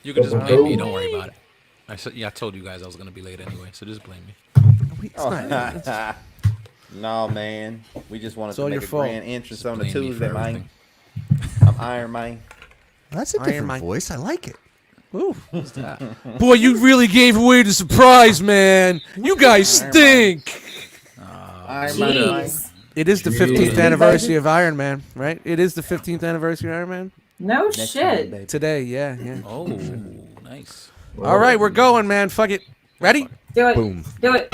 You can just blame me. Don't worry about it. I told you guys I was gonna be late anyway, so just blame me. It's not. No, man. We just wanted It's to all make your a fault. grand entrance Just on the blame me Tuesday, for man. everything. I'm Iron Man. That's a Iron different Man. voice. I like it. Ooh. Boy, you really gave away the surprise, man. You guys stink. Iron Man. Jeez. It is the 15th anniversary of Iron Man, right? It is the 15th anniversary of Iron Man. No Next shit. time, baby. Today, yeah. Oh, nice. All right, we're going, man. Fuck it. Ready? Do it. Boom. Do it.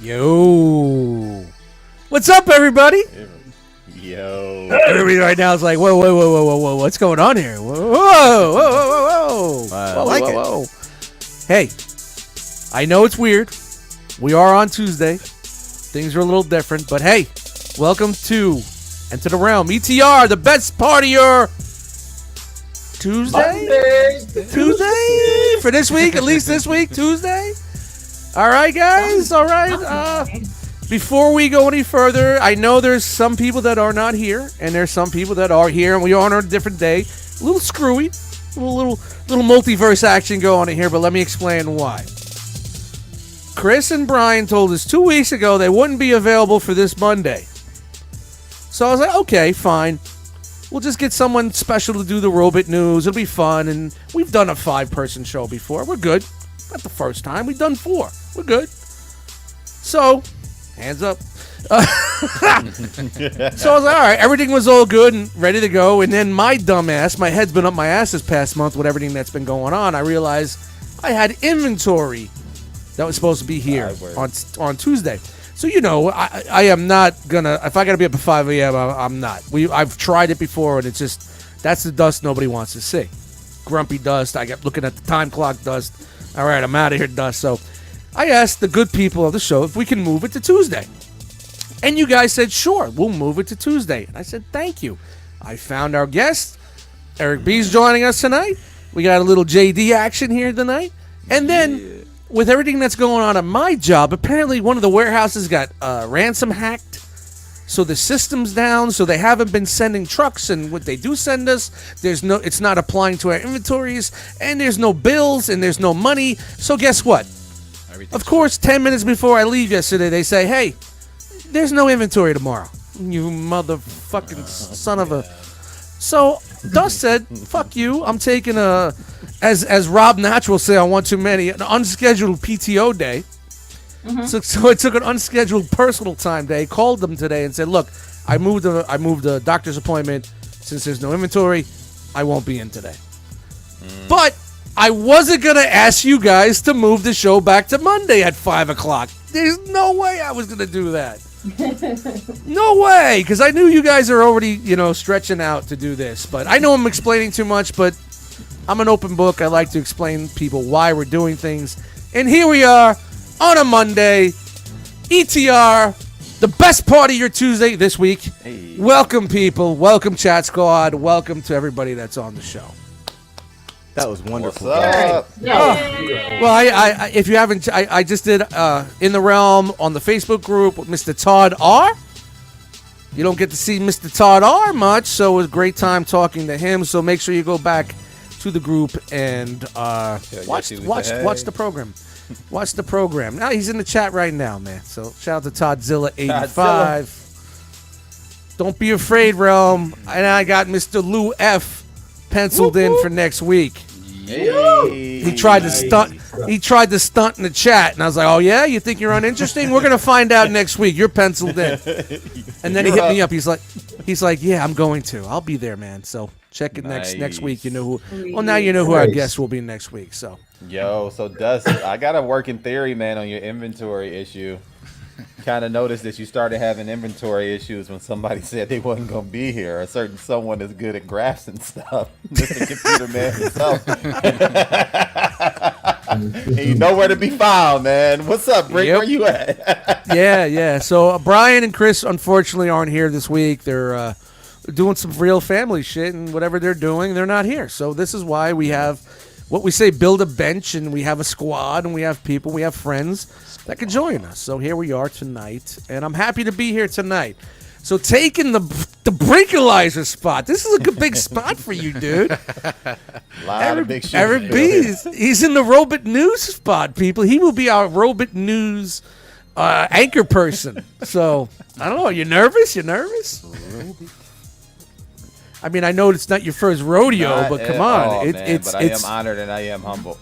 Yo. What's up, everybody? Yo. Everybody right now is like, whoa, what's going on here? Whoa. I like it. Hey, I know it's weird. We are on Tuesday. Things are a little different, but hey, welcome to Enter the Realm. ETR, the best part of your Tuesday? Tuesday? For this week, at least this week, Tuesday? All right, guys. All right. Before we go any further, I know there's some people that are not here, and there's some people that are here, and we are on a different day. A little screwy, a little multiverse action going on here, but let me explain why. Chris and Brian told us 2 weeks ago they wouldn't be available for this Monday. So I was like, okay, fine. We'll just get someone special to do the Robot News. It'll be fun, and we've done a 5-person show before. We're good. Not the first time. We've done 4. We're good. So, hands up. So I was like, all right, everything was all good and ready to go. And then my dumb ass, my head's been up my ass this past month with everything that's been going on. I realized I had inventory that was supposed to be here on Tuesday. So, you know, I am not going to, if I got to be up at 5 a.m., I'm not. I've tried it before, and it's just, that's the dust nobody wants to see. Grumpy dust. I kept looking at the time clock dust. All right, I'm out of here, dust. So I asked the good people of the show if we can move it to Tuesday. And you guys said, sure, we'll move it to Tuesday. And I said, thank you. I found our guest. Eric B's joining us tonight. We got a little JD action here tonight. And then, with everything that's going on at my job, apparently one of the warehouses got ransom hacked. So the system's down, so they haven't been sending trucks, and what they do send us, it's not applying to our inventories, and there's no bills, and there's no money. So guess what? Of course, 10 minutes before I leave yesterday, they say, hey, there's no inventory tomorrow. You motherfucking son of a... So Dust said, fuck you, I'm taking as Rob Natch will say on One Too Many, an unscheduled PTO day. Mm-hmm. So I took an unscheduled personal time day, called them today and said, look, I moved the doctor's appointment. Since there's no inventory, I won't be in today. But I wasn't going to ask you guys to move the show back to Monday at 5 o'clock. There's no way I was going to do that. No way, because I knew you guys are already, stretching out to do this. But I know I'm explaining too much, but I'm an open book. I like to explain to people why we're doing things. And here we are on a Monday. ETR, the best part of your Tuesday this week. Hey. Welcome, people. Welcome, Chat Squad. Welcome to everybody that's on the show. That was wonderful. What's up? Well, I if you haven't, I just did In the Realm on the Facebook group with Mr. Todd R. You don't get to see Mr. Todd R much, so it was a great time talking to him. So make sure you go back, to the group and watch the program. Watch the program. Now he's in the chat right now, man. So shout out to Todzilla85. Don't be afraid, Realm. And I got Mr. Lou F penciled in for next week. Hey. He tried to stunt. He tried to stunt in the chat, and I was like, "Oh yeah, you think you're uninteresting? We're gonna find out next week. You're penciled in." And then he hit me up. He's like, "Yeah, I'm going to. I'll be there, man. So check it next week. You know who? Well, now you know who our guest will be next week. So." Yo, so Dust, I got a working theory, man, on your inventory issue. Kind of noticed that you started having inventory issues when somebody said they wasn't gonna be here. A certain someone is good at graphs and stuff. Mr. Computer Man himself. And you know where to be found, man. What's up, Rick? Yep. Where you at? Yeah. So Brian and Chris unfortunately aren't here this week. They're doing some real family shit, and whatever they're doing, they're not here. So this is why we have what we say: build a bench, and we have a squad, and we have people, we have friends that can join us. So here we are tonight, and I'm happy to be here tonight. So taking the Brinkalizer spot. This is a good big spot for you, dude. Eric B. He's in the Robot News spot, people. He will be our Robot News anchor person. So I don't know. You nervous? You nervous? I mean, I know it's not your first rodeo, but come on. But I am honored and I am humble.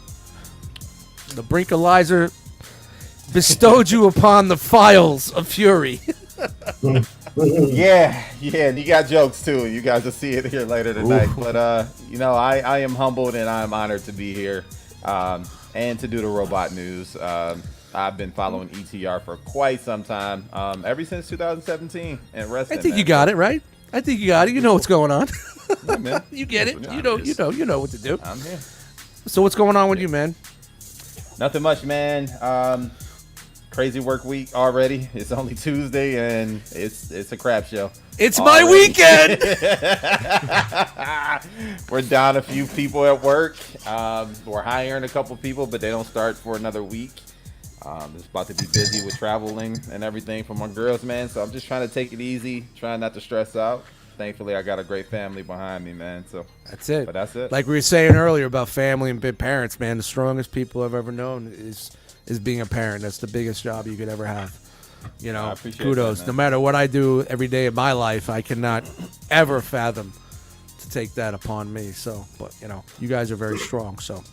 The Brinkalizer bestowed you upon the files of fury. Yeah, and you got jokes too. You guys will see it here later tonight. But I am humbled and I'm honored to be here and to do the Robot News. I've been following ETR for quite some time, ever since 2017 and wrestling. I think you got it right. I think you got it. You know what's going on. Yeah, man. You get it. You know what to do. I'm here. So what's going on with you, man? Nothing much, man. Crazy work week already. It's only Tuesday and it's a crap show. It's my weekend. We're down a few people at work. We're hiring a couple people, but they don't start for another week. It's about to be busy with traveling and everything for my girls, man. So I'm just trying to take it easy, trying not to stress out. Thankfully, I got a great family behind me, man. So that's it. But that's it. Like we were saying earlier about family and big parents, man. The strongest people I've ever known is being a parent. That's the biggest job you could ever have. You know, kudos. That, no matter what I do every day of my life, I cannot ever fathom to take that upon me. So, but you guys are very strong. So,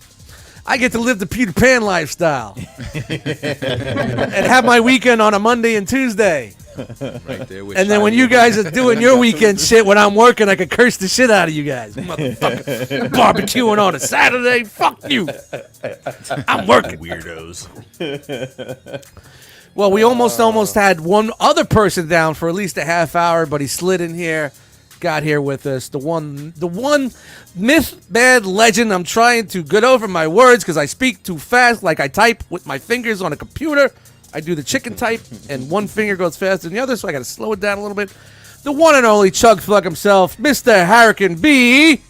I get to live the Peter Pan lifestyle and have my weekend on a Monday and Tuesday. Right there. And then when you guys are doing your weekend shit, when I'm working, I can curse the shit out of you guys. Motherfucker. Barbecuing on a Saturday? Fuck you. I'm working. Weirdos. Well, we almost had one other person down for at least a half hour, but he slid in here, got here with us. The one myth, bad legend. I'm trying to get over my words because I speak too fast, like I type with my fingers on a computer. I do the chicken type, and one finger goes faster than the other, so I got to slow it down a little bit. The one and only Chug Flug himself, Mr. Hurricane B.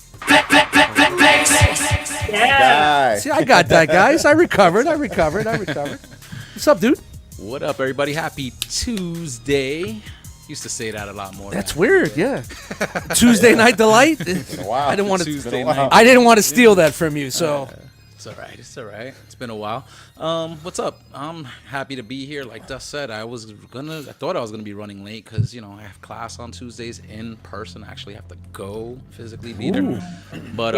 Yeah. See, I got that, guys. I recovered. What's up, dude? What up, everybody? Happy Tuesday. Used to say that a lot more. That's weird, yeah. Tuesday Night Delight? Wow. I didn't want Tuesday to. night. I didn't want to steal that from you, so. It's all right. It's all right. It's been a while. What's up? I'm happy to be here. Like Dust said, I thought I was gonna be running late because I have class on Tuesdays in person. I actually have to go physically be there. But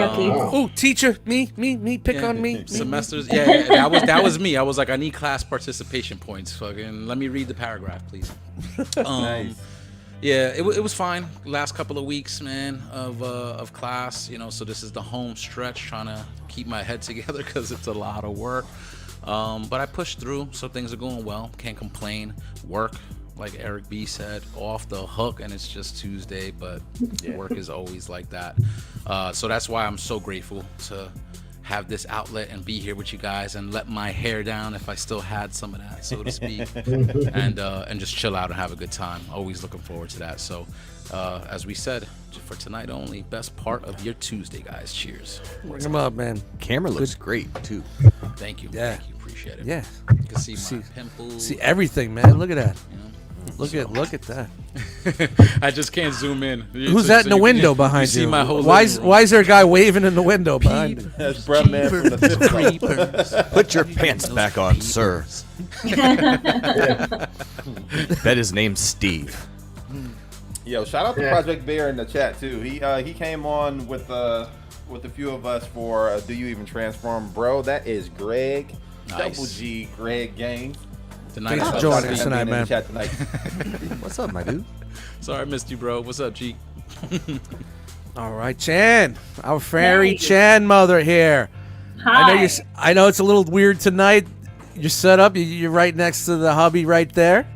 teacher, me, pick on me. Semesters. Yeah, that was me. I was like, I need class participation points. Fucking, let me read the paragraph, please. Nice. Yeah, it was fine. Last couple of weeks, man, of class, so this is the home stretch, trying to keep my head together because it's a lot of work. But I pushed through, so things are going well. Can't complain. Work, like Eric B said, off the hook, and it's just Tuesday, but work is always like that. So that's why I'm so grateful to have this outlet and be here with you guys and let my hair down if I still had some of that, so to speak, and just chill out and have a good time. Always looking forward to that. So as we said, for tonight only, best part of your Tuesday, guys. Cheers. Bring him up, man. Camera looks great too. Thank you. Yeah. Thank you. Appreciate it. Yeah. You can see my pimples. See everything, man. Look at that. Look at that. I just can't zoom in. Who's that in the window behind you? See my whole why living room. is there a guy waving in the window behind you? That's Brett Man from the fifth floor. Put your pants back on, sir. Bet his name's Steve. Yo, shout out to Project Bear in the chat too. He came on with a few of us for Do You Even Transform, bro? That is Greg, Nice. Double G, Greg Gang. Thanks for joining us tonight, man. What's up, my dude? Sorry I missed you, bro. What's up, G? All right, Chan, our fairy Hey. Chan mother here. Hi. I know it's a little weird tonight. You're set up. You're right next to the hubby right there.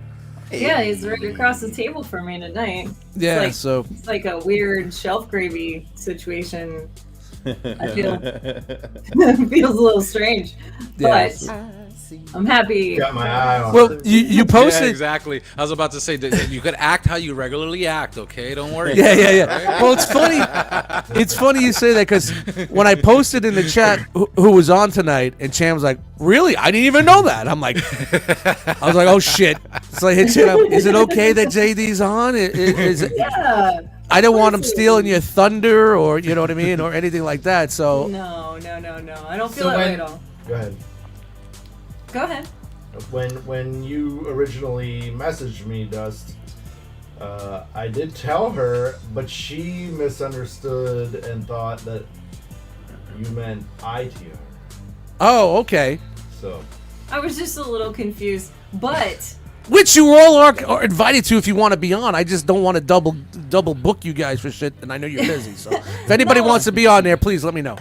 Yeah, he's right across the table from me tonight. Yeah, It's like a weird shelf gravy situation. I feel feels a little strange, Yes. but I'm happy. Got my eye on. Well, you posted. Yeah, exactly. I was about to say that you could act how you regularly act. Okay, don't worry. Yeah. Well, it's funny. It's funny you say that because when I posted in the chat who was on tonight, and Chan was like, "Really? I didn't even know that." I was like, "Oh shit!" So I hit Chan up. Is it okay that JD's on? Is it? Yeah. I don't want him stealing your thunder, or you know what I mean, or anything like that. So No. I don't feel So that way when- at all. Go ahead. Go ahead. When you originally messaged me, Dust, I did tell her, but she misunderstood and thought that you meant ITR. oh, okay. So I was just a little confused, but Which you all are invited to if you want to be on. I just don't want to double book you guys for shit, and I know you're busy. So if anybody No. wants to be on there, please let me know.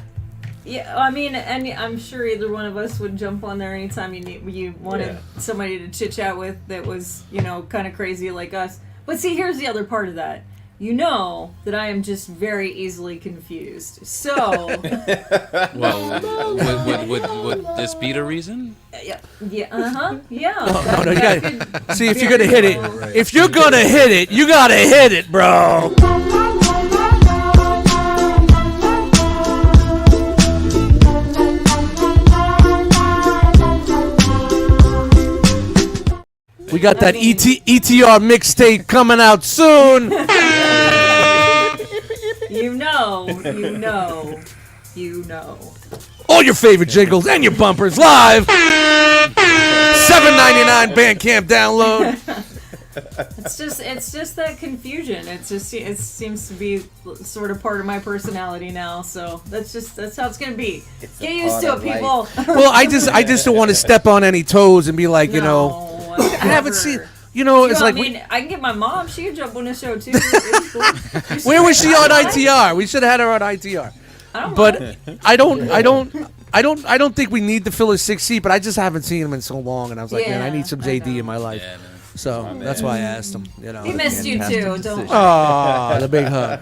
yeah, I mean, and I'm sure either one of us would jump on there anytime you wanted somebody to chit chat with that was, kind of crazy like us. But see, here's the other part of that. You know that I am just very easily confused. So, Well, would this be the reason? yeah, yeah. No, you gotta, see, if you're gonna hit it, if you're gonna hit it, you gotta hit it, bro. We got that ETR mixtape coming out soon. You know. All your favorite jingles and your bumpers live. $7.99 Bandcamp download. It's just that confusion. It seems to be sort of part of my personality now. So that's how it's gonna be. Get used to it, people. Well, I just don't want to step on any toes and be like, I haven't seen. It's like. I can get my mom. She can jump on the show too. It's cool. Where was she on ITR? We should have had her on ITR. I don't But mind. I don't think we need to fill a 6 seat. But I just haven't seen him in so long, and I was like, man, I need some I JD know. in my life. Yeah, man. So that's why I asked him. He missed you Fantastic too. decision. Don't. Oh, the big hug.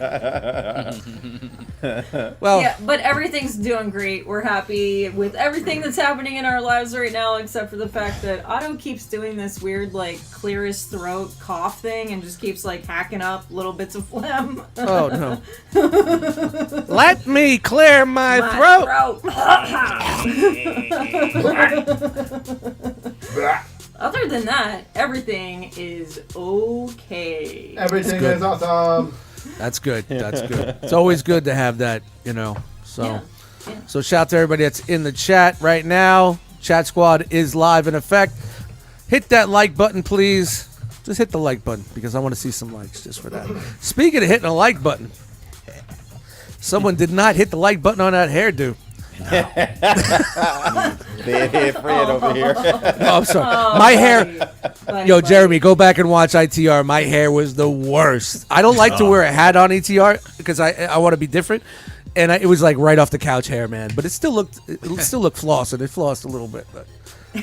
Well, Yeah, but everything's doing great. We're happy with everything that's happening in our lives right now, except for the fact that Otto keeps doing this weird, clear his throat cough thing and just keeps, hacking up little bits of phlegm. oh no. Let me clear my throat. Other than that, everything is okay. everything good. is awesome. That's good. That's good. It's always good to have that, So, Yeah. so shout to everybody that's in the chat right now. Chat Squad is live in effect. Hit that like button, please. Just hit the like button because I want to see some likes just for that. Speaking of hitting a like button, someone did not hit the like button on that hairdo. Dead Fred over here. Oh, I'm sorry. My hair. Yo, Jeremy, go back and watch ITR. My hair was the worst. I don't like to wear a hat on ETR because I want to be different, and it was like right off the couch hair, man. But it still looked flossed. It flossed a little bit. But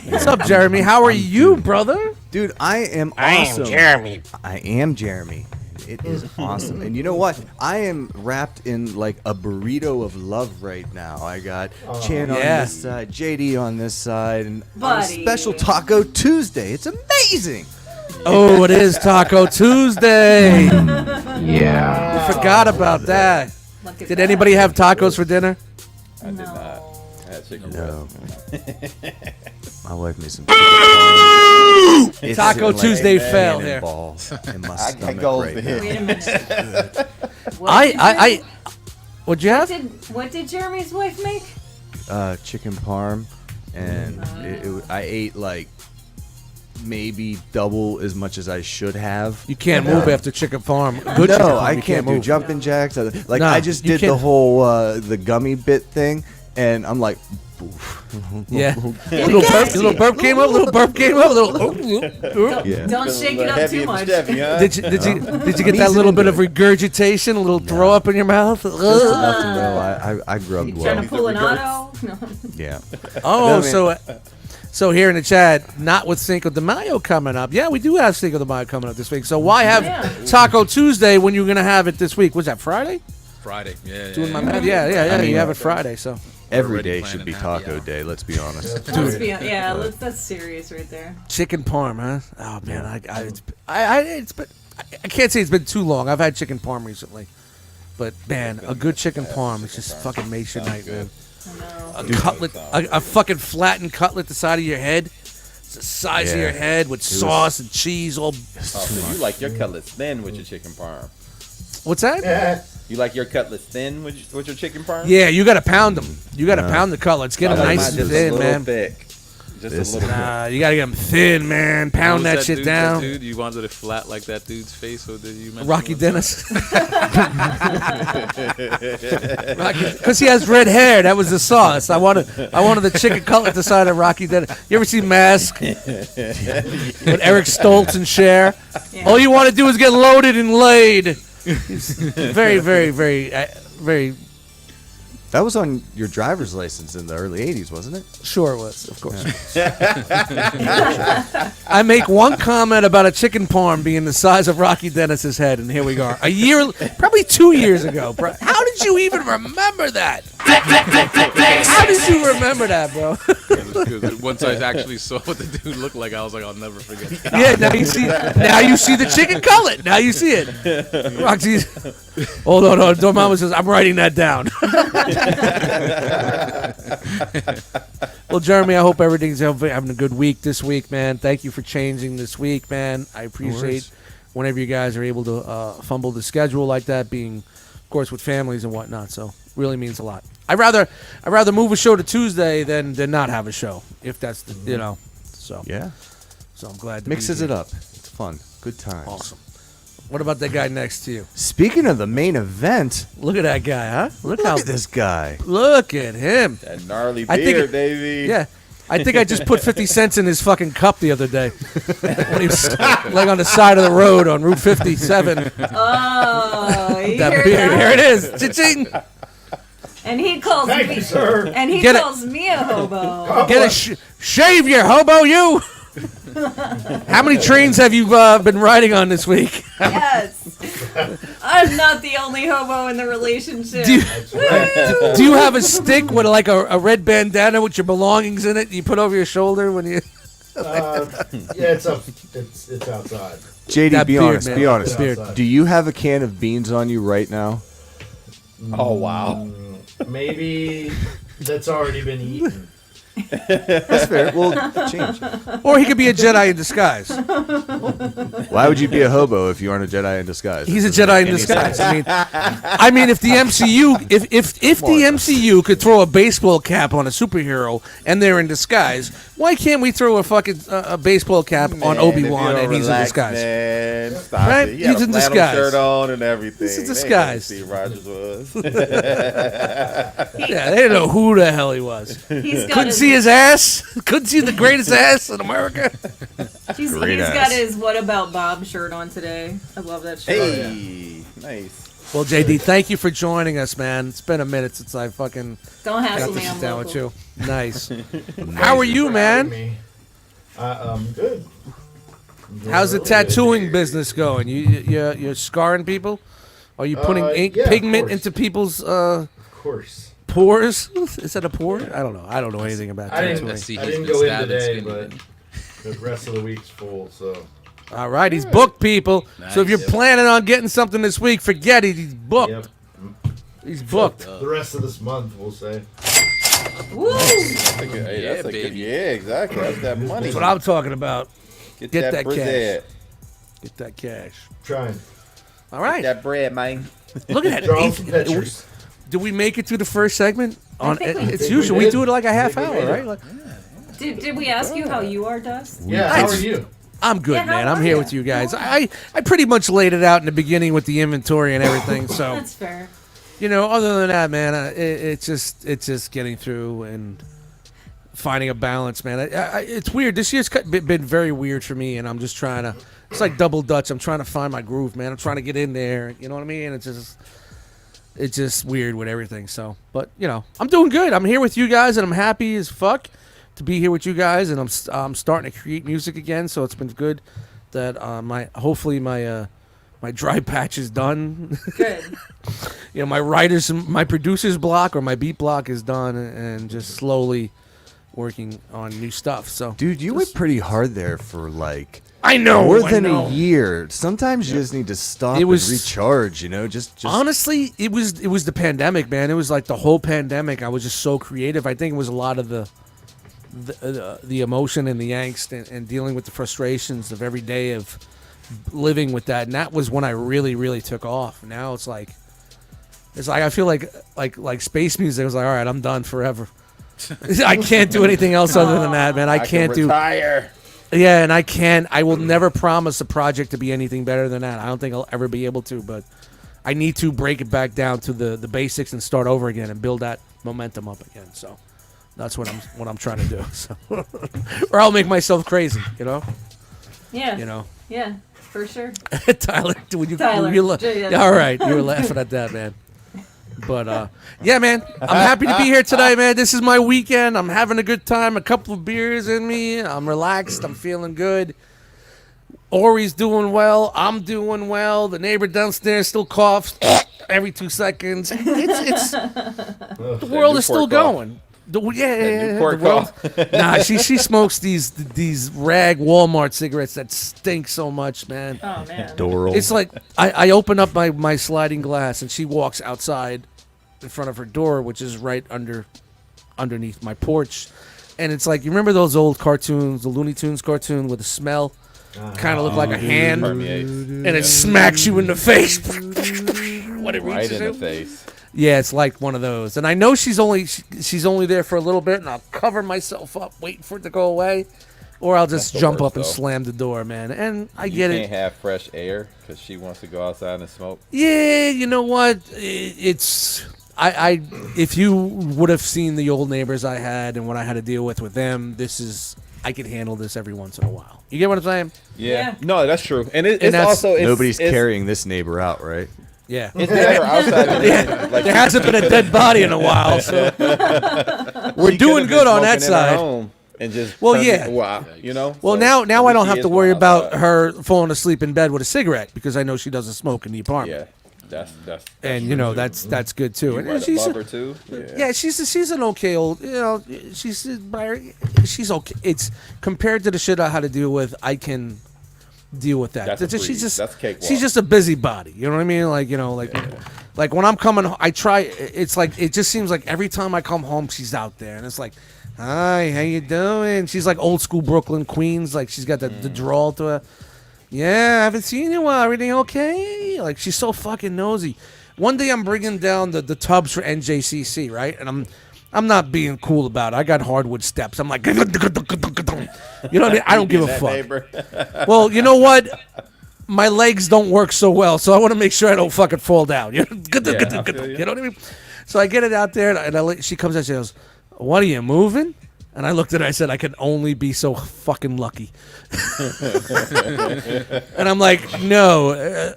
what's up, Jeremy? How are you, brother? Dude, I am awesome. I am Jeremy. It is awesome. And you know what? I am wrapped in a burrito of love right now. I got Chan on Yeah. this side, JD on this side, and on a Buddy. special Taco Tuesday. It's amazing. Oh, it is Taco Tuesday. Yeah. Forgot about that. Look at Did that. anybody have tacos for dinner? I did No. not. I had chicken No. breast. My wife made some chicken parm. It's Taco sitting like Tuesday a fail cannon here. ball in my I stomach goes right to now. him. Wait a minute. What'd you have? What did Jeremy's wife make? Chicken parm, and I ate like maybe double as much as I should have. You can't move after chicken farm. Good chicken No, farm, I you can't do move. jumping jacks. Like No, I just you did the can't. whole the gummy bit thing, and I'm like, poof. Yeah. Little burp came up. Little burp came up. Yeah. Don't shake it up Heavy too and much. Chevy, huh? Did you get that little bit of regurgitation, a little throw up in your mouth? Just enough to know I grubbed Trying to well. pull an auto? No. Yeah. Oh, No, man. so here in the chat, not with Cinco de Mayo coming up. Yeah, we do have Cinco de Mayo coming up this week. So why have Yeah. Taco Tuesday when you're gonna have it this week? Was that Friday? Friday. Yeah. Doing my math? Yeah. You have it Friday. So Every already day planning should be happy Taco hour. Day. Let's be honest. That's serious right there. chicken parm, huh? Oh man, I can't say it's been too long. I've had chicken parm recently, but man, a good chicken parm it just fucking makes your night, man. I know. A cutlet, a fucking flattened cutlet the size of your head. It's the size of Yeah. your head with sauce and cheese. All Oh, so you like your cutlets thin with your chicken parm. what's that? You like your cutlets thin with your chicken parm? Yeah, you gotta pound them. You gotta pound the cutlets. Get I them like nice mine and just a thin, little man. thick. Just This- a little Nah, you gotta get them thin, man. Pound What that was shit dude, down. Dude, you wanted it flat like that dude's face, or did you mention Rocky one Dennis. Because he has red hair. That was the sauce. I wanted the chicken cutlet the side of Rocky Dennis. You ever see Mask with Eric Stoltz and Cher? Yeah. All you want to do is get loaded and laid. It's very, very, very, very. That was on your driver's license in the early '80s, wasn't it? Sure it was, of course. I make one comment about a chicken parm being the size of Rocky Dennis's head, and here we are. Probably 2 years ago. How did you even remember that? How did you remember that, bro? Because once I actually saw what the dude looked like, I was like, I'll never forget that. Yeah, now you see the chicken cutlet. Now you see it. Roxy's. Hold on. Dormammu says, I'm writing that down. Well, Jeremy, I hope everything's having a good week this week, man. Thank you for changing this week, man. I appreciate whenever you guys are able to fumble the schedule like that, being, of course, with families and whatnot. So really means a lot. I'd rather move a show to Tuesday than not have a show, if that's the, So Yeah. So I'm glad to Mixes be it here. up. It's fun. Good times. Awesome. What about that guy next to you? Speaking of the main event, Look at that guy, huh? look at this guy. Look at him. That gnarly I think beard, it- baby. Yeah. I think I just put 50 cents in his fucking cup the other day. When he was like on the side of the road on Route 57. Oh, you That hear beard. that? Here it is. Cha-ching. And he calls Thank me. you, sir. And he Get it. calls me a hobo. Get a shave, you hobo, you. How many trains have you been riding on this week? Yes. I'm not the only hobo in the relationship. Do you have a stick with like a red bandana with your belongings in it you put over your shoulder when you... Yeah, it's outside. JD, That be beard, honest. man. Be honest. Beard. Outside. Do you have a can of beans on you right now? Oh, wow. Maybe that's already been eaten. That's fair. Well, change. Or he could be a Jedi in disguise. Why would you be a hobo if you aren't a Jedi in disguise? He's a Jedi in disguise. I mean, if the MCU, if the MCU could throw a baseball cap on a superhero and they're in disguise, why can't we throw a fucking a baseball cap on Obi-Wan and he's in disguise? Man, stop Right? it. He had He's a in flannel disguise. shirt on and everything. He's in They didn't disguise. see Rogers was. Yeah, they didn't know who the hell he was. He's got Couldn't his, see his ass. Couldn't see the greatest ass in America. he's Great got ass. his What About Bob shirt on today. I love that shirt. Hey, nice. Well, JD, thank you for joining us, man. It's been a minute since I fucking Don't got hassle to me. I'm sit down with local. you. Nice. How are you, man? Good. How's the tattooing business going? You're scarring people? Are you putting ink yeah, of pigment course. into people's Of course. pores? Is that a pore? I don't know. I don't know anything about I tattooing. didn't, see I he's didn't been go in stabbing today, skinny but the rest of the week's full, so. All right, he's booked, people. So if you're Nice. planning on getting something this week, forget it. He's booked. Yep. He's booked. The rest of this month, we'll say. Woo! That's a good, hey, Yeah, that's a good, baby. yeah, exactly. That's that money. That's what I'm talking about. Get Get that that bread. Get that cash. Trying. All right. That bread, man. Look at Draw that. some pictures. Did we make it through the first segment? I think we It's did. usual. We We did. do it like a half I think we hour, made right? it. Like, Did we ask you how you are, Dust? Yeah, how are you? I'm good, Yeah, how man. I'm are here ya? with you guys. How are I pretty much laid it out in the beginning with the inventory and everything. So That's fair. other than that, man, it's just getting through and finding a balance, man. It's weird. This year's been very weird for me, and I'm just trying to. It's like double dutch. I'm trying to find my groove, man. I'm trying to get in there. You know what I mean? It's just weird with everything. So, but I'm doing good. I'm here with you guys, and I'm happy as fuck to be here with you guys. And I'm starting to create music again. So it's been good that hopefully my dry patch is done. Good. My producer's block or my beat block is done, and just slowly working on new stuff. So, Dude, you went pretty hard there for like I know more I than know. a year. Sometimes you just need to stop It was- and recharge. Just Honestly, it was the pandemic, man. It was like the whole pandemic. I was just so creative. I think it was a lot of the emotion and the angst and dealing with the frustrations of every day of living with that. And that was when I really, really took off. Now it's like I feel like space music. I was like, all right, I'm done forever. I can't do anything else other than that, man. I can't do. retire. Yeah, and I will never promise a project to be anything better than that. I don't think I'll ever be able to, but I need to break it back down to the basics and start over again and build that momentum up again. So that's what I'm trying to do. So, or I'll make myself crazy, Yeah. Yeah, For sure. Tyler, would you? Tyler, yeah. All right, you were laughing at that, man. But yeah, man, I'm happy to be here today, man. This is my weekend. I'm having a good time. A couple of beers in me. I'm relaxed. I'm feeling good. Ori's doing well. I'm doing well. The neighbor downstairs still coughs every 2 seconds. It's the world is still Newport cough. going. Yeah. Newport The world, cough. nah, she smokes these rag Walmart cigarettes that stink so much, man. Oh man. Doral. It's like I open up my sliding glass and she walks outside in front of her door, which is right underneath my porch. And it's like, you remember those old cartoons, the Looney Tunes cartoon with the smell? Kind of look like a hand. Permeates And it smacks you in the face. When it right reaches in you. the face. Yeah, it's like one of those. And I know she's only there for a little bit, and I'll cover myself up waiting for it to go away. Or I'll just That's the jump worst, up and though. slam the door, man. And I You get can't it. have fresh air because she wants to go outside and smoke. Yeah, you know what? It's I if you would have seen the old neighbors I had and what I had to deal with them, I could handle this every once in a while. You get what I'm saying? Yeah. No, that's true. And it's that's- also Nobody's it's, carrying this neighbor out, right? Yeah. It's better outside than in. Like, There hasn't been a dead body in a while, so we're she doing could've been good on that smoking in her side. home and just Well, turn- yeah. wow, you know. Well, So, now at I least don't she have is to worry going about outside. her falling asleep in bed with a cigarette because I know she doesn't smoke in the apartment. Yeah, that's And true, too. that's good too. You And right she's above her too. yeah, she's an okay old, she's okay. It's compared to the shit I had to deal with, I can deal with that. That's a She's breeze. just That's a cakewalk. she's just a busybody. You know what I mean? Like when I'm coming, I try. It's like it just seems like every time I come home, she's out there, and it's like, hi, how you doing? She's like old school Brooklyn Queens. Like she's got the drawl to her. Yeah, I haven't seen you in a while. Everything okay? Like she's so fucking nosy. One day I'm bringing down the tubs for NJCC, right? And I'm not being cool about it. I got hardwood steps. I'm like, you know what I mean? I don't give a That fuck. neighbor. Well, you know what? My legs don't work so well, so I want to make sure I don't fucking fall down. You know, I feel you. you know what I mean? So I get it out there, and she comes out. She goes, "What are you moving?" And I looked at her. I said, "I can only be so fucking lucky." And I'm like, "No,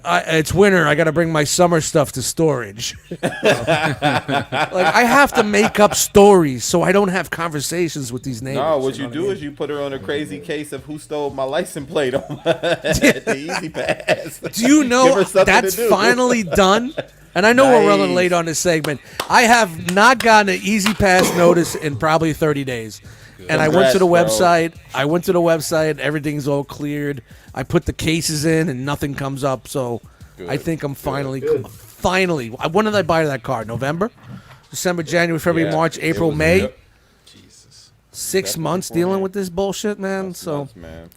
it's winter. I got to bring my summer stuff to storage." Like I have to make up stories so I don't have conversations with these neighbors. No, what know you I do mean? is you put her on a crazy case of who stole my license plate on the Easy Pass. Do you Give know her something that's to do. finally done? And I know we're running Nice. late on this segment. I have not gotten an Easy Pass notice in probably 30 days. And I went to the Congrats, bro. website. Everything's all cleared. I put the cases in, and nothing comes up. So I think I'm finally. When did I buy that car? November? December, January, February, Yeah, March, it April, was- May. yep. Jesus. 6 Definitely months beforehand. dealing with this bullshit, man. That's So, nuts, man.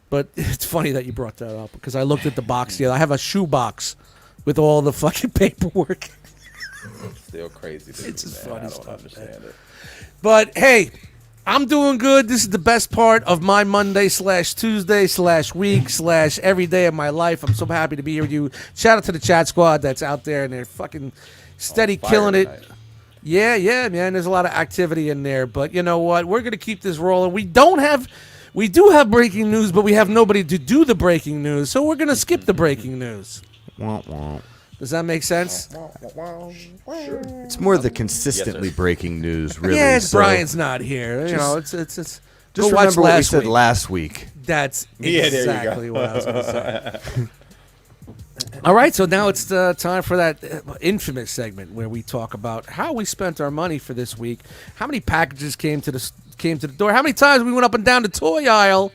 but it's funny that you brought that up because I looked at the box here. I have a shoe box with all the fucking paperwork. Still crazy. to It's me, just man. funny I don't stuff, understand it. But hey, I'm doing good. This is the best part of my Monday / Tuesday / week / every day of my life. I'm so happy to be here with you. Shout out to the chat squad that's out there and they're fucking steady On fire killing it. tonight. Yeah, man. There's a lot of activity in there. But you know what? We're gonna keep this rolling. We do have breaking news, but we have nobody to do the breaking news, so we're gonna skip the breaking news. Womp womp. Does that make sense? It's more the consistently Yes, sir. breaking news, really. Yeah, it's so Brian's not here. You know, it's just go watch remember what we last said week. last week. That's Yeah, there you go. exactly what I was going to say. All right, so now it's the time for that infamous segment where we talk about how we spent our money for this week, how many packages came to the door, how many times we went up and down the toy aisle,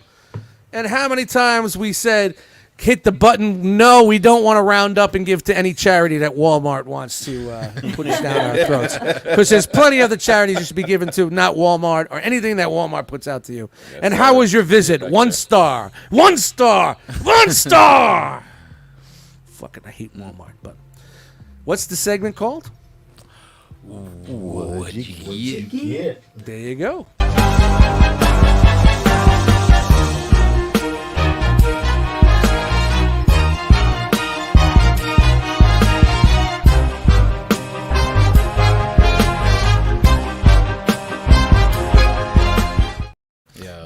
and how many times we said, hit the button, no, we don't want to round up and give to any charity that Walmart wants to push down our throats. Because there's plenty of the charities you should be given to, not Walmart or anything that Walmart puts out to you. And how was your visit? 1 star. 1 star. 1 star. Fucking, I hate Walmart. But what's the segment called? Yeah. There you go.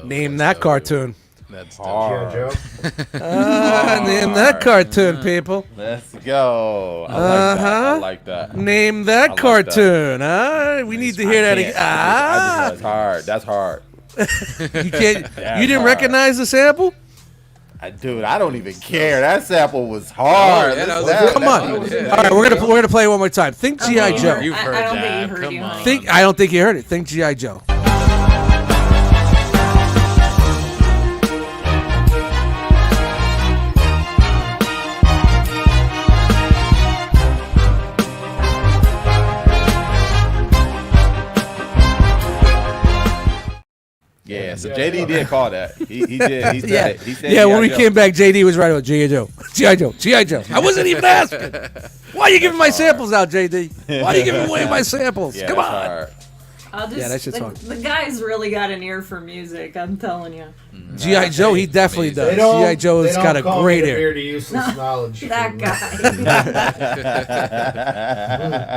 Name that cartoon. That's Hard. Joe. Name that cartoon, people. Let's go. I like that. Name that like cartoon. We need to hear that again. I just know it's hard. That's hard. You can't. That's You didn't hard. recognize the sample? Dude, I don't even care. That sample was hard. Oh, yeah, that Listen, was- Come that on. was- All right, we're gonna play it one more time. Think G.I. Oh, Joe. You've heard I don't think that. you heard Come you, on. honey. I don't think you heard it. Think G.I. Joe. Yeah, so JD did call that. He did. He said Yeah, it. He said yeah. When G.I. we Joe. came back, JD was right about G.I. Joe. G.I. Joe. G.I. Joe. I wasn't even asking. Why are you giving my samples out, JD? Why are you giving away my samples? Yeah, Come that's on. hard. I'll just, Yeah, that shit's hard. the guy's really got an ear for music, I'm telling you. G.I. Joe, he definitely does. They don't- G.I. Joe they has don't got a call great me the ear. beer to useless knowledge. That from- guy.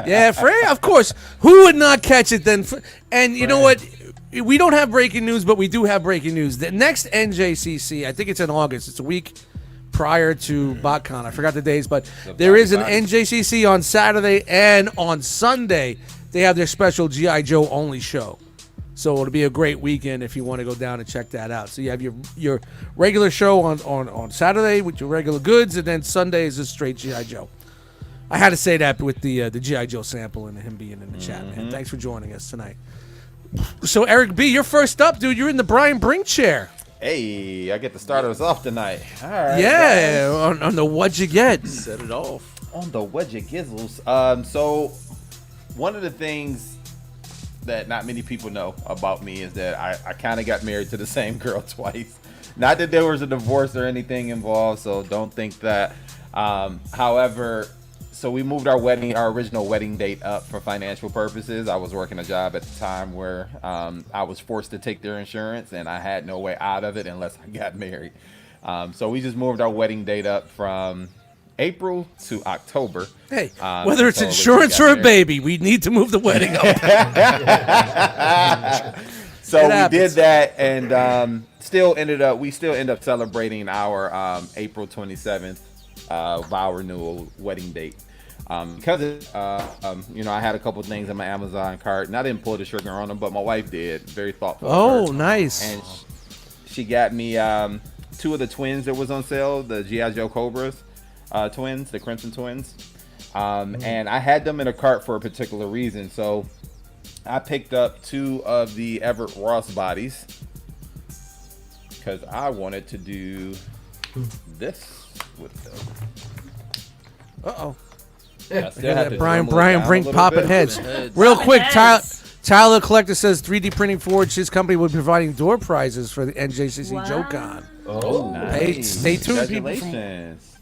Yeah, Frey, of course. Who would not catch it then? And you know what? We don't have breaking news, but we do have breaking news. The next NJCC, I think it's in August. It's a week prior to BotCon. I forgot the days, but there is an NJCC on Saturday and on Sunday. They have their special G.I. Joe only show. So it'll be a great weekend if you want to go down and check that out. So you have your regular show on Saturday with your regular goods, and then Sunday is just straight G.I. Joe. I had to say that with the G.I. Joe sample and him being in the chat, man. Thanks for joining us tonight. So, Eric B., you're first up, dude. You're in the Brian Brink chair. Hey, I get to start us off tonight. All right. Yeah, on the What'd You Get? Set it off. On the Wedgie Gizzles. So one of the things that not many people know about me is that I kind of got married to the same girl twice. Not that there was a divorce or anything involved, so don't think that. However, so we moved our original wedding date up for financial purposes. I was working a job at the time where I was forced to take their insurance, and I had no way out of it unless I got married. So we just moved our wedding date up from April to October. Hey, whether it's so insurance we or a got baby, we need to move the wedding up. So It we happens. did that, and we still end up celebrating our April 27th vow renewal wedding date. Because I had a couple things in my Amazon cart, and I didn't pull the trigger on them, but my wife did. Very thoughtful. of Oh, her. nice. And she got me 2 of the twins that was on sale, the G.I. Joe Cobras twins, the Crimson twins. And I had them in a cart for a particular reason. So I picked up 2 of the Everett Ross bodies because I wanted to do this with them. Uh-oh. I still have to Brian dribble it down a bring little popping bit. heads. Heads. Real Popping quick, heads. Tyler Collector says 3D Printing Forge, his company will be providing door prizes for the NJCC Wow. JoeCon. Oh, Hey, stay tuned, people. Congratulations.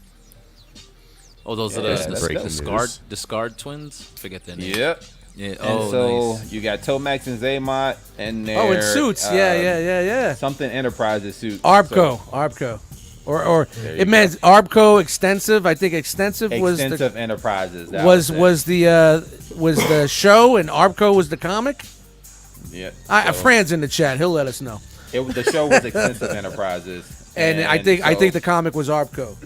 Oh, those are Yeah, the that's breaking discard twins. Forget their name. Yep. Yeah. And Oh, so nice. you got Tomax and Zaymont and their Oh, in suits. Yeah. something Enterprises suits. Arbco. Or There you it meant Arbco Extensive. I think Extensive So was Extensive Enterprises. That was it. was the show and Arbco was the comic. Yep. Fran's in the chat. He'll let us know. The show was Extensive Enterprises. And I think the comic was Arbco.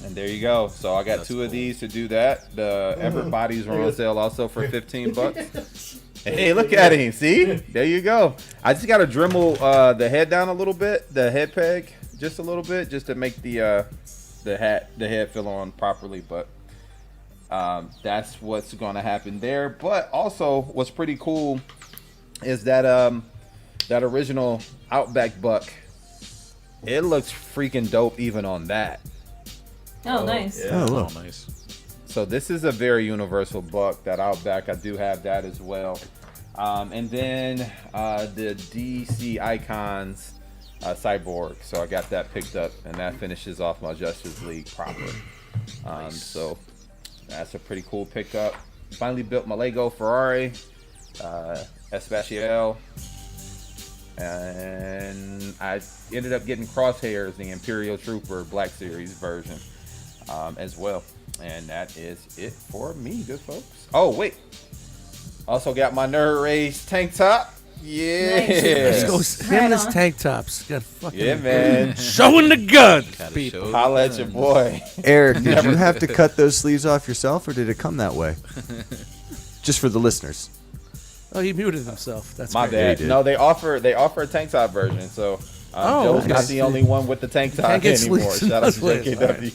And there you go. So I got That's two of cool. these to do that. The Everett bodies were on sale also for $15. Hey, look at him. See? There you go. I just got to Dremel the head down a little bit, the head peg just a little bit, just to make the head fill on properly. But that's what's going to happen there. But also, what's pretty cool is that that original Outback buck. It looks freaking dope even on that. Oh, nice. yeah. Oh, look. Oh, nice. So this is a very universal buck. That Outback, I do have that as well. And then the DC Icons Cyborg. So I got that picked up, and that finishes off my Justice League proper. So that's a pretty cool pickup. Finally built my Lego Ferrari Especial. And I ended up getting Crosshairs, the Imperial Trooper Black Series version, as well. And that is it for me, good folks. Oh, wait. Also got my Nerd Rage tank top. Yeah. Let's go. Him and his on. tank tops. Got fucking Yeah, man. showing the gun. Gotta People. show Holla at your boy. Eric, did you have to cut those sleeves off yourself, or did it come that way? Just for the listeners. Oh, he muted himself. That's My great. Yeah, he bad. did. No, they offer a tank top version. So Oh, Joe's okay. not the only one with the tank top Can't get anymore. sleeves in Shout out to those ways. JKW.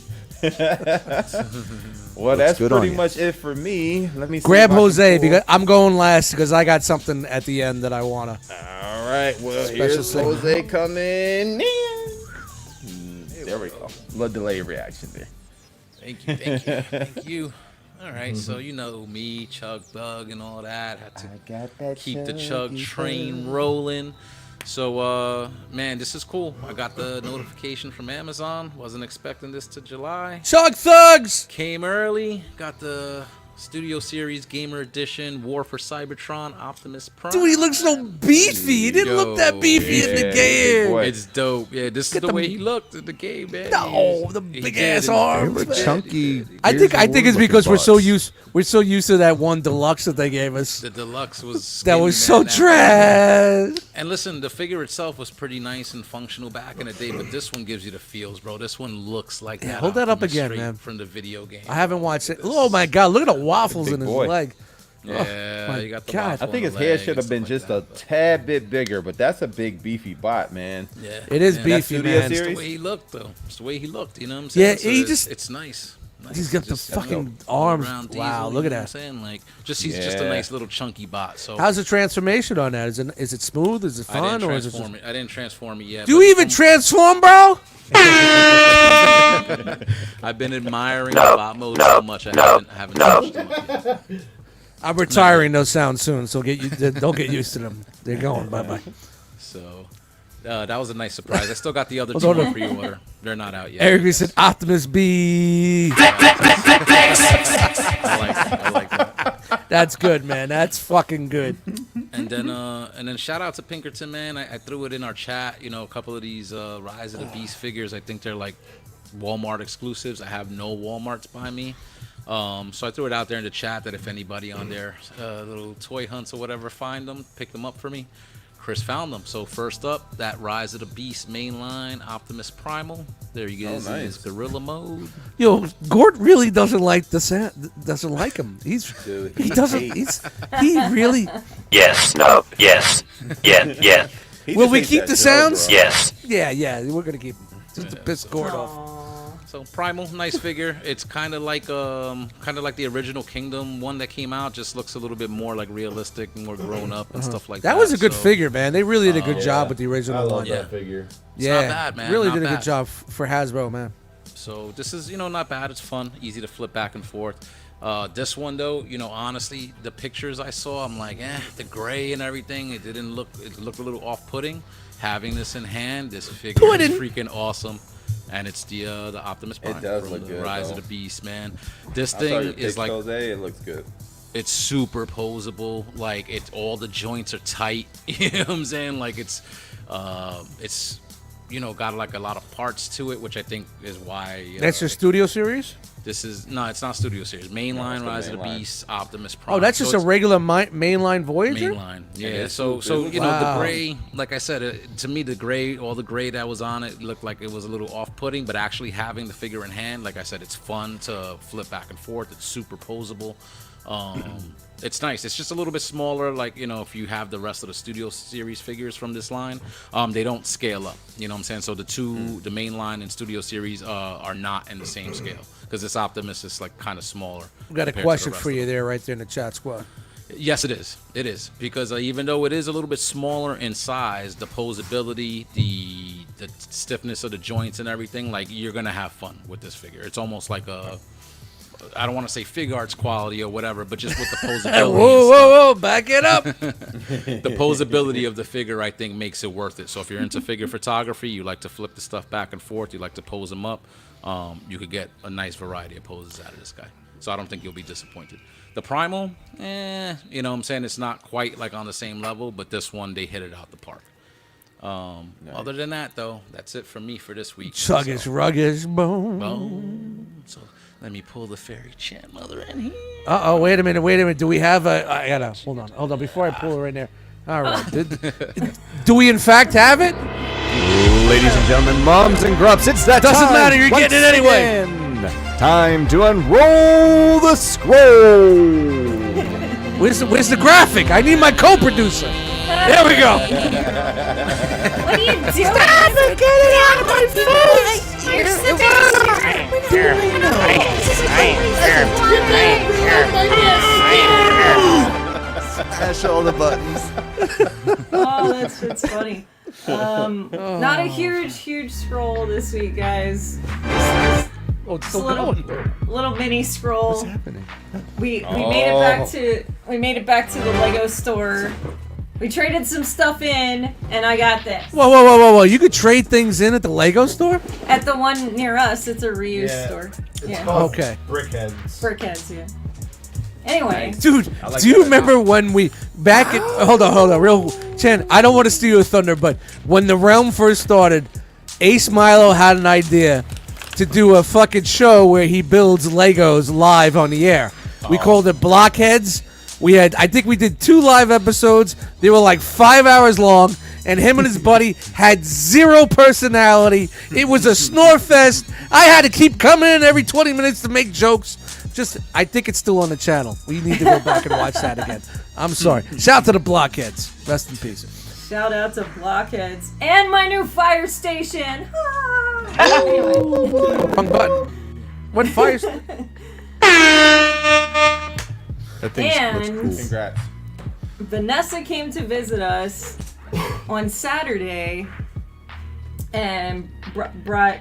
Well, Looks that's good on pretty you. much it for me. Let me see Grab if I can Jose pull- because I'm going last because I got something at the end that I wanna. All right, well, Special here's segment. Jose coming in. There we go. Little delay reaction there. Thank you. All right, so you know me, Chug Bug, and all that. Had to got that keep the Chug train rolling. So, man, this is cool. I got the notification from Amazon. Wasn't expecting this to July. Chug Thugs. Came early. Got the Studio Series Gamer Edition War for Cybertron Optimus Prime. Dude, he looks so beefy. He didn't look that beefy in the Yeah, big game. boy. It's dope. Yeah, this is Get the the- way he looked in the game, man. No, the He big did, ass and- arms. They were man. chunky. I think it's because we're so used. used to that one deluxe that they gave us. The deluxe was That was skinny, so man. trash. And listen, the figure itself was pretty nice and functional back in the day, but this one gives you the feels, bro. This one looks like that. hold that up Optimus again, straight man. From the video game. I haven't watched it. Oh my god, look at the waffles Big in his boy. leg. Yeah, my you got the God. waffle I think on his the head leg should and have been stuff just like a tad bit bigger, but that's a big beefy bot, man. that. Yeah, It is yeah. beefy, Studio man. It's Series? the way he looked, though. It's the way he looked. You know what I'm saying? Yeah, he it's, just- it's nice. He's got the Just, you know, fucking all arms. around Wow, diesel, look you at know that. what I'm saying? Like, he's just a Yeah. nice little chunky bot. So How's the transformation on that? Is it smooth? Is it I fun? didn't Or is it transform just... it. I didn't transform it yet. Do but you even from- transform, bro? I've been admiring the bot mode so much. I haven't touched it. I'm retiring those sounds soon, so don't get used to them. They're going. Bye bye. So that was a nice surprise. I still got the other Hold two on. on pre-order. They're not out yet. Eric said Optimus B. I like that. That's good, man. That's fucking good. And then shout out to Pinkerton, man. I threw it in our chat. You know, a couple of these Rise of the Beast figures. I think they're like Walmart exclusives. I have no Walmarts by me. So I threw it out there in the chat that if anybody on their little toy hunts or whatever find them, pick them up for me. Chris found them. So first up, that Rise of the Beast mainline Optimus Primal. There he is in his gorilla mode. Yo, Gort really doesn't like the sound. Doesn't like him. He really. Yes, no, yes, yeah. Will we keep the sounds? Yes. Yeah. We're gonna keep him. Just to piss Gort off. Aw. So Primal, nice figure. It's kind of like the original Kingdom one that came out. Just looks a little bit more like realistic, more grown up and stuff like that. That was a good So, figure, man. They really did a good Yeah. job with the I original love one. Yeah. that figure. Yeah, not bad, man. Really Not did a bad. good job for Hasbro, man. So this is, not bad. It's fun, easy to flip back and forth. This one though, honestly, the pictures I saw, I'm like, the gray and everything, it looked a little off-putting. Having this in hand, this figure is freaking awesome. And it's the Optimus Prime. It does from look the good, Rise though. of the Beast, man. This I saw your thing is pic, like, Jose, it looks good. it's super posable. Like all the joints are tight. You know what I'm saying? Like it's got like a lot of parts to it, which I think is why. That's your studio series? It's not Studio Series. Mainline, the Rise of the mainline. Beast, Optimus Prime. Oh, that's just a regular mainline Voyager? Mainline. Yeah. it's So super- the gray, like I said, to me all the gray that was on it looked like it was a little off-putting. But actually having the figure in hand, like I said, it's fun to flip back and forth. It's super posable. It's nice. It's just a little bit smaller. Like, if you have the rest of the Studio Series figures from this line, they don't scale up. You know what I'm saying? So the main line and Studio Series are not in the same scale because this Optimus is like kind of smaller. We got a compared to the question rest for of you them. there, right there in the chat squad. Yes, it is. It is because even though it is a little bit smaller in size, the posability, the stiffness of the joints and everything, like you're gonna have fun with this figure. It's almost like I don't want to say fig arts quality or whatever, but just with the posability. Whoa, back it up. The posability of the figure, I think, makes it worth it. So if you're into figure photography, you like to flip the stuff back and forth, you like to pose them up, you could get a nice variety of poses out of this guy. So I don't think you'll be disappointed. The Primal, you know what I'm saying? It's not quite like on the same level, but this one, they hit it out the park. Other than that, though, that's it for me for this week. Chuggish, ruggish, boom. Boom. So let me pull the fairy chant mother in here. Uh-oh, wait a minute. Do we have I gotta, hold on, before I pull her in there. All right. Do we in fact have it? Ladies and gentlemen, moms and grups, it's that Doesn't time. matter, you're getting it anyway. Again. Time to unroll the scroll. Where's the graphic? I need my co-producer. There we go. What are you doing? Stop it! Get it out of my face! You're Smash all the buttons. Oh, that's funny. Not a huge scroll this week, guys. Oh, it's Just a still going. little mini scroll. What's happening? We made it back to the Lego store. We traded some stuff in, and I got this. Whoa. You could trade things in at the Lego store? At the one near us, it's a reuse store. It's called Okay. Brickheads. Brickheads, yeah. Anyway, Dude, like do you that. remember when we back at hold on, real Chen, I don't want to steal your thunder, but when the realm first started, Ace Milo had an idea to do a fucking show where he builds Legos live on the air. We called it Blockheads. I think we did 2 live episodes. They were like 5 hours long, and him and his buddy had 0 personality. It was a snore fest. I had to keep coming in every 20 minutes to make jokes. I think it's still on the channel. We need to go back and watch that again. I'm sorry. Shout out to the Blockheads. Rest in peace. shout out to Blockheads and my new fire station. Anyway. Wrong button. What fire? That thing's looks And cool. Congrats. Vanessa came to visit us on Saturday and brought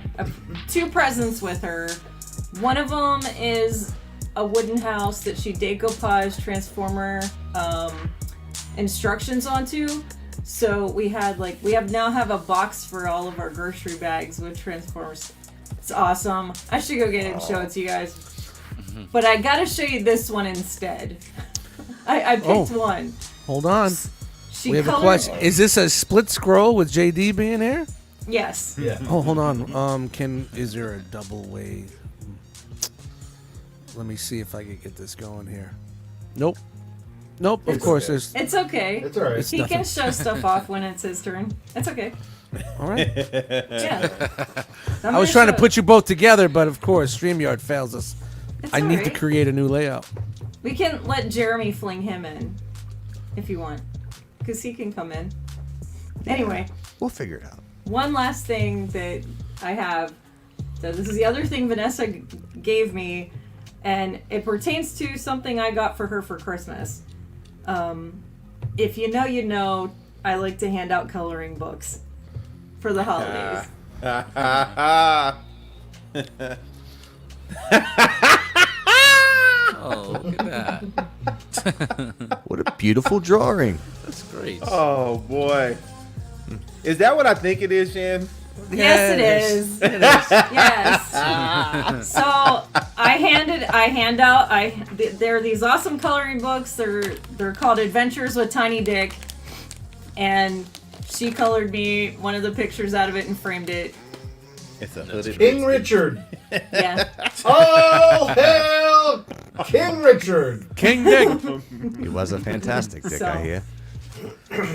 2 presents with her. One of them is a wooden house that she decoupaged Transformer instructions onto. So we now have a box for all of our grocery bags with Transformers. It's awesome. I should go get it and show it to you guys. But I gotta show you this one instead. I picked one. Hold on. She We have a colored- question. Is this a split scroll with JD being here? Yes. Yeah. Oh, hold on. Is there a double way? Let me see if I can get this going here. Nope. Of course, there's. It's okay. It's alright. It's He nothing. can show stuff off when it's his turn. It's okay. All right. Yeah. I was trying to put you both together, but of course, StreamYard fails us. It's I need to alright. create a new layout. We can let Jeremy fling him in, if you want, because he can come in. Anyway, We'll figure it out. one last thing that I have. So this is the other thing Vanessa gave me, and it pertains to something I got for her for Christmas. If you know, you know. I like to hand out coloring books for the holidays. Oh, look at that. What a beautiful drawing. That's great. Oh boy. Is that what I think it is, Jen? Yes, it is. Yes. So there are these awesome coloring books. They're called Adventures with Tiny Dick, and she colored me one of the pictures out of it and framed it. It's a hooded King Richard. Yeah. Oh, hell! King Richard. King Dick. He was a fantastic dick, So- I hear.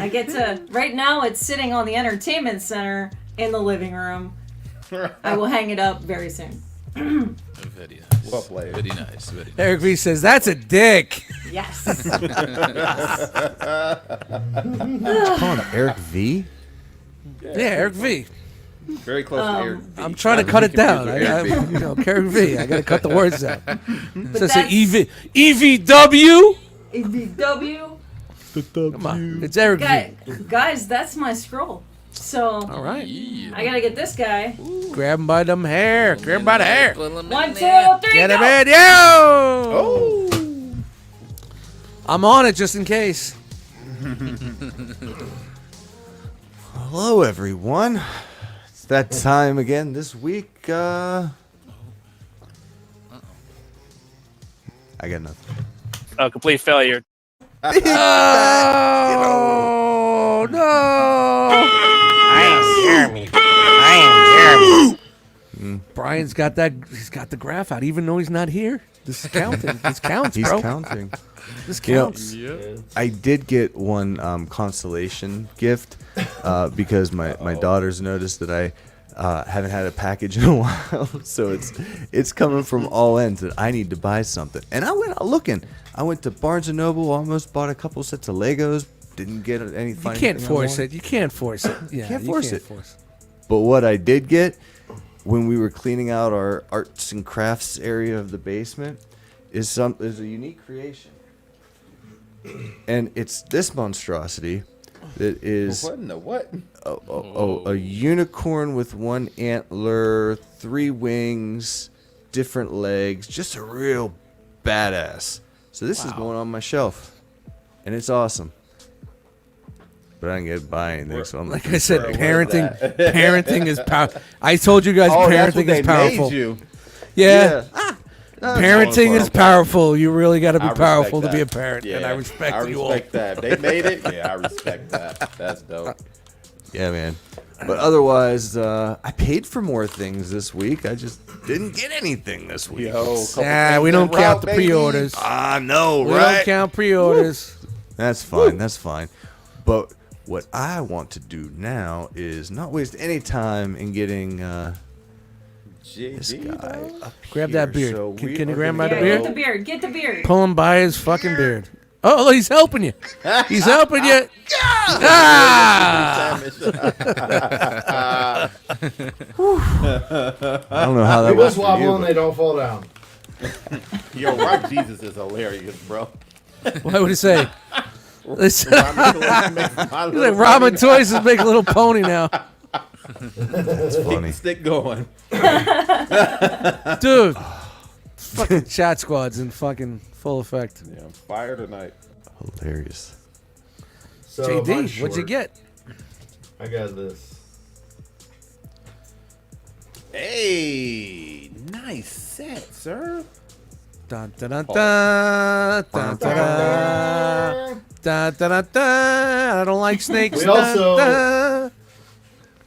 I get to right now. It's sitting on the entertainment center in the living room. I will hang it up very soon. Very nice. Well played. Very nice. Very nice. Eric V says, that's a dick. Yes. Call him Eric V? Yeah, Eric V. Very close to Eric V. I'm trying to cut it down. Eric V. I got to cut the words out. Says that's- EVW. EBW. Come on. It's Eric V. Guys, that's my scroll. So All right. I gotta get this guy. Grab him by them hair. Grab him by the hair. 1, 2, 3, Get him go. in. Yo! Oh. I'm on it just in case. Hello, everyone. It's that time again this week. I got nothing. A complete failure. Oh, no. I am Jeremy. I am Jeremy. Brian's got that. He's got the graph out, even though he's not here. This is counting. This counts, He's bro. counting. This You know, counts. I did get one consolation gift because my daughters noticed that I haven't had a package in a while, so it's coming from all ends that I need to buy something. And I went out looking. I went to Barnes & Noble, almost bought a couple sets of Legos, didn't get any. You can't force it. You can't force it. Yeah, Can't you force can't it. force it. But what I did get when we were cleaning out our arts and crafts area of the basement is a unique creation. And it's this monstrosity that is What in the what? a unicorn with one antler, 3 wings, different legs, just a real badass. So this is going on my shelf, and it's awesome. But I didn't get to buy anything, so I'm Like I said, Bro, parenting is powerful. I told you guys, Oh, that's what parenting they is powerful. made you. Yeah. That's Parenting is powerful. You really got to be I respect powerful to be a that. parent, and I respect you all. that. They made it. Yeah, I respect that. That's dope. Yeah, man. But otherwise, I paid for more things this week. I just didn't get anything this week. Yo, Yeah, we don't count the pre-orders. Ah, no, We right? don't count pre-orders. That's fine. That's fine. But what I want to do now is not waste any time in getting this guy up Grab here. that beard. So Can we you are grab gonna my Yeah, beard? get the beard. Get the beard. Pull him by his fucking beard. Oh, look, he's helping you. He's helping you. Ah! I don't know how that People was for wobble you. and they don't fall down. Yo, Rock Jesus is hilarious, bro. What would he say? Listen, Like like Robin Toys is making a little pony now. It's funny. Stick going. Dude. Fucking chat squad's in fucking full effect. Yeah, I'm fire tonight. Hilarious. So mine's JD, what'd you short. get? I got this. Hey, nice set, sir. Dun, dun, dun, dun, dun, dun, dun, dun, dun, dun. I don't like snakes. We Dun, also- dun.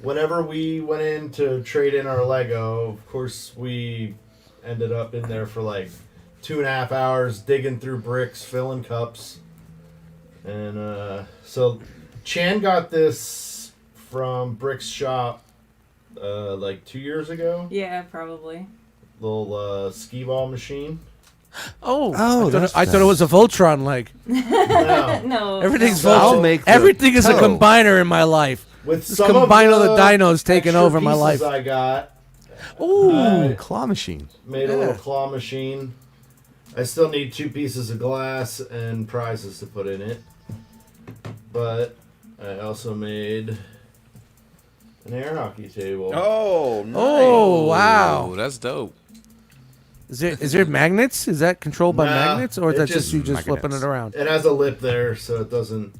Whenever we went in to trade in our Lego, of course we ended up in there for like 2.5 hours digging through bricks, filling cups. And so Chan got this from Brick's shop like 2 years ago. Yeah, probably. Little skee ball machine. Oh, that's I thought it was a Voltron leg. No. No. Everything's So- I'll Voltron. make the Everything is a toe. combiner in my life. With Just some combine all of the dinos taking extra over my pieces life. I got. Ooh. Claw machine. Made a little claw machine. I still need 2 pieces of glass and prizes to put in it. But I also made An air hockey table. Oh, nice. Oh, wow. Oh, that's dope. Is there magnets? Is that controlled by Nah, magnets, or is it that just you just- flipping it around? It has a lip there, so it doesn't,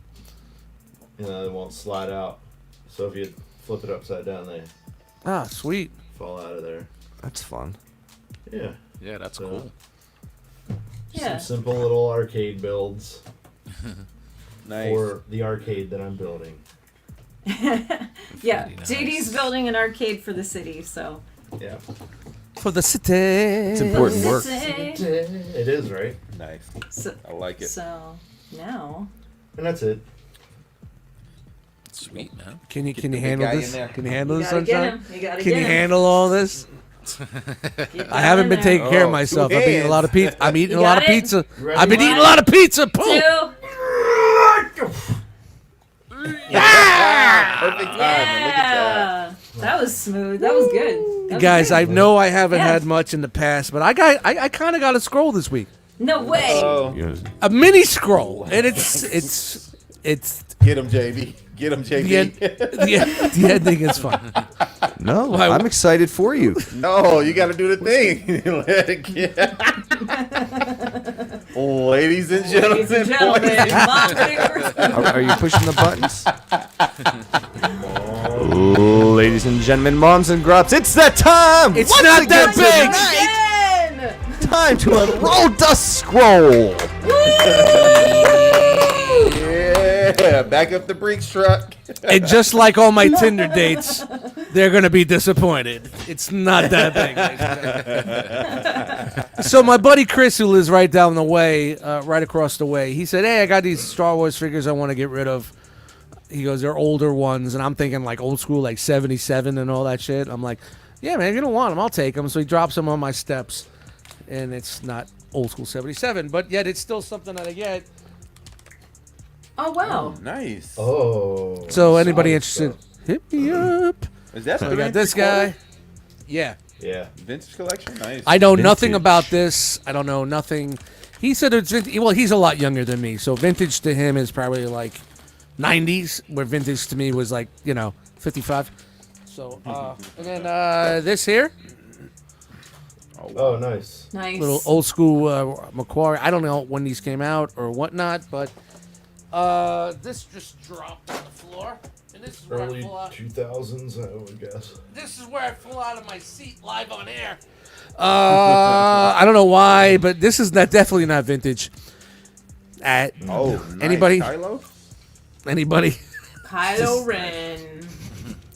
it won't slide out. So if you flip it upside down, they Ah, sweet. fall out of there. That's fun. Yeah. Yeah, that's So- cool. Yeah. Some simple little arcade builds Nice. for the arcade that I'm building. Yeah. Nice. JD's building an arcade for the city, so. Yeah. For the city. It's important work. It is, right? Nice. So, I like it. so now. And that's it. Sweet, man. Can you the handle guy in this? there. Can you handle You this, gotta get sunshine? him. You gotta Can get you him. handle all this? Get I haven't in been there. taking care of Oh, myself. two I've been eating a lot of hands. pizza. I'm eating You a lot got of it? pizza. You ready? I've been eating a One, lot of pizza. Boom. 2. Perfect timing. Look at Yeah. That was smooth. That was good. That was Guys, good. I know I haven't Yeah. had much in the past, but I kind of got a scroll this week. No way. that. Oh, You know, A mini scroll, and it's get him, JB. Get him, JB. the ending is fun. no, Why- I'm excited for you. No, you got to do the thing. Let it get. Ladies and gentlemen, Ladies and gentlemen, Mom Pickers. Are you pushing the buttons? Ladies and gentlemen, moms and grops, it's that time! It's Once not again that big. Again. Time to unroll Dust Scroll! yeah, back up the Breeks truck. And just like all my Tinder dates, they're gonna be disappointed. It's not that big. So my buddy Chris, who lives right down the way, right across the way, he said, "Hey, I got these Star Wars figures I want to get rid of." He goes, "They're older ones," and I'm thinking like old school, like '77 and all that shit. I'm like, "Yeah, man, if you don't want them, I'll take them." So he drops them on my steps, and it's not old school '77, but yet it's still something that I get. Oh wow. Nice. Oh. So anybody solid interested, stuff. hit me up. Is that So the I got this guy. Yeah. Yeah. vintage collection? Nice. I know nothing Vintage. about this. I don't know nothing. He said it's vintage. Well, he's a lot younger than me, so vintage to him is probably like 90s, where vintage to me was like 55. So and then this here, Oh, nice. Nice. little old school Macquarie. I don't know when these came out or whatnot, but this just dropped on the floor, and this is where Early I pull out. 2000s, I would guess. This is where I fall out of my seat live on air. I don't know why, but this is definitely not vintage. Oh, nice. Anybody? Kylo? Anybody? Kylo Ren.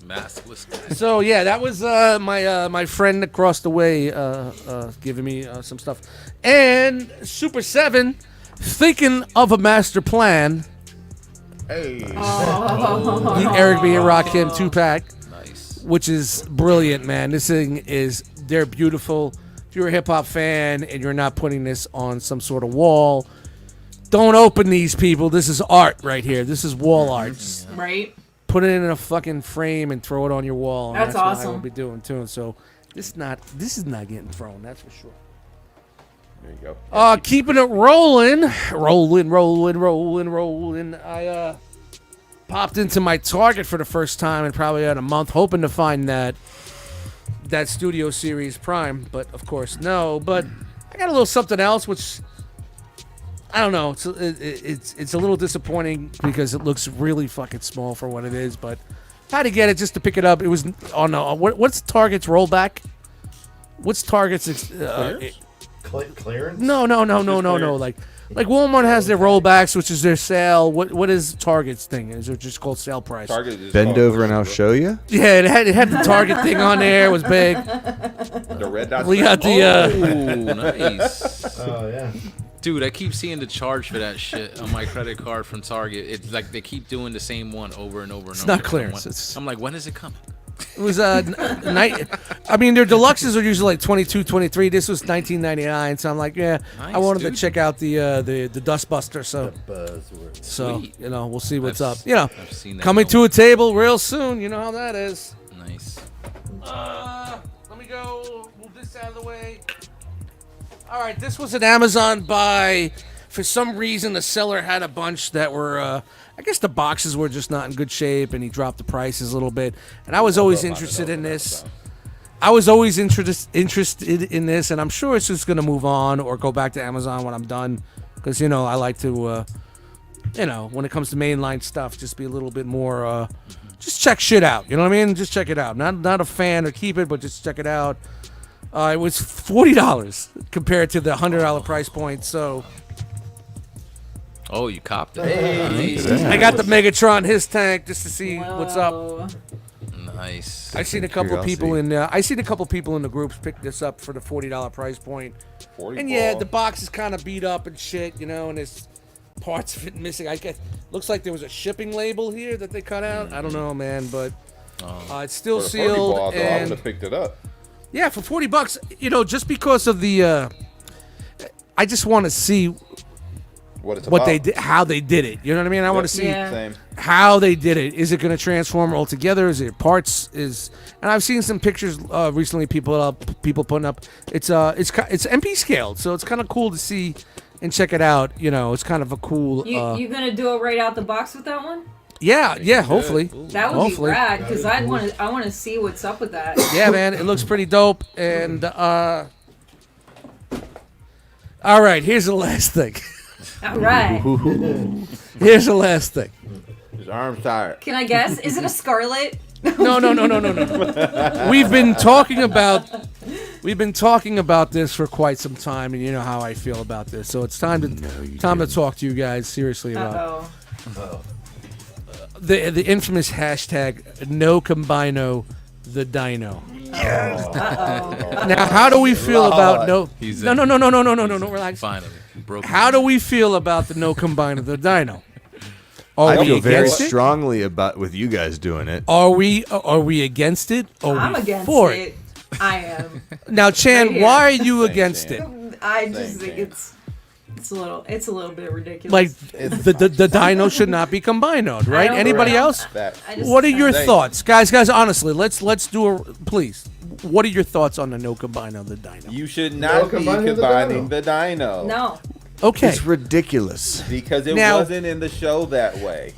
Maskless. So yeah, that was my friend across the way giving me some stuff, and Super 7 thinking of a master plan. Hey. The Eric B. and Rakim 2-pack, Nice. which is brilliant, man. This thing they're beautiful. If you're a hip hop fan and you're not putting this on some sort of wall, don't open these, people. This is art right here. This is wall art. Right? Put it in a fucking frame and throw it on your wall. And That's what I awesome. will be doing too. So this is not getting thrown. That's for sure. There you go. Keeping it rolling. I popped into my Target for the first time in probably about a month, hoping to find that Studio Series Prime, but of course no. But I got a little something else, which I don't know. It's a little disappointing because it looks really fucking small for what it is. But I had to get it just to pick it up. It was on what's Target's rollback? What's Target's? Clearance? No. Like Walmart has their rollbacks, which is their sale. What is Target's thing? Is it just called sale price? Target is Bend called- over and I'll show you. Yeah, it had the Target thing on there. It was big. The red dot. We got the Oh, nice. Oh, yeah. Dude, I keep seeing the charge for that shit on my credit card from Target. It's like they keep doing the same one over and over and over. It's not clearance. I'm like, when is it coming? It was night. I mean, their deluxes are usually like 22, 23. This was 19.99. So I'm like, yeah, I Nice, wanted to dude. check out the Dustbuster. So Sweet. we'll see what's I've up. I've seen that Coming go- to a table real soon. You know how that is. Nice. Let me go. Move this out of the way. All right, this was an Amazon buy for some reason the seller had a bunch that were, I guess the boxes were just not in good shape, and he dropped the prices a little bit. And I was always interested in this. I was always interested in this, and I'm sure it's just gonna move on or go back to Amazon when I'm done, because I like to, when it comes to mainline stuff, just be a little bit more, just check shit out. You know what I mean? Just check it out. Not a fan or keep it, but just check it out. It was $40 compared to the $100 price point, so. Oh, you copped it. Hey. Nice. I got the Megatron his tank just to see what's up. Whoa. Nice. I seen a couple people in the groups pick this up for the $40 price point. 40 And yeah, ball. the box is kind of beat up and shit, and there's parts of it missing. I guess looks like there was a shipping label here that they cut out. I don't know, man, but it's still For the 40 sealed. ball, though, I would And have picked it up. yeah, for $40, just because of the, I just want to see What it's what about. they did, how they did it. You know what I mean? I want to see Yeah. Same. how they did it. Is it going to transform altogether? Is it parts? And I've seen some pictures recently. People putting up. It's MP scaled, so it's kind of cool to see and check it out. It's kind of a cool. You gonna do it right out the box with that one? Yeah. Hopefully. That would Hopefully. be rad because I want to see what's up with that. Yeah, man, it looks pretty dope. And all right, here's the last thing. All right. Here's the last thing. His arm's tired. Can I guess? Is it a Scarlet? No. We've been talking about this for quite some time, and you know how I feel about this. So it's time to talk to you guys seriously about Uh-oh. the infamous hashtag No Combino the Dino. Uh-oh. Now, how do we feel about no? He's No, in. relax. Finally. Broke. How do we feel about the No Combino the Dino? Are I we feel very against it? strongly about with you guys doing it. Are we against it? Or I'm we against for it. I am. Now, Chan, Right here. why are you Same, against Chan. it? I just Same think chance. it's a little bit ridiculous. Like the dino should not be combinoed, right? don't Anybody know. else? That. I just, What are your Thanks. thoughts, guys? Honestly, let's do a please. What are your thoughts on the No Combino the Dino? You should not be combining the combining the dino. No. Okay, It's ridiculous. Because it Now- wasn't in the show that way.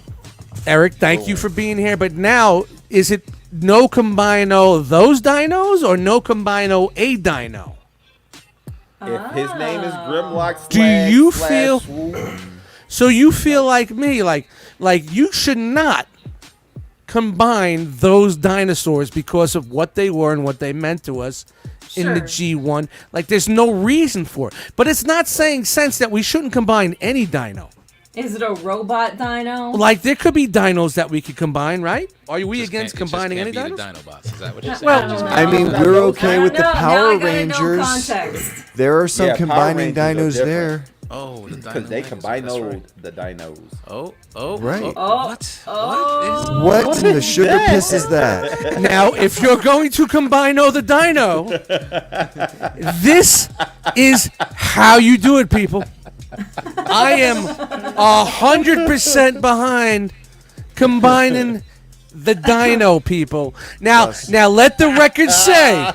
Eric, thank you for being here. But now, is it No Combino those dinos or No Combino a dino? If his name is Grimlock, Do you feel- Swoop, So you feel like me, like you should not combine those dinosaurs because of what they were and what they meant to us in the Sure. G1. Like there's no reason for it. But it's not saying sense that we shouldn't combine any dino. Is it a robot dino? Like there could be dinos that we could combine, right? Are we Just against can't- it just combining any can't be dinos? the Dinobots. Is that what you're saying? Well, I don't know. I mean, I we're don't okay with the know. Now Power I gotta know Rangers. context. There are some Yeah, Power combining Rangers are dinos there. different. Oh, the Because they Dino combine That's right. the dinos. Oh, Right. Oh. What? Oh. What in the sugar piss is that? Now, if you're going to combine the dino, this is how you do it, people. I am 100% behind combining the dino, people. Now let the record say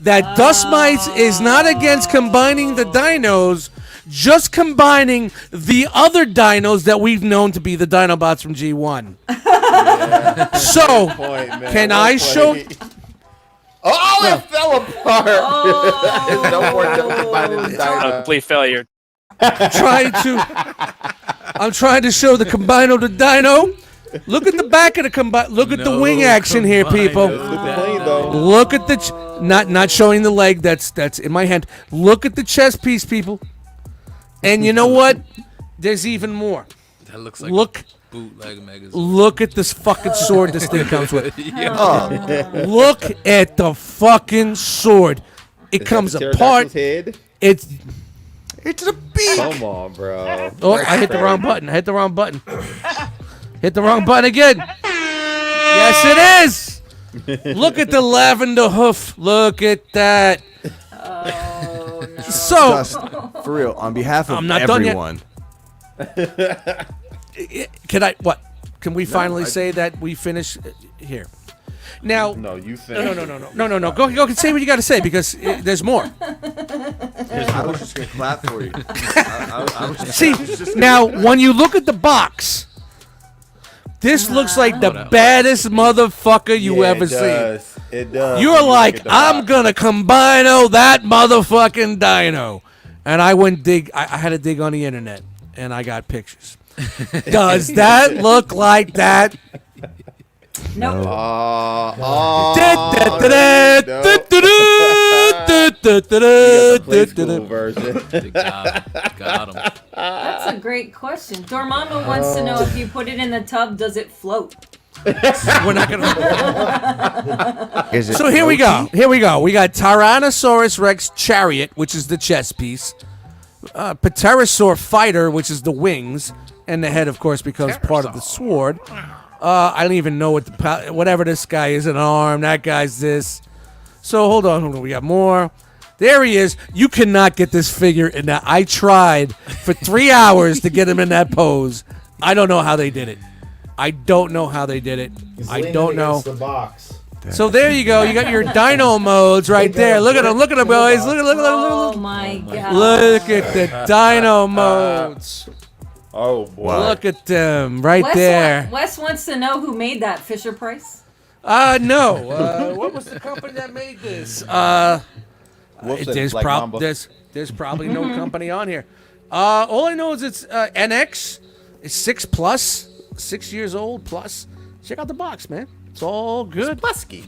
that Dustmightz is not against combining the dinos, just combining the other dinos that we've known to be the Dinobots from G1. So, can I show? Oh, it fell apart! There's no more combining the dinos. Complete failure. I'm trying to show the Combino the Dino. Look at the back of the combine. Look at the No wing action here, people. Combino. Clean, though. Look at the not showing the leg. That's in my hand. Look at the chest piece, people. And you know what? There's even more. That looks like Look. a bootleg magazine. Look at this fucking sword this thing comes with. Yeah. Look at the fucking sword. It Is comes that the apart. pterodactyl's head? It's It's a beak. Come on, bro. oh, I hit the wrong button. Hit the wrong button again. Yes, it is. Look at the lavender hoof. Look at that. Oh, no. So, Dust, for real, on behalf of I'm not done yet. everyone. can we finally say that we finish here? Now, No, you finished. no. Go say what you got to say because there's more. I was just gonna clap for you. I was just Now, when you look at the box, this looks like the baddest motherfucker you ever seen. It does. You're like, I'm gonna combino that motherfucking dino, and I went dig. I had to dig on the internet, and I got pictures. Does that look like that? Nope. Version. Got him. That's a great question. Dormammu wants to know if you put it in the tub, does it float? We're not gonna. Is it So here we go. floaty? Here we go. We got Tyrannosaurus Rex Chariot, which is the chest piece. Pterosaur Fighter, which is the wings, and the head, of course, becomes part of the sword. I don't even know what whatever this guy is, an arm. That guy's this. So hold on. We got more. There he is. You cannot get this figure in that. I tried for 3 hours to get him in that pose. I don't know how they did it. I don't know how they did it. He's I leaning don't know. against the box. So there you go. You got your dino modes right there. Look at them. Look at them, boys. Look. Oh my god. Look at the dino modes. Oh boy. Look at them right Wes, there. Wes wants to know who made that. Fisher Price? No. What was the company that made this? Wolf said There's Black Mamba. there's probably no company on here. All I know is it's NX. It's 6+, 6 years old plus. Check out the box, man. It's all good. Busky.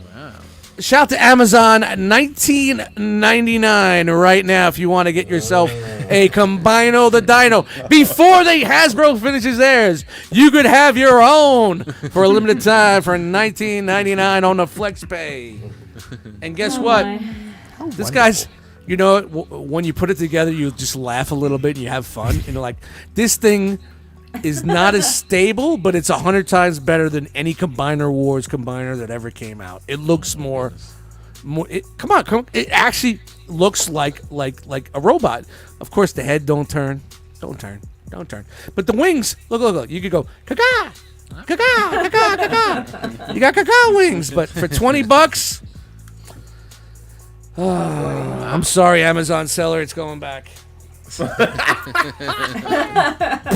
Shout out to Amazon, $19.99 right now if you want to get yourself a Combino the Dino. Before Hasbro finishes theirs, you could have your own for a limited time for $19.99 on the FlexPay. And guess what? My. This guy's, you know, when you put it together, you just laugh a little bit and you have fun. And you're like, this thing is not as stable, but it's 100 times better than any Combiner Wars combiner that ever came out. It looks more. Come on. It actually looks like a robot. Of course, the head don't turn. But the wings, look. You could go caca, caca, caca, caca. You got caca wings, but for $20. I'm sorry, Amazon seller, it's going back.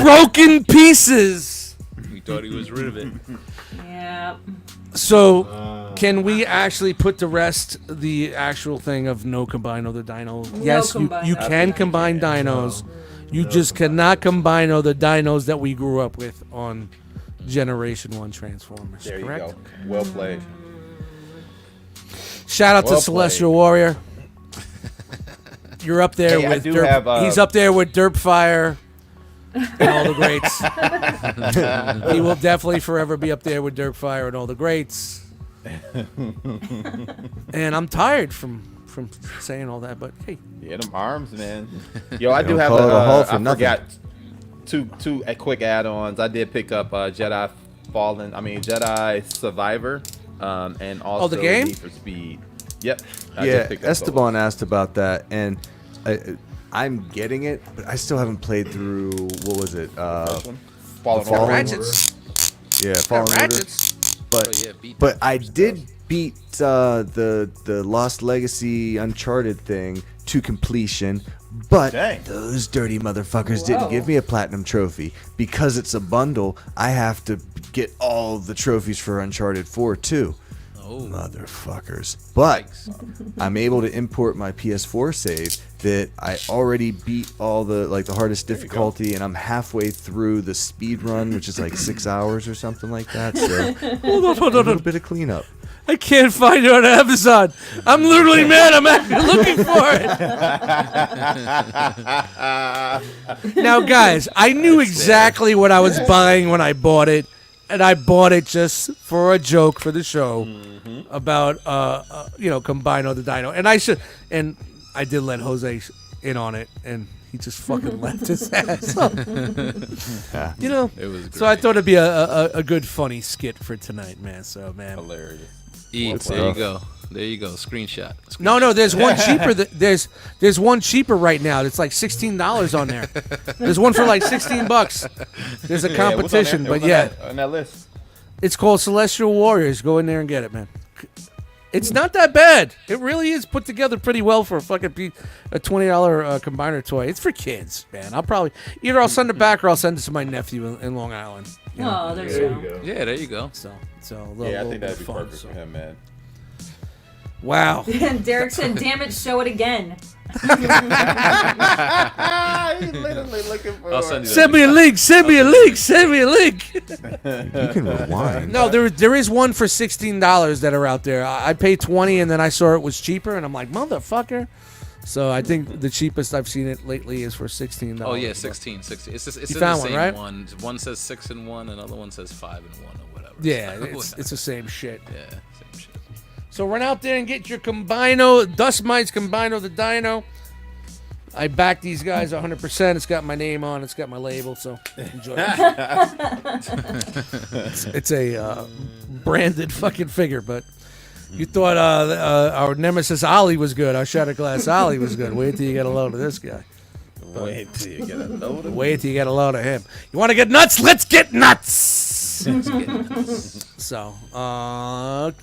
Broken pieces. We thought he was rid of it. Yeah. So, can we actually put to rest the actual thing of no Combino the Dino? Yes, you Combino. can combine dinos. You just cannot combine the dinos that we grew up with on Generation 1 Transformers. There you correct? go. Well played. Shout out to Well Celestial played. Warrior. You're up there Hey, I with do Derp. have, He's up there with Derp Fire and all the greats. He will definitely forever be up there with Derp Fire and all the greats. And I'm tired from saying all that, but hey, Yeah, them arms, man. Yo, I do Don't have call it a haul for I nothing. forgot two quick add-ons. I did pick up Jedi Survivor, and also the game? Need for Speed. Yep. I Yeah, did pick up those. Esteban asked about that, and I'm getting it, but I still haven't played through. What was it? First one. Fallen Fallen Order. Ratchets. Yeah, Fallen Order. Ratchets. But Oh, yeah, beat but I did beat the Lost Legacy Uncharted thing to completion. But Dang. those dirty motherfuckers didn't give me a platinum trophy. Because it's a bundle, I have to get all the trophies for Uncharted 4 too. Oh, Motherfuckers. But I'm able to import my PS4 save that I already beat all the hardest difficulty, and I'm halfway through the speed run, which is like 6 hours or something like that. So Hold a on. little bit of cleanup. I can't find it on Amazon. I'm literally mad. I'm actually looking for it. Now, guys, I knew exactly what I was buying when I bought it, and I bought it just for a joke for the show about Combino the Dino. And I did let Jose in on it, and he just fucking left his ass. You know, it was great. so I thought it'd be a good funny skit for tonight, man. So, man. Hilarious. There you go. There you go. Screenshot. No, there's one cheaper. There's one cheaper right now. It's like $16 on there. There's one for like $16. There's a Yeah, what's on competition, there? but What's yeah, on that list. it's called Celestial Warriors. Go in there and get it, man. It's not that bad. It really is put together pretty well for a fucking a $20 combiner toy. It's for kids, man. I'll send it back or I'll send it to my nephew in Long Island. You know? Oh, there's There you you go. go. Yeah, there you go. So Yeah, I think that'd be fun, perfect so. for him, man. Wow. Derek said, "Damn it, show it again." He's literally looking for. I'll send you that. Send me a link. Send me a link. Send me a link. You can rewind. No, there is one for $16 that are out there. I paid $20 and then I saw it was cheaper and I'm like, motherfucker. So I think the cheapest I've seen it lately is for $16. Oh yeah, 16. It's just, it's You in the found one, same right? one. One says 6 in 1, another one says 5 in 1 or whatever. Yeah, So, it's the same shit. yeah, same shit. So run out there and get your Combino, Dustmightz Combino the Dino. I back these guys 100%. It's got my name on. It's got my label. So enjoy it. It's a branded fucking figure, but you thought our nemesis Ollie was good. Our Shattered Glass Ollie was good. Wait till you get a load of this guy. Wait till you get a load of. Wait till you get a load of him. You want to get nuts? Let's get nuts. So,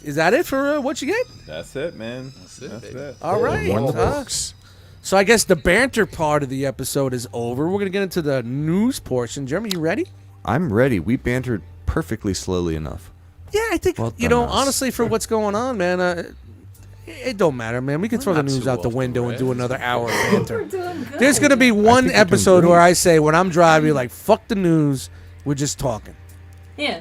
is that it for what you get? That's it, man. That's it, That's baby. it. All right. One of the books. So I guess the banter part of the episode is over. We're gonna get into the news portion. Jeremy, you ready? I'm ready. We bantered perfectly slowly enough. Yeah, I think Well you done, know. us. Honestly, for what's going on, man, it don't matter, man. We can throw the not news too out the off the window and do rails. another hour of We're banter. doing good. There's gonna be one think you're doing episode great. where I say when I'm driving, like fuck the news, we're just talking, Yeah.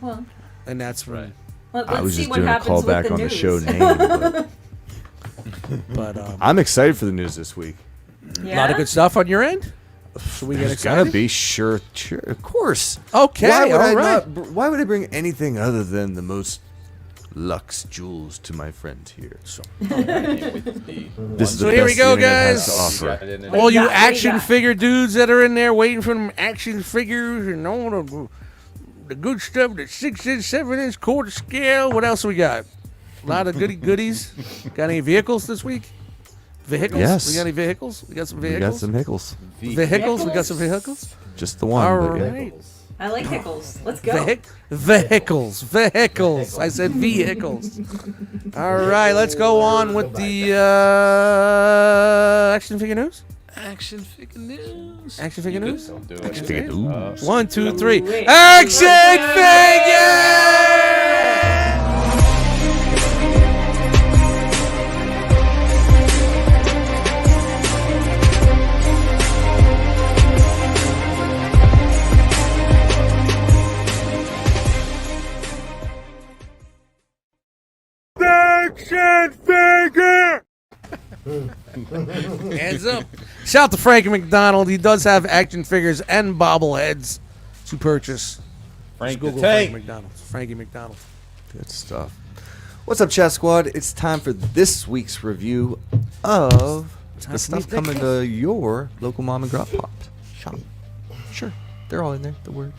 Well, and that's right. let's I was see just what doing a happens with callback the on the news. show name. But But I'm excited for the news this week. a lot of good stuff on your end. Should we get There's gotta excited? be sure, of course. Okay, Why would all I right. not? Why would I bring anything other than the most luxe jewels to my friends here? So this is So the here we best go, the internet has guys. to offer. All you What do you action got? figure dudes that are in there waiting for them action figures and all the good stuff, the 6-inch, 7-inch quarter scale. What else we got? A lot of goodies. Got any vehicles this week? Vehicles? Yes. We got any vehicles? We got some We got vehicles? some hickles. Vehicles? We got some vehicles? Just the one. All but yeah. right. I like pickles. Let's go. Vehicles. I said vehicles. All right, let's go on with the action figure news. Action figure news. Action figure You good? news. Don't do Action it. figure. Ooh. 1, 2, 3. Wait. Action figure! Action figure! Hands up. Shout out to Frankie McDonald. He does have action figures and bobbleheads to purchase. Frank Just the Google Frankie Tank. McDonald. Frankie McDonald. Good stuff. What's up, Chat Squad? It's time for this week's review of Time the for stuff me to coming pick. to your local mom and grandpa shop. Sure, they're all in there. The words.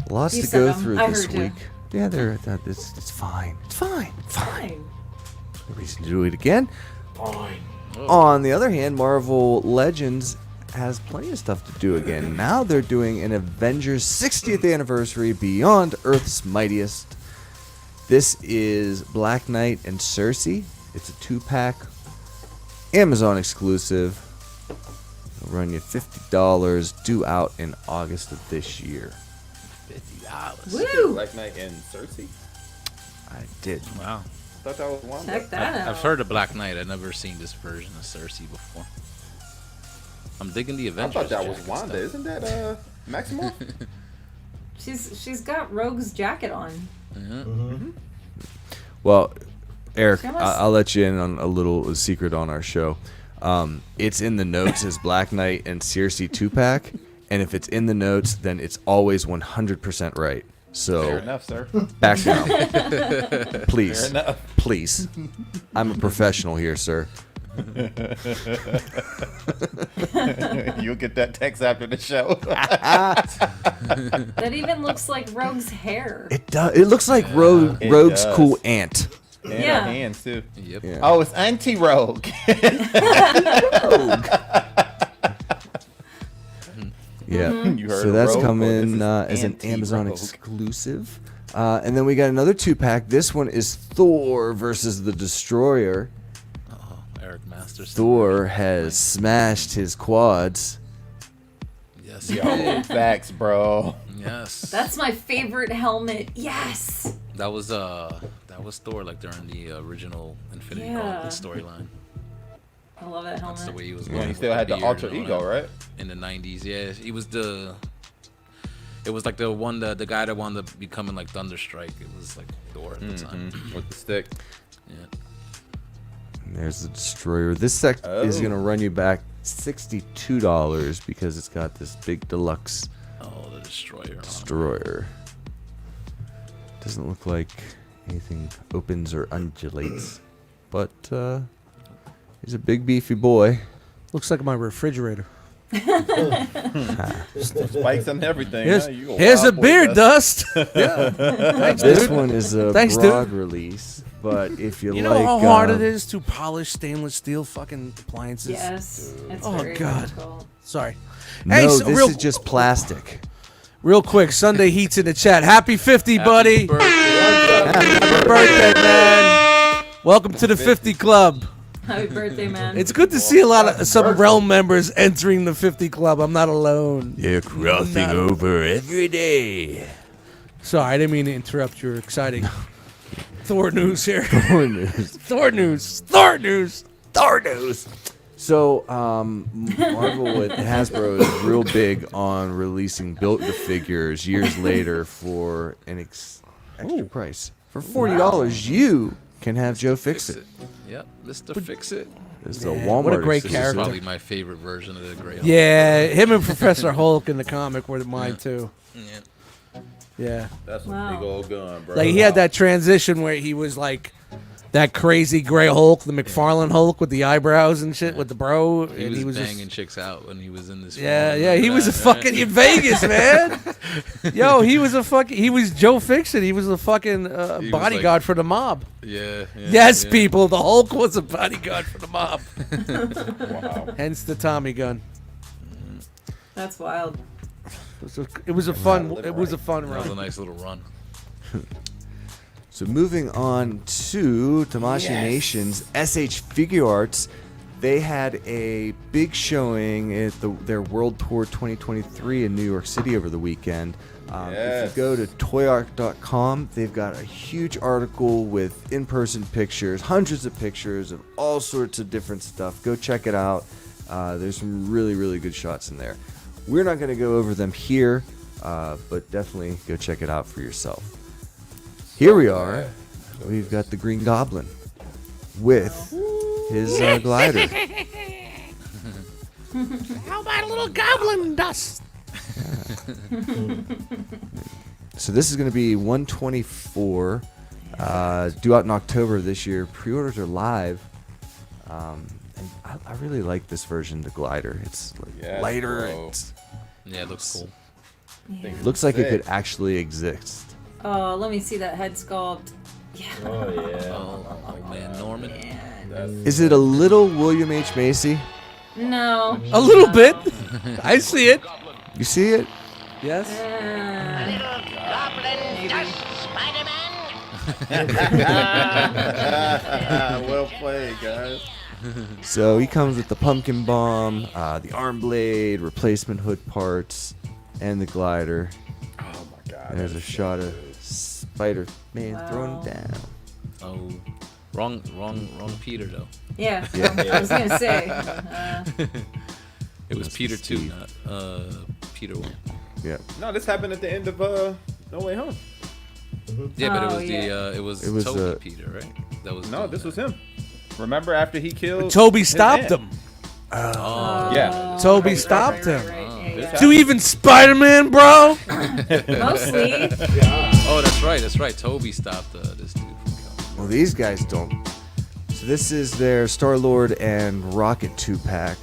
Lots You to said go them. through I this heard you. week. Yeah, it's fine. It's fine. Fine. No reason to do it again. Fine. On the other hand, Marvel Legends has plenty of stuff to do again. Now they're doing an Avengers 60th anniversary Beyond Earth's Mightiest. This is Black Knight and Cersei. It's a 2-pack, Amazon exclusive. It'll run you $50, due out in August of this year. $50. Woo! Black Knight and Cersei. I did. Wow. I thought that was one. Check that out. I've heard of Black Knight. I've never seen this version of Cersei before. I'm digging the I Avengers. thought that was jacket Wanda. stuff. Isn't that Maximoff? She's got Rogue's jacket on. Well, Eric, She almost- I'll let you in on a little secret on our show. It's in the notes as Black Knight and Cersei 2-pack, and if it's in the notes, then it's always 100% right. So Fair enough, sir. back down, please, Fair enough. please. I'm a professional here, sir. You'll get that text after the show. That even looks like Rogue's hair. It does. It looks like Rogue's does. cool aunt. And Yeah. her hands too. Yep. Yeah. Oh, it's anti-rogue. Yeah. You heard So of that's Rogue? Well, this coming is as an Amazon anti-Rogue. exclusive. And then we got another 2-pack. This one is Thor versus the Destroyer. Eric Masters. Thor has smashed his quads. Yes. Yo, facts, bro. Yes. That's my favorite helmet. Yes. That was Thor like during the original Infinity Yeah. Gauntlet storyline. I love that helmet. That's the way he was Yeah, going. he with still had the beard alter and all ego, that. right? In the 90s, yeah. He was the. It was like the one, the guy that wound up becoming like Thunderstrike. It was like Thor at the time. With the stick. Yeah. And there's the Destroyer. This set is Oh. going to run you back $62 because it's got this big deluxe Oh, the Destroyer. Destroyer. Doesn't look like anything opens or undulates, but he's a big beefy boy. Looks like my refrigerator. Spikes and everything. Here's, huh? You here's a wild boy, beard, Dust. Dust. Yeah. Thanks, This dude. one is a Thanks, broad dude. release, but if you, You like, know how hard it um, is to polish stainless steel fucking appliances? Yes. It's Oh, very God. difficult. Sorry. No, Hey, so this is just plastic. real quick, Sunday Heat's in the chat. Happy 50, buddy. Birthday. Happy birthday, man. Welcome to the 50 Club. Happy birthday, man. It's good to see a lot of some Realm members entering the 50 Club. I'm not alone. They're crossing over every day. Sorry, I didn't mean to interrupt your exciting Thor news here. Thor news. Thor news. Thor news. Thor news. So, Marvel and Hasbro is real big on releasing built-to-figures years later for an extra price. For $40, you can have Joe Fix It. Yep, Mr. Fix It. This is a Yeah, Walmart what a great exclusive. This is character. probably my favorite version of the Grey Hulk. Yeah, him and Professor Hulk in the comic were mine too. Yeah. Yeah. That's a Wow. big old gun, bro. Like he had that transition where he was like that crazy gray Hulk, the McFarlane Hulk with the eyebrows and shit with the bro, He and was he was banging just, chicks out when he was in this. yeah, film. yeah, he Remember was a that, right? fucking in Vegas, man. Yo, he was a fucking, he was Joe Fixit. He was a fucking was bodyguard like- for the mob. Yeah. Yes, yeah. people, the Hulk was a bodyguard for the mob. Wow. Hence the Tommy gun. That's wild. It was a fun live it was a right. fun That was a run. nice little run. So moving on to Tamashii Nation's SH Figure Arts, they had a big showing at their World Tour 2023 in New York City over the weekend. If Yes. you go to toyark.com, they've got a huge article with in-person pictures, hundreds of pictures of all sorts of different stuff. Go check it out. There's some really, really good shots in there. We're not going to go over them here, but definitely go check it out for yourself. Here we are. We've got the Green Goblin with his glider. How about a little goblin dust? So this is going to be 124, due out in October this year. Pre-orders are live. And I really like this version, the glider. It's like Yes, lighter. bro. It's, Yeah, it looks cool. Yeah. looks like it Sick. could actually exist. Oh, let me see that head sculpt. Yeah. Oh yeah. Oh man, Norman. Man. Is it a little William H. Macy? No. A little bit. I see it. You see it? Yes. Well played, guys. So he comes with the pumpkin bomb, the arm blade, replacement hood parts, and the glider. Oh my god. And there's a shot of Spider-Man Wow. thrown down. Oh, wrong Peter though. Yeah. I was gonna say. It was Must be Peter 2, Steve. not Peter 1. Yeah. No, this happened at the end of No Way Home. Yeah, but it Oh, was yeah. it was It was, Toby Peter, right? That was No, doing this that. was him. Remember after he killed Toby his stopped aunt? him. Oh, Yeah. Toby right, stopped right, him. right, This yeah, happened. To even Spider-Man, bro. yeah. Mostly. oh, that's right. Toby stopped this dude from killing. Well, these guys don't. So this is their Star-Lord and Rocket 2-pack.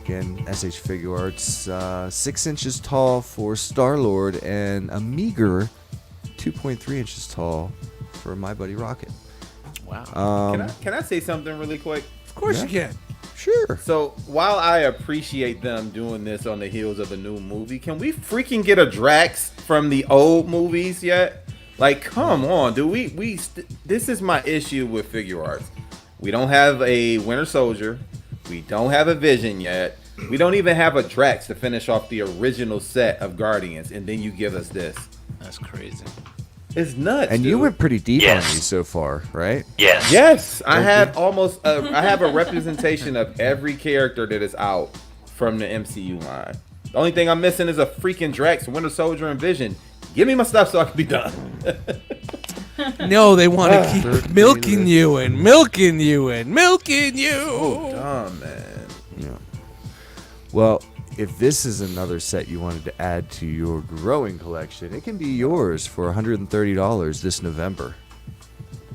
Again, SH Figure Arts. 6 inches tall for Star-Lord and a meager 2.3 inches tall for My Buddy Rocket. Wow. Can I say something really quick? Of course you can. Sure. So while I appreciate them doing this on the heels of a new movie, can we freaking get a Drax from the old movies yet? Like, come on, dude. This is my issue with figure arts. We don't have a Winter Soldier. We don't have a Vision yet. We don't even have a Drax to finish off the original set of Guardians, and then you give us this. That's crazy. It's nuts. And dude. you went pretty deep Yes. on these so far, right? Yes. Yes, I have almost. I have a representation of every character that is out from the MCU line. The only thing I'm missing is a freaking Drax, Winter Soldier, and Vision. Give me my stuff so I can be done. No, they want to keep milking you and milking you and milking you. Oh, dumb, man. Yeah. Well, if this is another set you wanted to add to your growing collection, it can be yours for $130 this November.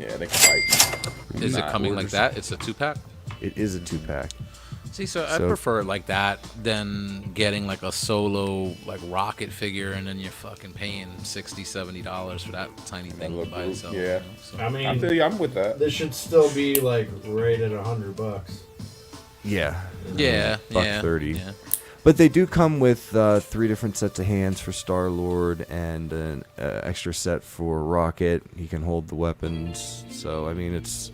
Yeah, they can fight. Is it coming like that? It's a 2-pack? It is a 2-pack. See, so I So- prefer it like that than getting like a solo like rocket figure and then you're fucking paying $60-$70 for that tiny thing look by good, itself. yeah. You know? So, I I mean, feel you. I'm with that. this should still be like rated $100. Yeah. yeah, yeah. $130. Yeah. But they do come with 3 different sets of hands for Star-Lord and an extra set for Rocket. He can hold the weapons. So, I mean, it's...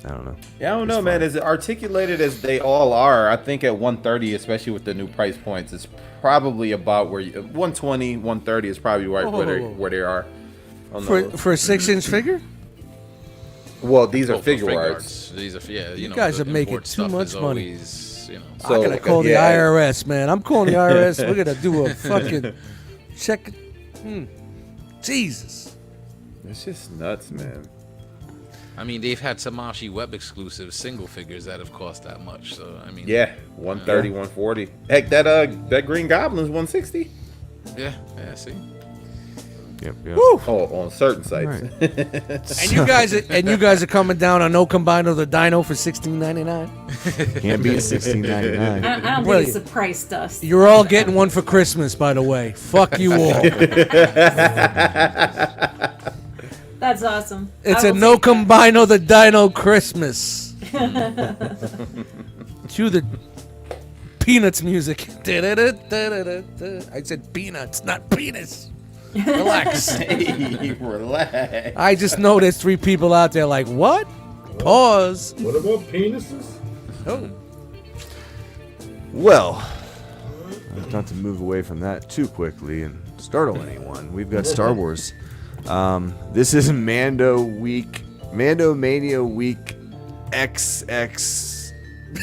I don't know. Yeah, I don't It's know, man. fine. As articulated as they all are, I think at 130, especially with the new price points, it's probably about where 120, 130 is probably right where they are. I don't know. For a 6-inch figure? Well, these are Oh, for figure figure arts. These are, yeah, you know, guys the are making import too stuff much is money. always, you know. So, I gotta call the yeah. IRS, man. I'm calling the IRS. We're gonna do a fucking check. Jesus. It's just nuts, man. I mean, they've had Tamashi Web exclusive single figures that have cost that much. So, I mean, Yeah, 130, 140. Heck, that Green Goblin's 160. yeah, see. Yep, yep. Oh, on certain sites. Right. And you guys are coming down on no combine of the Dino for $16.99. Can't be $16.99. I don't Well, think it's a price, Dust. You're all getting one for Christmas, by the way. Fuck you all. That's awesome. It's I a will no take that. combine of the Dino Christmas. Cue the Peanuts music. I said peanuts, not penis. Relax. Hey, relax. I just know there's 3 people out there like, what? Pause. What about penises? Oh. Well, not to move away from that too quickly and startle anyone, we've got Star Wars. This is Mando Mania Week XX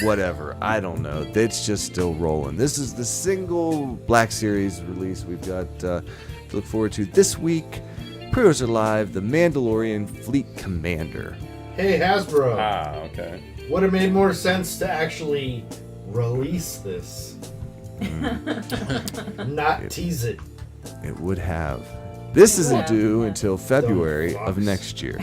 whatever. I don't know. It's just still rolling. This is the single Black Series release we've got to look forward to this week. Pre-orders are live. The Mandalorian Fleet Commander. Hey, Hasbro. Ah, okay. Would have made more sense to actually release this. Not tease it. It would have. This isn't Yeah. due until February Dumb of fucks. next year.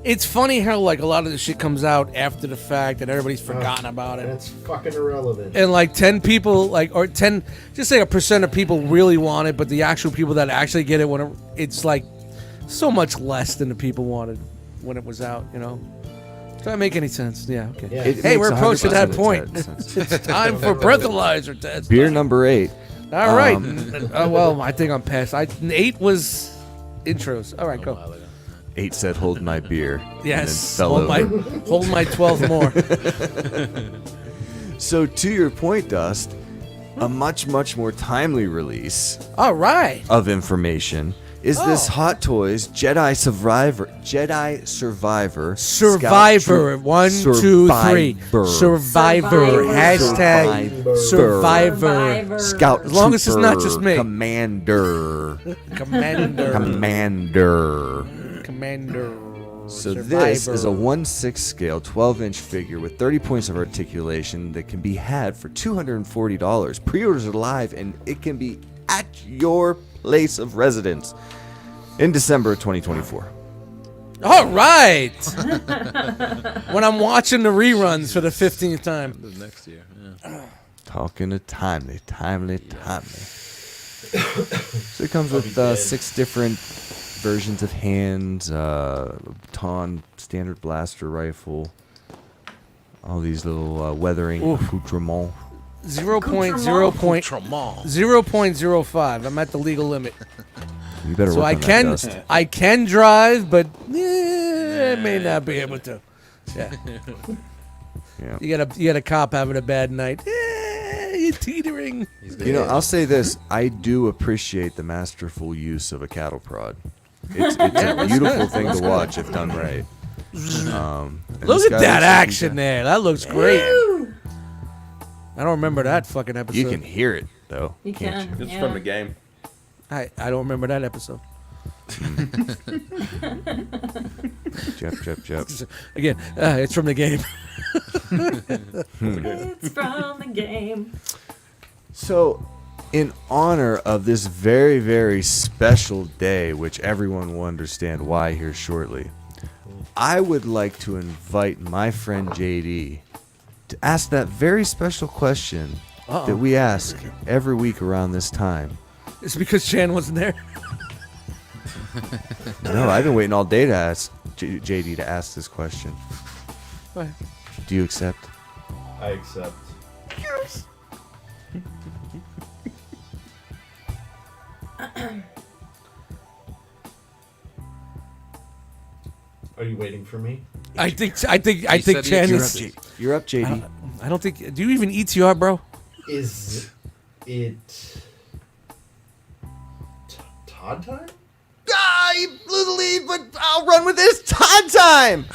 It's funny how like a lot of this shit comes out after the fact and everybody's forgotten about And it. it's fucking irrelevant. And like 10 people, like, or 10, just say a % of people really want it, but the actual people that actually get it, when it's like so much less than the people wanted when it was out, you know? Does that make any sense? Yeah, okay. Yeah. It Hey, makes we're approaching 100% that point. sense. It's time for breathalyzer test. Beer number 8. All right. Well, I think I'm past. 8 was intros. All right, A go. while ago. 8 said, "Hold my beer." Yes. And then fell over. Hold my 12 more. So to your point, Dust, a much more timely release All right. of information is this Oh. Hot Toys Jedi Survivor Survivor. Scout 1, 2, 3. Survivor. Survivor. Hashtag Survivor. Survivor. Scout As long as it's not just me. Commander. Commander. So Survivor. this is a 1/6 scale 12-inch figure with 30 points of articulation that can be had for $240. Pre-orders are live and it can be at your place of residence in December 2024. All right. When I'm watching the reruns for the 15th time. The next year. Yeah. Talking to timely. So it comes with 6 different versions of hands, baton, standard blaster rifle, all these little weathering accoutrements. 0.05. I'm at the legal limit. You better So work I on that, can Dust. I can drive, but I may not be able to. Yeah. Yeah. You got a cop having a bad night. You're teetering. You know, I'll say this: I do appreciate the masterful use of a cattle prod. It's a beautiful thing to watch if done right. And Look this at guy that looks like action there. That looks great. I don't remember that fucking episode. You can hear it though. You can't can. It's Yeah. from the game. I don't remember that episode. Jep. Again, it's from the game. It's from the game. So, in honor of this very, very special day, which everyone will understand why here shortly, I would like to invite my friend JD to ask that very special question that we ask every week around this time. It's because Chan wasn't there. No, I've been waiting all day to ask JD to ask this question. Go ahead. Do you accept? I accept. Are you waiting for me? I think said Chan you're is. up, You're up, JD. I don't think. Do you even ETR, bro? Is it Todd time? Ah, you blew the lead, but I'll run with this. Todd time!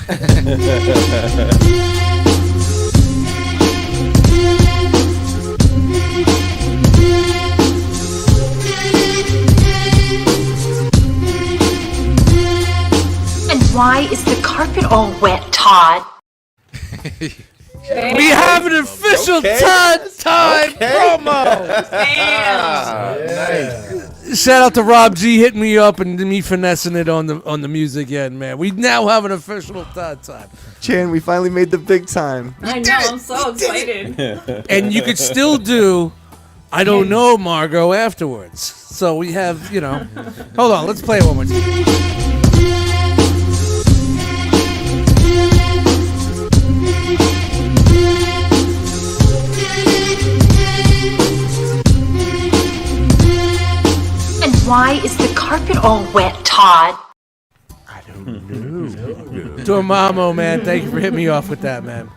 And why is the carpet all wet, Todd? We have an official Okay. Todd time promo. Yeah. Shout out to Rob G hitting me up and me finessing it on the music end, man. We now have an official Todd time, Chan, we finally made the big time. I know. I'm so excited. and you could still do. I don't know, Margot, afterwards. So we have, hold on, let's play it one more time. And why is the carpet all wet, Todd? Dormammu, man, thank you for hitting me off with that, man.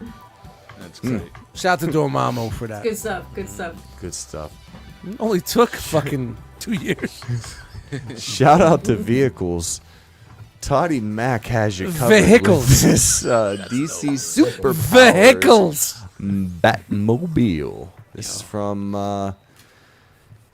That's great. Shout out to Dormammu for that. Good stuff. Good stuff. Good stuff. Only took fucking 2 years. Shout out to vehicles. Toddy Mac has you covered Vehicles. with this DC Super Vehicles. Batmobile. This is from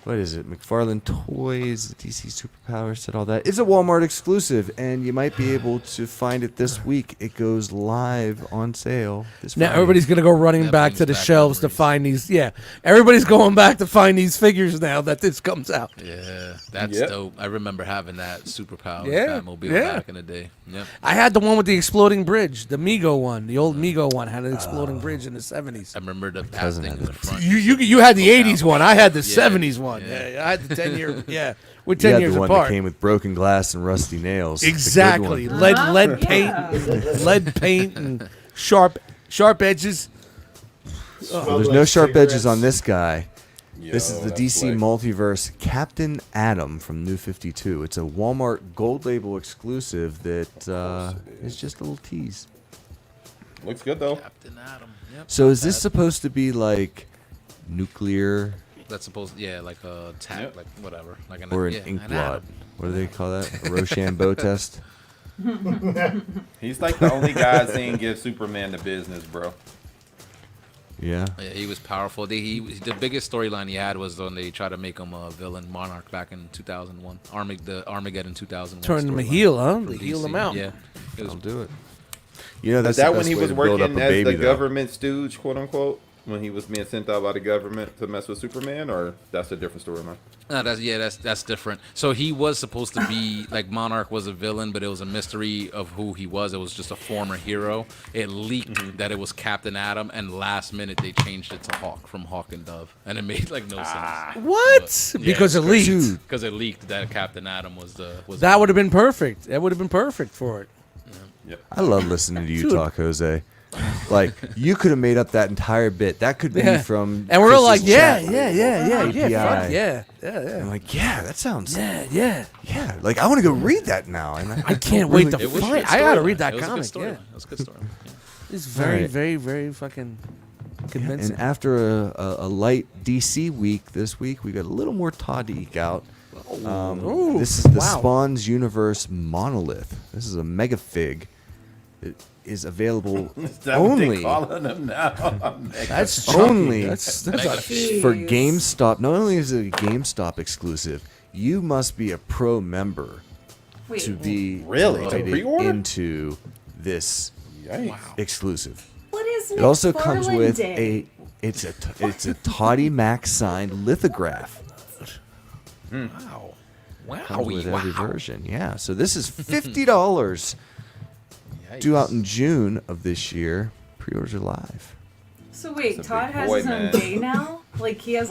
what is it? McFarlane Toys, DC Superpowers, said all that. It's a Walmart exclusive, and you might be able to find it this week. It goes live on sale this Now Friday. everybody's gonna go running That back brings to the back shelves to memories. find these. Yeah, everybody's going back to find these figures now that this comes out. Yeah, that's Yep. dope. I remember having that superpower Yeah, Batmobile yeah. back in the day. Yep. I had the one with the exploding bridge, the Mego one. The old Mego one had an exploding bridge in the 70s. I remember the cousin thing had in the that. front. You had the 80s one. I had the Yeah, 70s one. yeah. Yeah, I had the 10-year. Yeah, we're You 10 had years the one apart. that came with broken glass and rusty nails. The good Exactly. one. Lead paint, Yeah. lead paint, and sharp edges. Well, there's no sharp edges on this guy. This is the that's DC slick. Multiverse Captain Atom from New 52. It's a Walmart Gold Label exclusive that is just a little tease. Looks good though. Captain Atom. Yep. So is this supposed to be like nuclear That's supposed, yeah, like a tag, Yep. like whatever, like an or an yeah, ink an blot? atom. What do they call that? A Rochambeau test? He's like the only guy saying give Superman the business, bro. Yeah. Yeah, he was powerful. The biggest storyline he had was when they tried to make him a villain Monarch back in 2001. The Armageddon 2001. Turned him a storyline heel, huh? from They healed DC. him out. Yeah, it was I'll do it. You know, Is that's that the when best he way was to build up working a as baby, the though. government stooge, quote unquote? When he was being sent out by the government to mess with Superman, or that's a different storyline? that's different. So he was supposed to be like Monarch was a villain, but it was a mystery of who he was. It was just a former hero. It leaked that it was Captain Atom, and last minute they changed it to Hawk from Hawk and Dove, and it made like no sense. What? But, yeah, Because it it's crazy. leaked. Because it leaked that Captain Atom was the That would have been perfect. That would have been perfect for it. I love listening to you Dude. talk, Jose. Like, you could have made up that entire bit. That could be from. And we're all like, Chris's yeah, chat. yeah, API. fuck yeah. I'm like, yeah, that sounds. Yeah. Like, I want to go read that now. And I can't wait to It was a find. good I gotta storyline. read that It was a good comic. story. Yeah, It was a good story. Yeah. it's very, Alright. very, very fucking convincing. And after a light DC week this week, we got a little more Todd to eke out. Ooh, This is the wow. Spawn's Universe Monolith. This is a mega fig. It is available Is that what they only calling them now? That's chunky. only That's Mega a, Jeez. for GameStop. Not only is it a GameStop exclusive, you must be a pro member Wait, to be Really? To invited pre-order? into this Yikes. exclusive. what is It also McFarlane comes with Day? it's a Toddy Mac signed lithograph. Wow. Comes with every Wow. version. Yeah. So this is $50. Due out in June of this year. Pre-orders are live. So wait, That's a Todd big has boy, his own man. day now? Like he has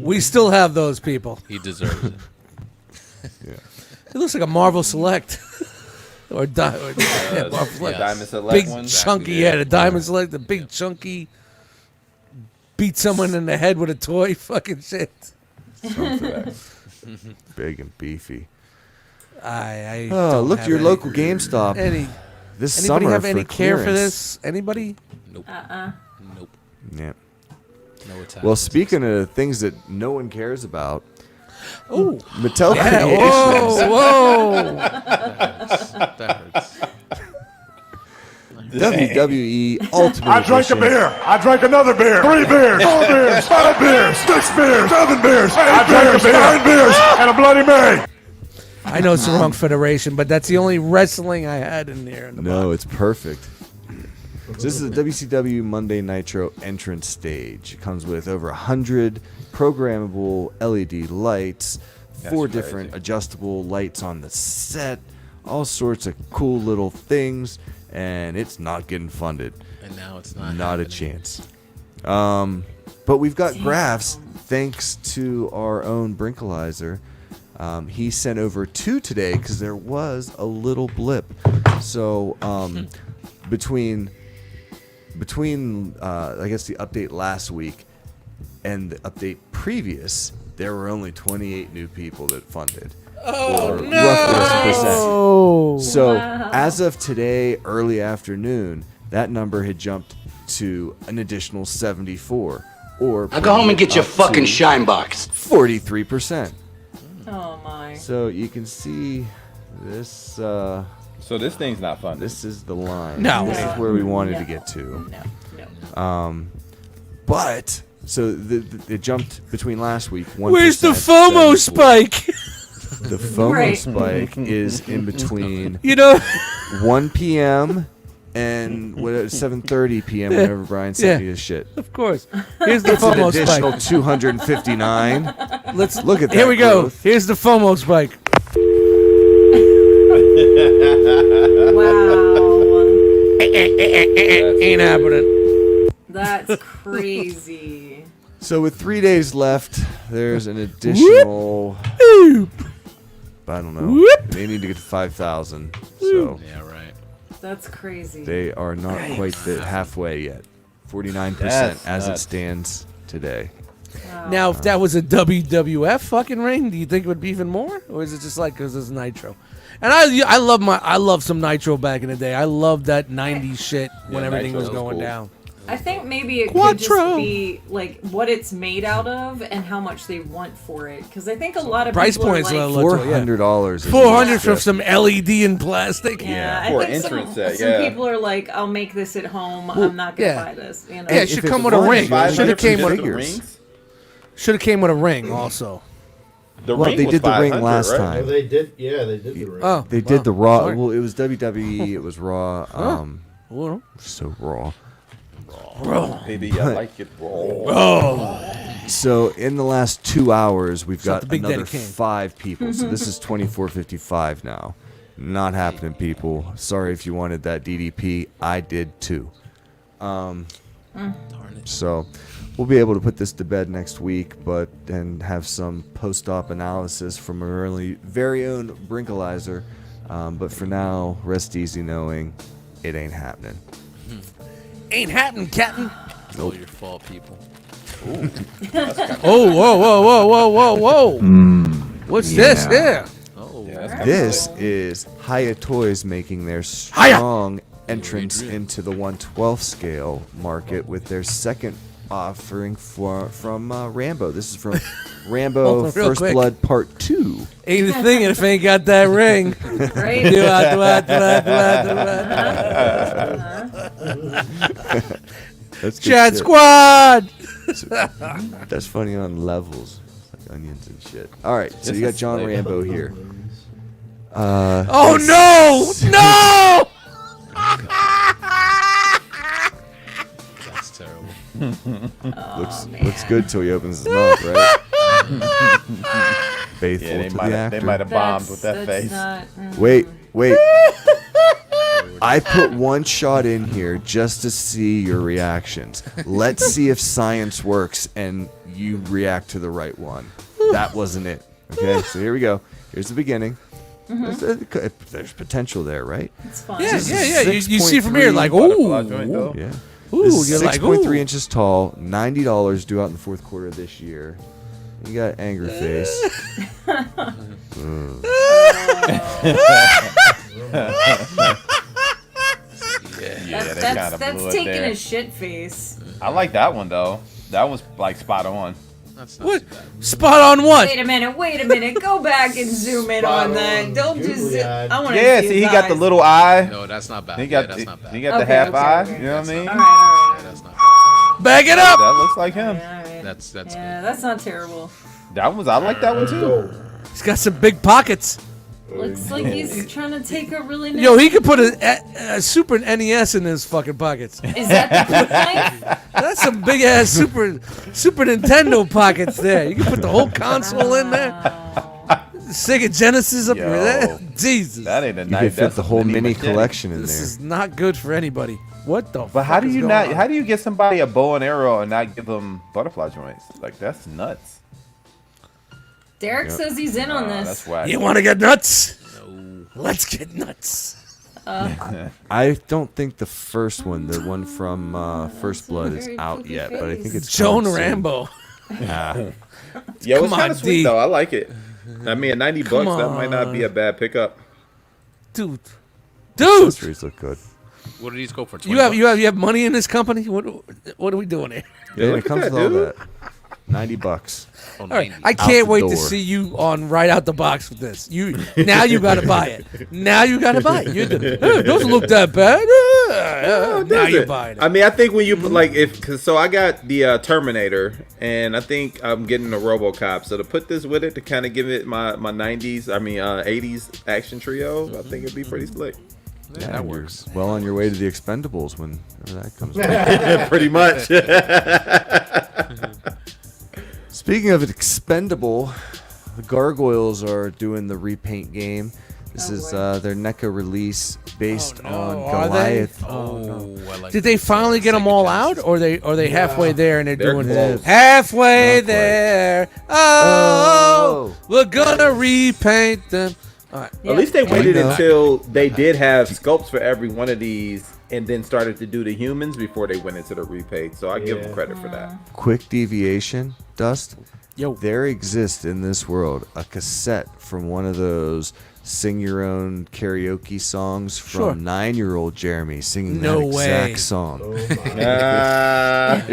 we still have those people. He deserves it. It looks like a Marvel Select. or Marvel Select. Diamond Select Big one. chunky, yeah, the Diamond Select, the big chunky. Beat someone in the head with a toy. Fucking shit. Something for that. Big and beefy. I Oh, don't look have to your any- local GameStop Any this anybody summer have any care for clearance. this? Anybody? Nope. Nope. Yeah. No attack. Well, speaking of things that no one cares about, Oh, Mattel yeah. Creations. Whoa. That hurts. WWE Ultimate I drank a Edition. beer. I drank another beer. 3 beers. 4 beers. 5 beers. 6 beers. 7 beers. 8 beers. 9 beers. And a Bloody Mary. I know it's the wrong federation, but that's the only wrestling I had in there. In the No, box. it's perfect. So this is the WCW Monday Nitro entrance stage. It comes with over 100 programmable LED lights, 4 crazy. different adjustable lights on the set, all sorts of cool little things, and it's not getting funded. And now it's not. Not a happening. chance. But we've got graphs thanks to our own Brinkalizer. He sent over 2 today because there was a little blip. So between I guess the update last week and the update previous, there were only 28 new people that funded. Oh Oh, So as of today, early afternoon, that number had jumped to an additional 74, or Now go home and get your up to fucking shine box. 43%. Oh my. So you can see this. So this thing's not fun. This is the line. No. This is where we wanted to get to. No. But so it jumped between last week. 1%, where's the FOMO 74. spike? The FOMO Right. spike is in between You know, 1 p.m. and 7:30 p.m. whenever Brian sent Yeah. me his shit. of course. Here's the It's an FOMO additional spike. 259. Let's Look at that. Here we go. growth. Here's the FOMO spike. Wow. Ain't happening. That's crazy. So with 3 days left, there's an additional. I don't know. Whoop. They need to get to 5,000. So Yeah, right. That's crazy. they are not quite halfway yet. 49% That's as it nuts. stands today. Now, if that was a WWF fucking ring, do you think it would be even more, or is it just like because it's Nitro? And I love some Nitro back in the day. I loved that '90s shit when Yeah, everything Nitro was was going cool. down. I think maybe it could Quattro. just be like what it's made out of and how much they want for it. Because I think a lot of Price people points are are like, low. $400. is 400 just- for some LED and plastic. yeah, For I an think entrance some, set, some yeah. people are like, I'll make this at home. I'm not gonna yeah. buy this. You know? Yeah, it If should it's come with a one ring. $500 Should have came for with the figures. rings? should have came with a ring also. The Well, ring they was did the ring 500, last right? time. No, they did. Yeah, they did the ring. Oh, They did the Raw. Sorry. Well, it was WWE. It was Raw. Well, So Raw. Baby, I like it raw. So in the last 2 hours, we've not got the Big Daddy another Kane. 5 people. So this is 24:55 now. Not happening, people. Sorry if you wanted that DDP. I did too. Darn it. So we'll be able to put this to bed next week, but and have some post-op analysis from our very own Brinkalizer But for now, rest easy knowing it ain't happening. Ain't happening, Captain. It's all your fault, people. Oh, whoa. What's this here? Oh, This is Hiya Toys making their strong entrance into the 1/12 scale market with their second offering from Rambo. This is from Rambo Hold on real First quick. Blood Part 2. Ain't a thing if ain't got that ring. Right? That's good Chat shit. Squad. That's funny on levels. It's like onions and shit. All right, so you got John Rambo here. Oh no! No! that's terrible. Looks good till he opens his mouth, right? Faithful Yeah, to the actor. they might have bombed with that face. Wait. I put one shot in here just to see your reactions. Let's see if science works and you react to the right one. That wasn't it. Okay, so here we go. Here's the beginning. There's potential there, right? It's fun. Yeah. You 6.3 see from here, like, ooh, Yeah. ooh, This is you're like, 6.3 ooh. inches tall, $90 due out in the fourth quarter of this year. You got anger face. Yeah, they kind of That's blew it taking there. a shit face. I like that one though. That was like spot on. That's not What? too bad. Spot on what? Wait a minute. Go back and zoom in Spot on that. on. Don't just. Googly eyed. I want to Yeah, see, he got the eyes. little eye. No, that's not bad. He got that's not bad. he got the Okay, half okay, eye. okay. You know what I mean? All right. That's not bad. Bag it up. That looks like him. That's Yeah, that's not terrible. That was I like that one too. Go. He's got some big pockets. Looks like he's trying to take a really nice. Yo, he could put a Super NES in his fucking pockets. Is that the boot knife? That's some big ass Super Nintendo pockets there. You can put the whole console in there. Sega Genesis up Yo. there. Jesus. That ain't a You knife. could fit That's the a whole mini machete. collection in This there. is not good for anybody. What the But how fuck do is you going not? on? How do you get somebody a bow and arrow and not give them butterfly joints? Like that's nuts. Derek says he's in on this. That's whack. You want to get nuts? Let's get nuts. I don't think the first one, the one from First Blood, is very out poopy yet, but I think face. it's Joan coming soon. Rambo. Yo, Come it's on, kind of sweet D. though. I like it. I mean, at 90 Come bucks, that might not be a bad pickup. Dude. Accessories look good. What did these go for? You have money in this company? What are we doing here? Yeah, look it at comes that, with all dude. that. $90. Oh, All right, 90. I can't the wait to door. see you on right out the box with this. Now you got to buy it. Now you got to buy it. It doesn't look that bad. Now Does you're it? buying it. I mean, I think when you like so I got the Terminator, and I think I'm getting the RoboCop. So to put this with it to kind of give it my 90s, I mean 80s action trio, I think it'd be pretty slick. Yeah, that works. Well on your way to the Expendables whenever that comes back. Pretty much. Speaking of expendable, the Gargoyles are doing the repaint game. This is their NECA release based on Are they? Goliath. I like Did they this, finally get them Sega all Genesis. out, or they halfway there and they're They're doing close. halfway Not quite. there? Oh, we're gonna repaint them. All right. At least they waited know. until they did have sculpts for every one of these, and then started to do the humans before they went into the repaint. So I give them credit for that. Quick deviation, Dust. Yo. There exists in this world a cassette from one of those sing your own karaoke songs from Sure. 9-year-old Jeremy singing No that exact way. song.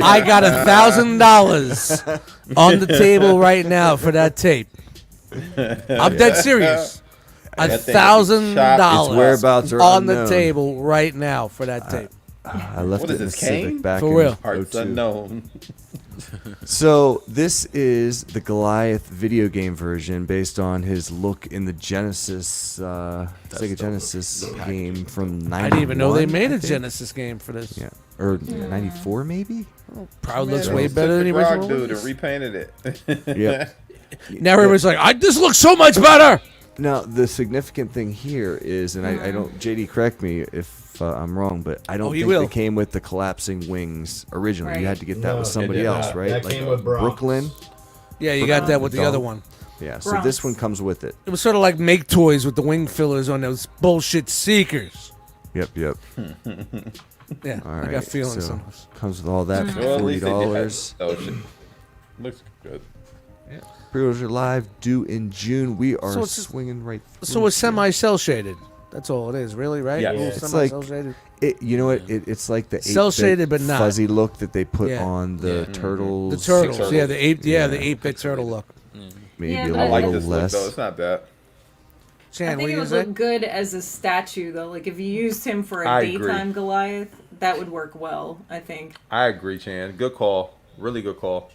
I got $1,000 on the table right now for that tape. I'm dead serious. That thing $1,000 Its whereabouts are on unknown. the table right now for that tape. I left What it is in this, the Civic Kane? back For in real. Hearts 02. unknown. So this is the Goliath video game version based on his look in the Genesis, Sega Genesis game from 91. I didn't even know they made I a think. Genesis game for this. Yeah, or 94 maybe. Probably looks Man, way they better than the took original. Grog dude release. and repainted it. Yeah. Now everybody's like, this looks so much better. Now the significant thing here is, and I don't, JD, correct me if I'm wrong, but I don't he think will. they came with the collapsing wings originally. You Right. had to get that No, with it somebody did else, not. right? That like came with Brock. Brooklyn. Yeah, you got that with the Dog. other one. Yeah, so this one comes with it. It was sort of like Make Toys with the wing fillers on those bullshit Seekers. Yep. Yeah, All I right, got feelings so on those. comes with all that for Well, at least they did $40. have- Oh shit, looks good. Pre-orders are live, due in June. We are So it's- swinging right through. So it's semi-cell shaded. That's all it is, really, right? Yeah. A little Yeah. It's like semi-cell shaded. you know what? It's like the 8-bit Cell shaded, but not. fuzzy look that they put Yeah. on the turtles. The turtles, turtles. yeah, the eight, Yeah. the 8-bit turtle look. Maybe Yeah, a but I like little this less. look though. It's not bad. Chan, I what think you it would gonna say? look good as a statue, though. Like, if you used him for a I agree. daytime Goliath, that would work well, I think. I agree, Chan. Good call. Really good call.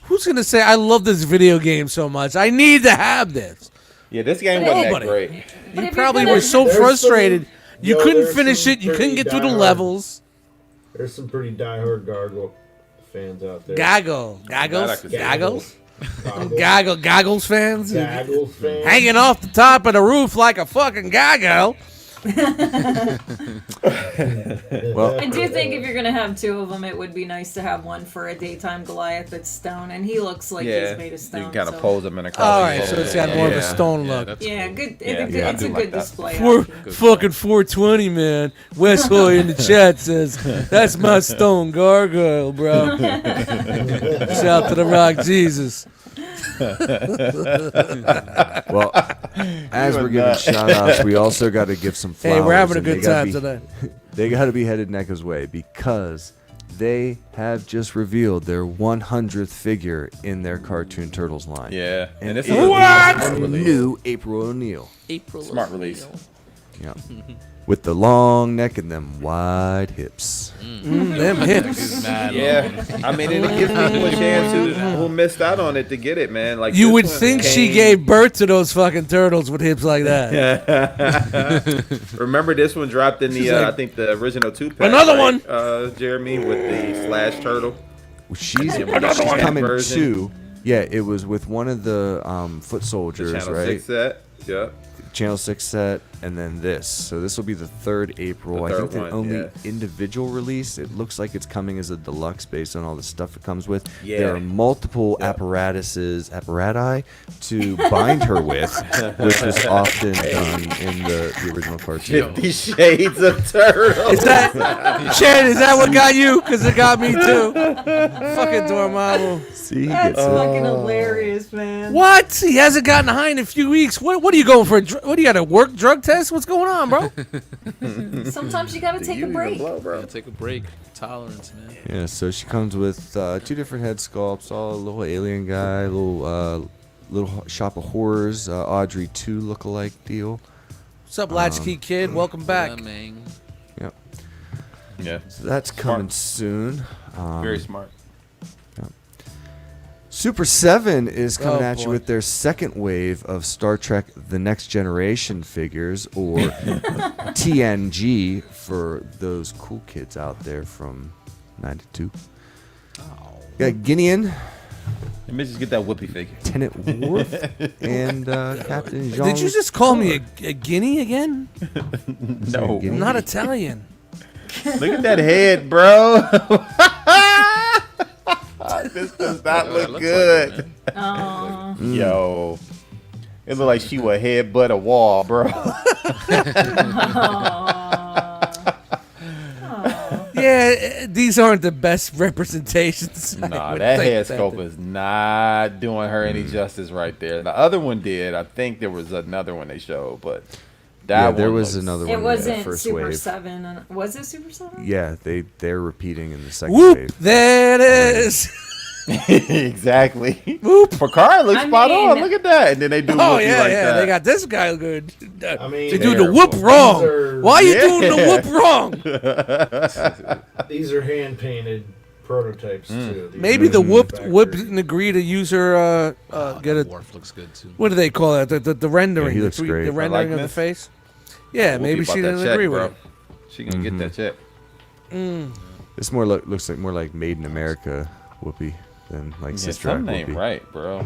Who's gonna say I love this video game so much? I need to have this. Yeah, this game wasn't Nobody. that great. But You if probably you're were gonna- so There's frustrated. some- You Yo, couldn't there's finish some it. You couldn't pretty get through the diehard- levels. There's some pretty diehard Gargle fans out there. Goggles, Gaggles. goggles fans, Gaggles fans. hanging off the top of the roof like a fucking goggle. Well, I do think if you're gonna have two of them, it would be nice to have one for a daytime Goliath that's stone, and he looks like Yeah, he's made of stone. you can kind of so- pose them in a color. All right, so it's got more of a Yeah. stone Yeah, look. that's Yeah, cool. good. Yeah, It's, I it's do a like good that. display. Four, option. fucking 420, man. West Hoy in the chat says, that's my stone gargoyle, bro. Shout to the Rock Jesus. well, as we're giving shout outs, we also got to give some flowers. Hey, we're having a and they good gotta time be- tonight. They got to be headed Neca's way because they have just revealed their 100th figure in their Cartoon Turtles line. Yeah, and this it is is a a new April O'Neil. smart release. Yeah. With the long neck and them wide hips. Them hips. He's mad. Yeah, I mean, and it gives people a chance who missed out on it to get it, man. Like You this would one think she came- gave birth to those fucking turtles with hips like that. Remember this one dropped in the She's like, I think the original 2-pack. "Another right? one!" Jeremy, with the Slash turtle. She's one. coming Version. too. Yeah, it was with one of the foot The soldiers, Channel right? 6 set. Yeah. Channel 6 set, and then this. So this will be the 3rd April. The I think third the one, only yeah. individual release. It looks like it's coming as a deluxe based on all the stuff it comes with. Yeah. There are multiple apparati to bind her with, which was often done in the original cartoon. 50 Shades of Turtle. Is that, Chad, is that what got you? Because it got me too. Fucking Dormammu. See, he That's gets it. fucking hilarious, man. What? He hasn't gotten high in a few weeks. What are you going for? What do you got to work drug test? What's going on, bro? Sometimes you gotta take a break. Bro, take a break. Tolerance, man. Yeah, so she comes with 2 different head sculpts, all a little alien guy, little shop of horrors, Audrey 2 lookalike deal. What's up, Latchkey Kid? Welcome back. Yeah, man. Yep. Yeah. So that's coming soon. Very smart. Super 7 is coming Oh, at you boy. with their second wave of Star Trek The Next Generation figures, or TNG for those cool kids out there from 92. Got Guinean, Let me just get that Whoopi figure. Lieutenant Worf, and Captain Jean. Did you just call me a guinea again? No. Guinea? I'm not Italian. Look at that head, bro. This does not It look looks good. like it, man. Yo. It look like she would headbutt a wall, bro. Yeah, these aren't the best representations. I Nah, would that think head sculpt is not doing her any justice right there. The other one did. I think there was another one they showed, but that Yeah, one there was looks- another one. It in the wasn't first Super wave. 7. Was it Super 7? Yeah, they're repeating in the second Whoop! wave. There it is. exactly. Whoop. For Karl, looks I spot mean- on. Look at that. And then they do Oh Whoopi yeah, like yeah. that. They got this guy good. I mean, They do the terrible. whoop wrong. These are- Why are you Yeah. doing the whoop wrong? These are hand painted prototypes too. These Maybe are the whoop manufactured. didn't agree to use her. Get a Worf looks good too. what do they call that? The rendering. Yeah, he looks the great. The rendering of the likeness? face. Yeah, Whoopi maybe about she that didn't check, agree bro. with it. She gonna get that check. This looks like more like Made in America Whoopi than like Yeah, Sister Act something ain't Whoopi. right, bro.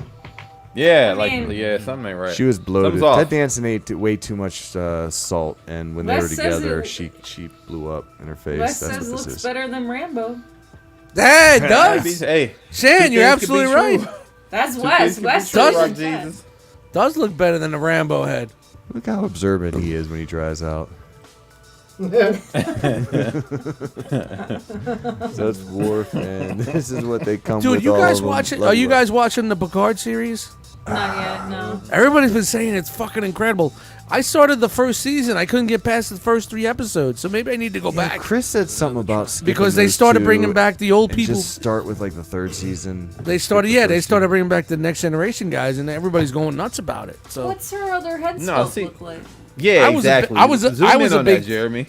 Yeah, I mean- something ain't right. She was bloated. Something's off. Ted Danson ate way too much salt, and when they Les were says together, it- she blew up in her face. Wes That's says what looks this is. better than Rambo. Hey, it does. Hey, Shan, two you're things can be absolutely true. right. That's Two Wes. things can be Wes true, says Rock it's that. Jesus. Does look better than the Rambo head. Look how observant he is when he dries out. So it's Worf, and this is what they come with. Dude, you all guys of them. watching? Love Are you it. guys watching the Picard series? Not yet, no. Everybody's been saying it's fucking incredible. I started the first season. I couldn't get past the first 3 episodes, so maybe I need to go back. Chris said something about skipping Because they those started two bringing back the old and people. Just start with like the 3rd season. They started, Skip the they first started bringing back the Next Generation guys, and everybody's going nuts about it. So What's her other head No, sculpt see- look like? Yeah, I was a bi- exactly. I was a- Zoom I in was a on big- that, Jeremy.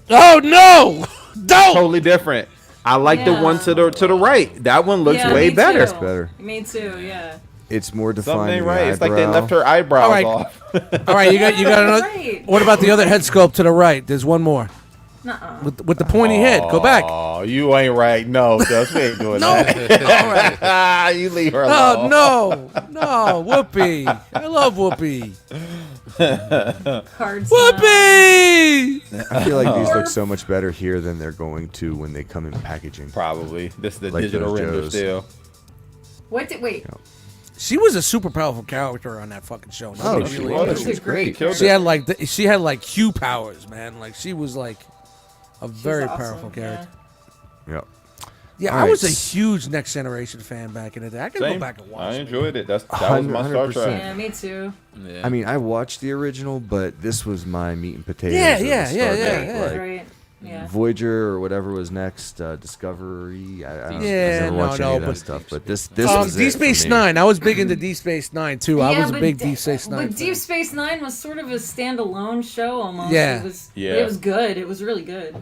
oh no, don't. Totally different. I like the Yeah. one to the right. That one looks Yeah, way me better. too. better. Me too, yeah. It's more defined. Something ain't in the right. It's like they eyebrow. left her eyebrows All right. off. All right, you got another. Right. What about the other head sculpt to the right? There's one more Nuh-uh. with the pointy head. Go back. Oh, you ain't right. No, Dust, we ain't doing No. that. All right. You leave her Oh alone. no, Whoopi. I love Whoopi. Card smile. Whoopi. I feel like these look so much better here than they're going to when they come in packaging. Probably. This is the Like digital those render Joes. still. Wait. She was a super powerful character on that fucking show. Oh, Nobody she really was. knew. She was great. Killed She it. had like she had like Q powers, man. Like she was like a very She's awesome, powerful character. Yep. Yeah, All I right. was a huge Next Generation fan back in the day. I could go Same. back and watch I it. enjoyed it. That was my Star 100%. Trek. Yeah, me too. Yeah. I mean, I watched the original, but this was my meat and potatoes. Yeah, of the yeah, Star yeah, Trek, yeah. like, Right. Yeah. Voyager or whatever was next, Discovery. I don't Yeah, never watched any of that but- stuff, but this was Deep it for Space me. Nine. I was big into Deep Space Nine too. I Yeah, was a but big Deep Space Nine. But Deep Space Nine was sort of a standalone show almost. Yeah. It was, Yeah. It was good. It was really good.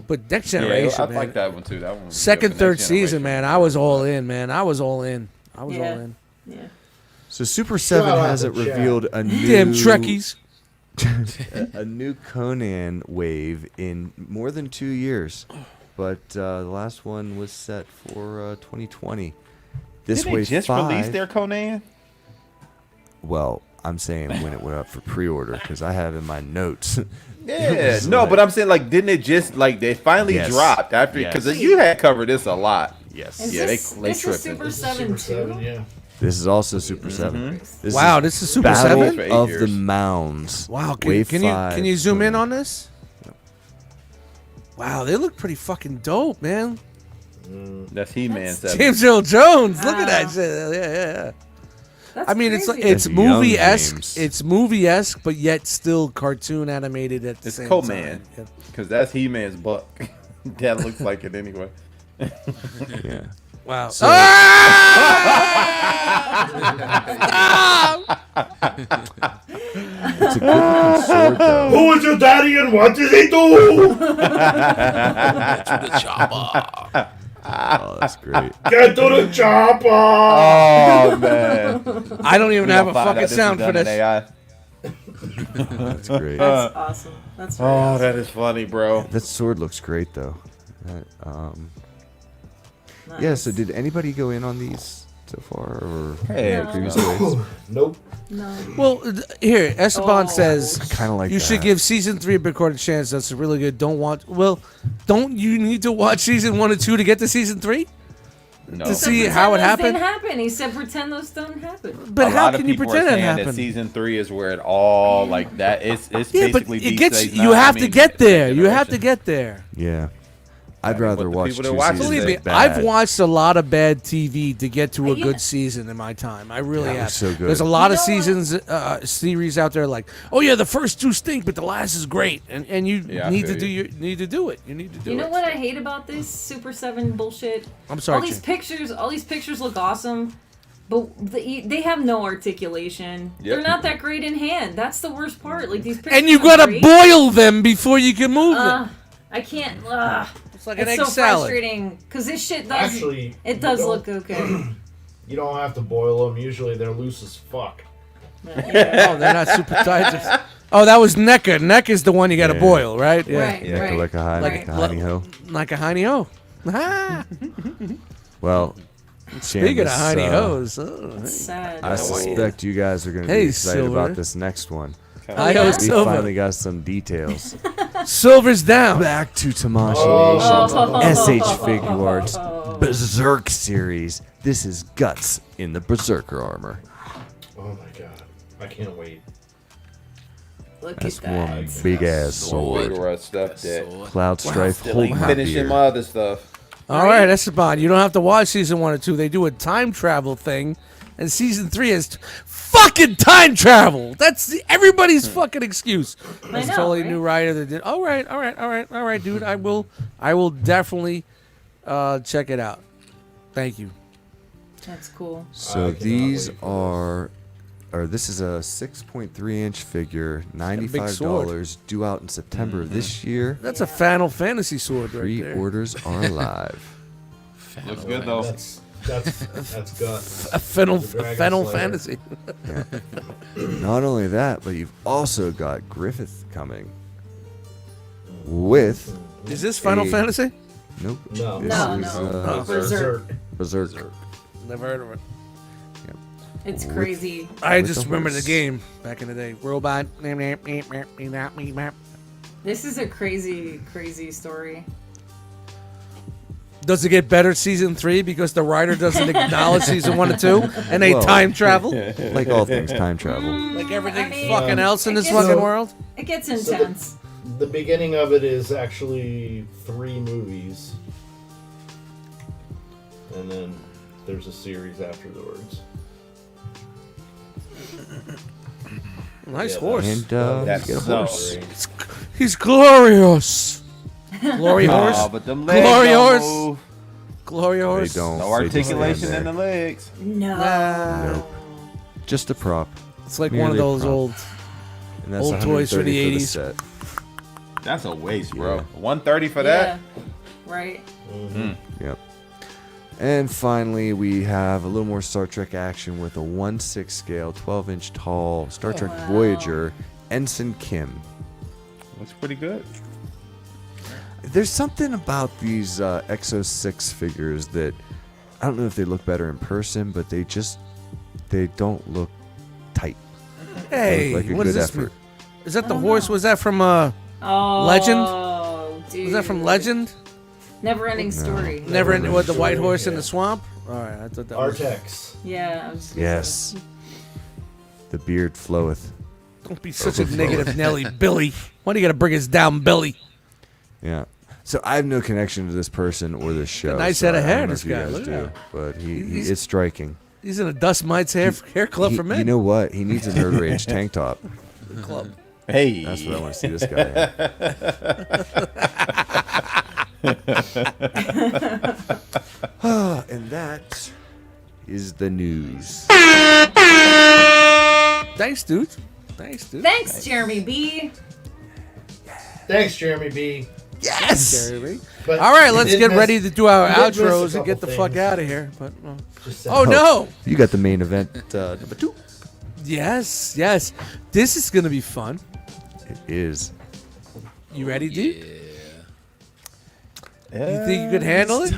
But Next Yeah, Generation, I man. like that one too. That one. was Second, good. The third Next season, Generation. man. I was all in, man. I was all in. Yeah. in. Yeah. So Super 7 Shout out hasn't to chat. revealed a new Damn Trekkies. a new Conan wave in more than 2 years, but the last one was set for 2020. This Didn't they wave just 5. release their Conan? Well, I'm saying when it went up for pre-order because I have in my notes. Yeah, was no, like- but I'm saying like, didn't it just like they finally Yes. dropped after Yes. because you had covered this a lot. Yes. Is Yeah, this, they this is tripping. Super This is 7 Super 7, too? yeah. This is also Super 7. This Wow, is this is Super Battle 7? For 8 of years. the Mounds. Wow, can Wave you 5 zoom in Conan. on this? Wow, they look pretty fucking dope, man. That's He-Man 7. James Earl Jones, look at Wow. that shit. Yeah. That's I mean, it's crazy. like it's That's young movie esque. James. It's movie esque, but yet still cartoon animated at the It's same Conan. time. Yeah. Because that's He-Man's buck. That looks like it anyway. Yeah. Wow. So- It's a good looking sword though. Who is your daddy and what did he do? To the chopper. Oh, that's great. Get to the chopper! Oh man. I don't even We have gonna a find out fucking this is sound for done in this. AI. That's great. That's awesome. That's very Oh, awesome. that is funny, bro. That sword looks great though. That, Nice. Yeah, so did anybody go in on these so far or Hey, No. previous no. waves? Nope. No. Well, here Esteban Oh. says Kind of like you should that. give season 3 a big quarter chance. That's really good. Don't you need to watch season 1 and 2 to get to season 3 No. to see Pretend how it those happened? Didn't happen. He said pretend those don't happen. But A how lot of can you people are pretend that saying happened? season 3 is where it all like that. It's Yeah, but basically it Deep gets Space you Nine. have I to mean, get there. You have to generation. get there. Yeah. I'd mean, rather what the watch people 2 that watch it seasons Believe say. me, of bad. I've watched a lot of bad TV to get to a Yeah. good season in my time. I really That have. was so good. There's a lot of You know what? seasons, series out there like, oh yeah, the first 2 stink, but the last is great, and you Yeah, I need feel to do you. need to do it. You need to do You it. know what I hate about this Super 7 bullshit? I'm sorry, All these Chin. pictures look awesome, but they have no articulation. Yep. They're not that great in hand. That's the worst part. Like these pictures. And you are gotta great. boil them before you can move them. I can't. It's like an It's egg so salad. frustrating because this shit does. Actually, it does you don't- look okay. You don't have to boil them. Usually they're loose as fuck. Yeah. Oh, they're not super tight. Oh, that was NECA. NECA is the one you gotta Yeah. boil, right? Yeah. Right. Yeah, right. like a honey ho. Like a hiney ho. Ah. Well, Speaking of Seamus, hiney hoes. It's sad. I suspect you guys are going to Hey, be excited Silver. about this next one. Hi yeah? ho We Silver. finally got some details. Silver's down. Back to Tamashii Oh. Nation's SH Figure Arts Berserk series. This is Guts in the Berserker armor. Oh my god. I can't wait. Look That's at that. one big ass sword. Big rough stuff that Cloud Strife, still hold ain't my finishing beer. my other stuff. All right, Esteban, you don't have to watch season 1 or 2. They do a time travel thing, and season 3 is fucking time travel. That's everybody's fucking excuse. That's know, a totally right? new writer that did. All right, dude. I will definitely check it out. Thank you. That's cool. So these are, this is a 6.3-inch figure, $95, due out in September of this year. That's a Final Fantasy sword right there. Pre-orders are live. Looks good though. That's good. A Final The Dragon Final Slayer. Fantasy. Not only that, but you've also got Griffith coming with. Is this Final a- Fantasy? Nope. No. This No, is, no. Berserk. Berserk. Never heard of it. It's crazy. I With just the remember the horse. game back in the day. Robot. This is a crazy, crazy story. Does it get better season 3 because the writer doesn't acknowledge season 1 and 2 and they Well, time travel? Like all things time travel. Like everything I mean, fucking else in it this gets- fucking So- world? It gets So intense. the beginning of it is actually 3 movies. And then there's a series afterwards. Nice Yeah, horse. And That's you get a so horse. great. He's glorious. Glory Aw, horse. but them legs Glory don't horse. move. Glory horse. They don't. No They just stand articulation there. in the legs. No. Nope. Just a prop. It's like one of Merely a those prop. old. And that's Old toys for the 130 80s. set. That's a waste, bro. Yeah. 130 for Yeah. that? Right. Yep. And finally, we have a little more Star Trek action with a 1/6 scale, 12-inch tall Star Trek Wow. Voyager, Ensign Kim. Looks pretty good. There's something about these Exo 6 figures that I don't know if they look better in person, but they don't look tight. Hey, Like a what does good this effort. mean? Is that the horse? Was that from Oh. Legend? Dude. Was that from Legend? Never ending story. Never in what the white Story, horse in yeah. the swamp? All right, I thought that was. Artex. Yeah. I was just Yes. The beard floweth. Don't be such a negative Nelly, Billy. Why do you got to bring us down, Billy? Yeah. So I have no connection to this person or this show. nice so head of I don't hair, know this if you guy. guys Look at do, him. but he He's- is striking. He's in a Dustmightz hair club for men. You know what? He needs a nerd rage tank top. Club. Hey. That's what I want to see this guy in. And that is the news. Thanks, dude. Thanks, dude. Thanks, Jeremy B. Thanks, Jeremy B. Yes! Jeremy. But All right, you let's did get miss- ready to do our you did miss a outros and get the couple fuck things. out of here. But Just saying. oh no! You got the main event number 2. Yes, yes. This is gonna be fun. It is. You ready, dude? Yeah, You think you could handle it?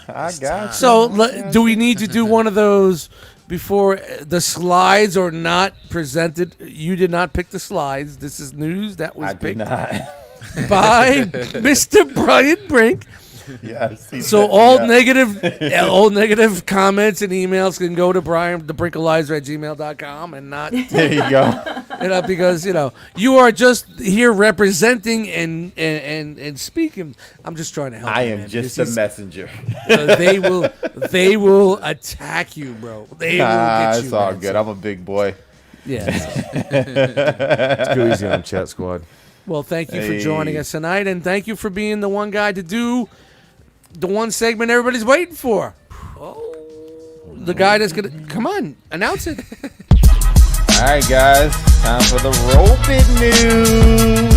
I got you. So, do we need to do one of those before the slides are not presented? You did not pick the slides. This is news that was I did picked not. by Mr. Brian Brink. Yes. he So set me all up. negative comments and emails can go to Brian thebrinkalizer@gmail.com and not There you go. because you are just here representing and speaking. I'm just trying to help. I you, am man, just because a messenger. they will attack you, bro. They will get you. It's all man. good. I'm a big boy. Yeah. Let's go easy on Chat Squad. Well, thank you for Hey. joining us tonight, and thank you for being the one guy to do the one segment everybody's waiting for. The guy that's gonna come on, announce it. All right, guys. Time for the Robit news.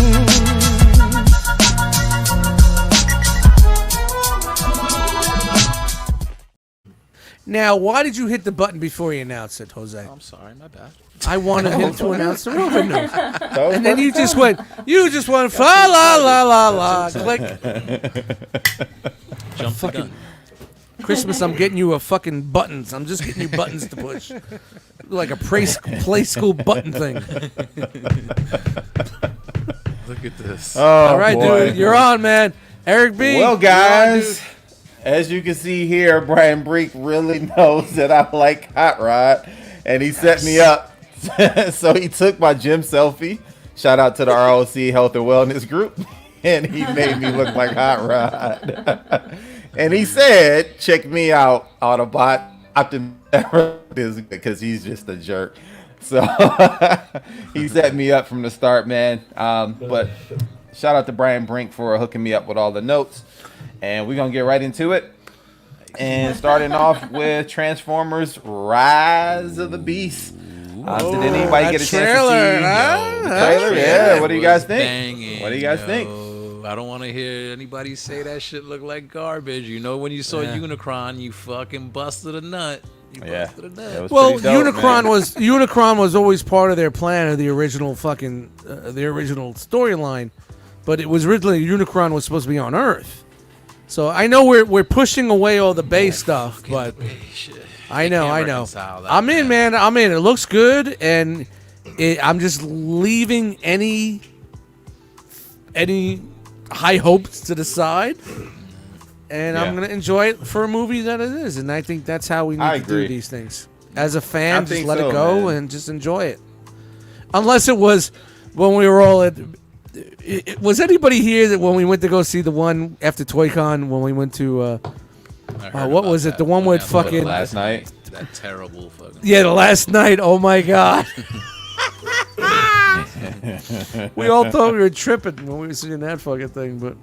Now, why did you hit the button before you announced it, Jose? I'm sorry, my bad. I wanted him to announce the Robin news. So, And then you just went, fa la la la la, click. Jump the gun. Christmas, I'm getting you a fucking buttons. I'm just getting you buttons to push. Like a play school button thing. Look at this. All right, boy. dude, you're on, man. Eric B. Well, you're on, guys, dude. as you can see here, Brian Brink really knows that I like Hot Rod, and he set me up. So he took my gym selfie. Shout out to the ROC Health and Wellness Group. And he made me look like Hot Rod. And he said, check me out, Autobot. Because he's just a jerk. So he set me up from the start, man. But shout out to Brian Brink for hooking me up with all the notes. And we're going to get right into it. And starting off with Transformers Rise of the Beast. Did anybody get a chance to see the trailer? Yeah, what do you guys think? Banging, What do you guys think? I don't want to hear anybody say that shit look like garbage. You know, when you saw Unicron, you fucking busted a nut. You busted a nut. It was Well, pretty dope, Unicron was always part of their plan of the original fucking the original storyline, but it was originally Unicron was supposed to be on Earth. So I know we're pushing away all the base stuff, but I know. I'm in, man. I'm in. It looks good, and I'm just leaving any high hopes to the side, and I'm gonna enjoy it for a movie that it is, and I think that's how we need to do these things. As a fan, just let it go and just enjoy it. Unless it was when we were all at. Was anybody here that when we went to go see the one after ToyCon when we went to what was it? The one with fucking last night. That terrible fucking. Yeah, the last night. Oh my god. We all thought we were tripping when we were seeing that fucking thing, but.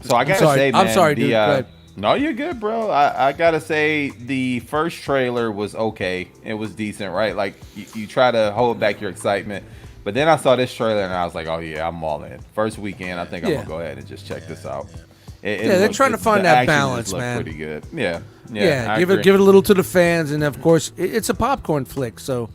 So I gotta say, man, I'm sorry, dude. Go ahead. No, you're good, bro. I gotta say the first trailer was okay. It was decent, right? Like you try to hold back your excitement. But then I saw this trailer and I was like, oh yeah, I'm all in. First weekend, I think I'm gonna go ahead and just check this out. They're trying to find that balance, man. Pretty good. Yeah. Give it a little to the fans, and of course, it's a popcorn flick. So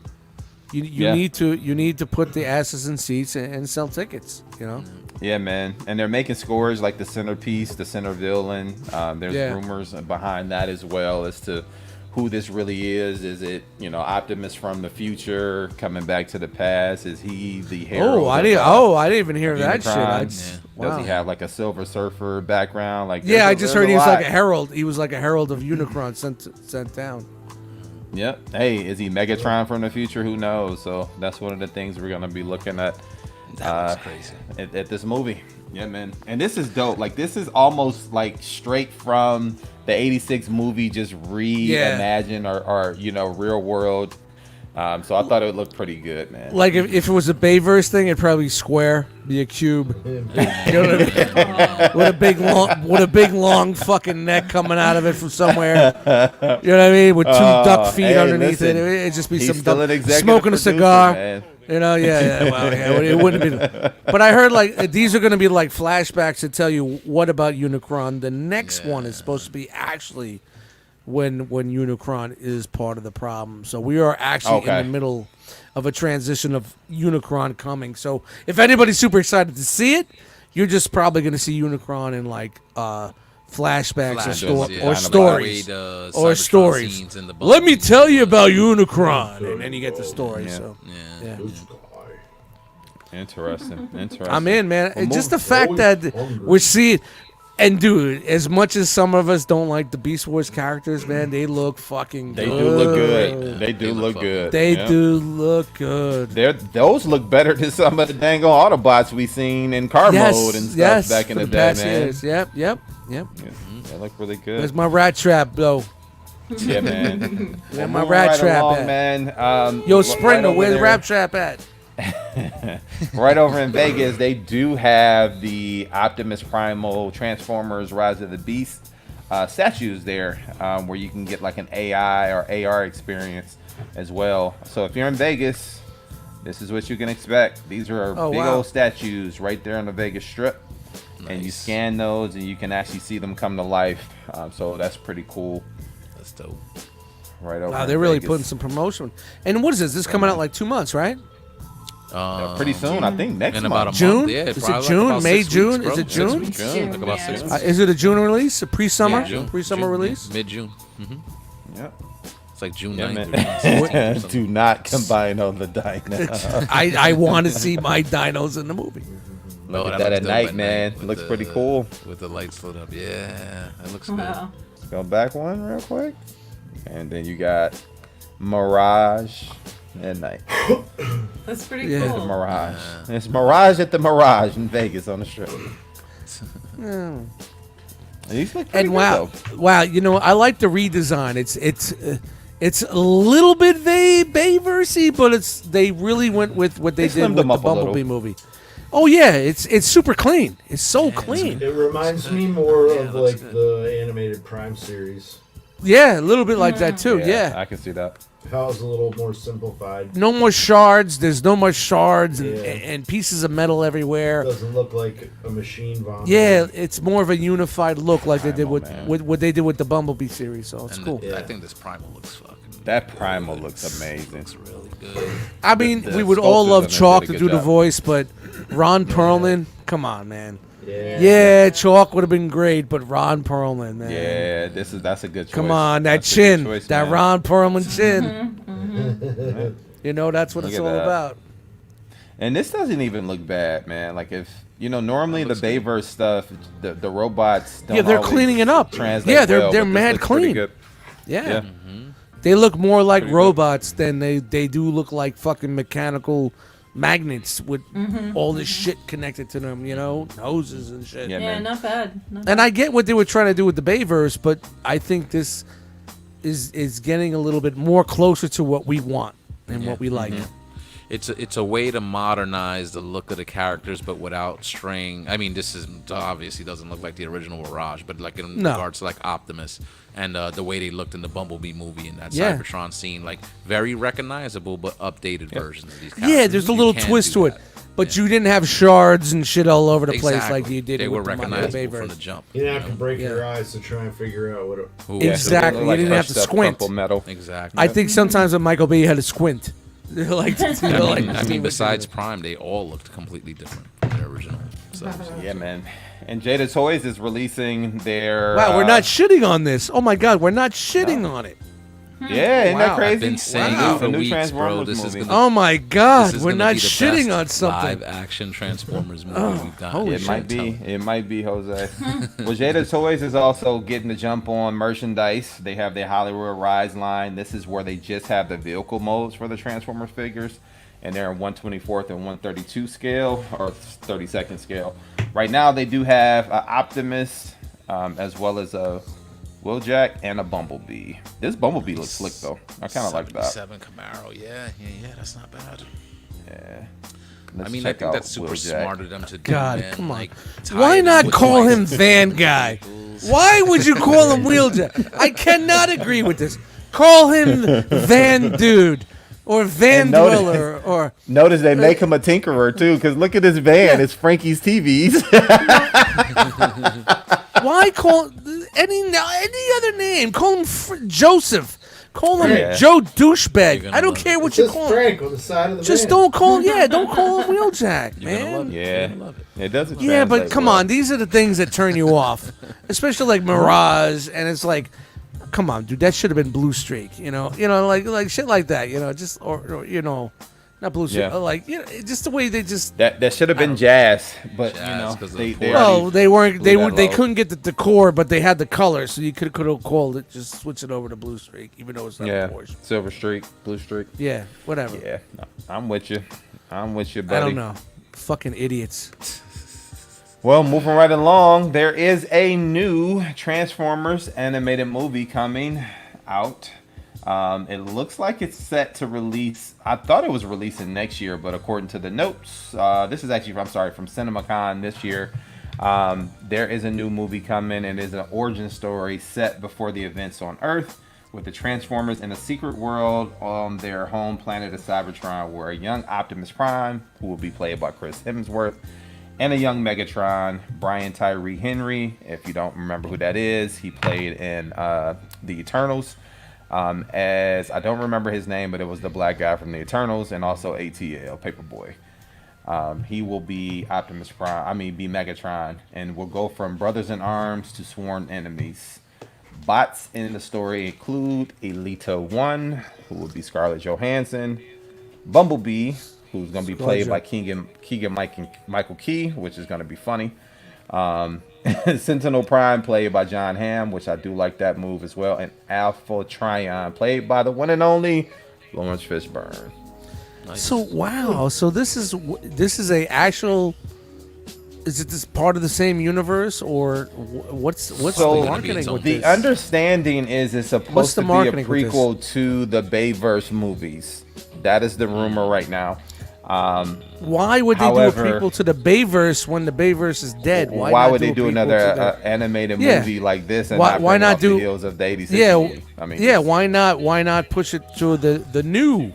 you need to put the asses in seats and sell tickets. You know. Yeah, man. And they're making scores like the centerpiece, the center villain. There's rumors behind that as well as to who this really is. Is it, Optimus from the future coming back to the past? Is he the hero? I didn't even hear that shit. Does he have like a Silver Surfer background? Like, I just heard he was like a herald. He was like a herald of Unicron sent down. Yep. Hey, is he Megatron from the future? Who knows? So that's one of the things we're gonna be looking at. That's crazy. At this movie. Yeah, man. And this is dope. Like, this is almost like straight from the 86 movie, just reimagined or real world. So I thought it would look pretty good, man. Like if it was a Bayverse thing, it'd probably be square, be a cube. You know what I mean? with a big long fucking neck coming out of it from somewhere. You know what I mean? With two duck feet underneath it. It'd just be some smoking a cigar. Man. Well, it wouldn't be. But I heard like these are going to be like flashbacks to tell you what about Unicron. The next one is supposed to be actually when Unicron is part of the problem. So we are actually in the middle of a transition of Unicron coming. So if anybody's super excited to see it, you're just probably going to see Unicron in like flashbacks or stories. Let me tell you about Unicron, and then you get the story. So Interesting. I'm in, man. Just the fact that we're seeing. And dude, as much as some of us don't like the Beast Wars characters, man, they look fucking good. They do look good. They do look good. They do look good. Those look better than some of the dang Autobots we seen in car mode and stuff back in the day, man. Years. Yep. They look really good. There's my rat trap, though. Yeah, man. Where's my rat trap at? Man. Yo, Springer, where's the rat trap at? Right over in Vegas, they do have the Optimus Primal Transformers Rise of the Beast statues there, where you can get like an AI or AR experience as well. So if you're in Vegas, this is what you can expect. These are big old statues right there on the Vegas Strip. Nice. And you scan those and you can actually see them come to life. So that's pretty cool. That's dope. Right over. Wow, they're really putting some promotion. And what is this? This is coming out like 2 months, right? Pretty soon, I think next month. About a June? month. Yeah, is it June? Like May, June? Weeks, is it June? Like about 6 weeks. Is it a June release? A pre-summer? Yeah, June. Pre-summer release? Mid-June. Yep. It's like June 9th. Do not combine on the dinos. I want to see my dinos in the movie. Look at that at night, man. It looks pretty cool. With the lights lit up. Yeah, it looks good. Let's go back one real quick. And then you got Mirage. at night. That's pretty Yeah. cool. Mirage. It's Mirage at the Mirage in Vegas on the Strip. These look pretty And good, wow, you know, I like the redesign. It's a little bit Bayversey, but they really went with what they did slimmed with them the up a little. Bumblebee movie. Oh yeah, it's super clean. It's so clean. It reminds me more of like the animated Prime series. Yeah, a little bit like that too. though. Yeah. I can see that. How it's a little more simplified. No more shards. There's no more shards Yeah. and pieces of metal everywhere. Doesn't look like a machine vomit. Yeah, it's more of a unified look like they did Primal, with, man. with what they did with the Bumblebee series. So it's And cool. I think this primal looks fucking. That Primal looks amazing. Looks really good. I mean, the we would all sculptors love on that Chalk did to a do good the job. voice, but Ron Perlman, come on, man. Yeah. Yeah, Chalk would have been great, but Ron Perlman, man. Yeah, that's a good choice. Come on, that That's a good chin, choice, that man. Ron Perlman chin. You know, that's what Look it's at all that. about. And this doesn't even look bad, man. Like if normally the Bayverse stuff, the robots. Don't Yeah, they're always cleaning it up. translate Yeah, they're well, but this mad looks pretty clean. good. Yeah. Yeah. They look more like robots than they do look like fucking mechanical magnets with all this shit connected to them, you know, noses and shit. Yeah, Yeah, man. not bad. And I get what they were trying to do with the Bayverse, but I think this is getting a little bit more closer to what we want and what we like. It's a way to modernize the look of the characters, but without straying. I mean, this is obviously doesn't look like the original Mirage, but like in No. regards to like Optimus and the way they looked in the Bumblebee movie and that Yeah. Cybertron scene, like very recognizable but updated versions of these characters. Yeah, there's a You little can twist do to it. that. But you didn't have shards and shit all over the place Exactly. like you did They were with the recognizable from Bayverse. the jump. You didn't have to break your Yeah. eyes to try and figure out what it Who- Exactly. Look like You didn't have to crushed up squint. crumpled metal. Exactly. I think sometimes with Michael Bay, you had to squint. like, I mean, besides Prime, they all looked completely different from their original selves. Yeah, man. And Jada Toys is releasing their. wow, we're not shitting on this. Oh my god, we're not shitting on it. Yeah, isn't that Wow. crazy? I've been saying Wow. it for The new weeks, bro. Transformers This is movie. gonna Oh my This god, is we're gonna not be the shitting best on something. live action Transformers movie we've done. holy It shit. might be. It might be, Jose. Well, Jada Toys is also getting the jump on merchandise. They have their Hollywood Rise line. This is where they just have the vehicle modes for the Transformers figures. And they're in 1/24th and 1/32 scale, or 32nd scale. Right now, they do have an Optimus, as well as a Wheeljack and a Bumblebee. This Bumblebee looks slick, though. I kind of like that. 77 Camaro, yeah, that's not bad. Yeah. I Let's mean, I check think out that's super Wheeljack. smart of them to do. God, man. come on. Like, tie Why it in not with call lights him and Van vehicles. Guy? Why would you call him Wheeljack? I cannot agree with this. Call him Van Dude or Van And notice- Dweller or Notice they make him a tinkerer, too, because look at this van. It's Frankie's TVs. why call any other name? Call him Joseph. Call him Yeah. Joe Douchebag. You're gonna I don't love care it. what It's you just call him. Frank on the side of the Just van. don't call him Wheeljack, You're gonna love man. it. Yeah. You're gonna love it. It doesn't Yeah, but translate come well. on, these are the things that turn you off, especially like Mirage, and it's like, come on, dude, that should have been Blue Streak, like shit like that, just or not Blue Streak, Yeah. like just the way they just. That should have been Jazz, but Jazz, 'cause of they, the they poor- Well, already they weren't. They blew were. that They low. couldn't get the decor, but they had the color, so you could have called it. Just switch it over to Blue Streak, even though it's not Yeah, a Porsche. Silver Streak, Blue Streak. Yeah, whatever. Yeah, no, I'm with you. Buddy. I don't know. Fucking idiots. Well, moving right along, there is a new Transformers animated movie coming out. It looks like it's set to release. I thought it was releasing next year, but according to the notes, this is actually, I'm sorry, from CinemaCon this year. There is a new movie coming, and it is an origin story set before the events on Earth, with the Transformers in a secret world on their home planet of Cybertron, where a young Optimus Prime, who will be played by Chris Hemsworth, and a young Megatron, Brian Tyree Henry. If you don't remember who that is, he played in The Eternals. As I don't remember his name, but it was the black guy from The Eternals, and also ATL, Paperboy. He will be Optimus Prime. Be Megatron, and will go from brothers in arms to sworn enemies. Bots in the story include Elita 1, who will be Scarlett Johansson, Bumblebee, who's going to be played by Michael Key, which is going to be funny. Sentinel Prime, played by John Hamm, which I do like that move as well, and Alpha Trion, played by the one and only Lawrence Fishburne. Nice. So wow. So this is a actual. Is it this part of the same universe, or what's So the marketing with the this? understanding is it's What's supposed the to be a marketing with prequel to the Bayverse movies. That is the rumor right now. Why would they however, do a prequel to the Bayverse when the Bayverse is dead? Why not would they do a prequel another to the- animated Yeah. movie like this and Why- not why bring not off do- the heels of the 86 Yeah, movie? I mean, yeah. Why not push it to the new,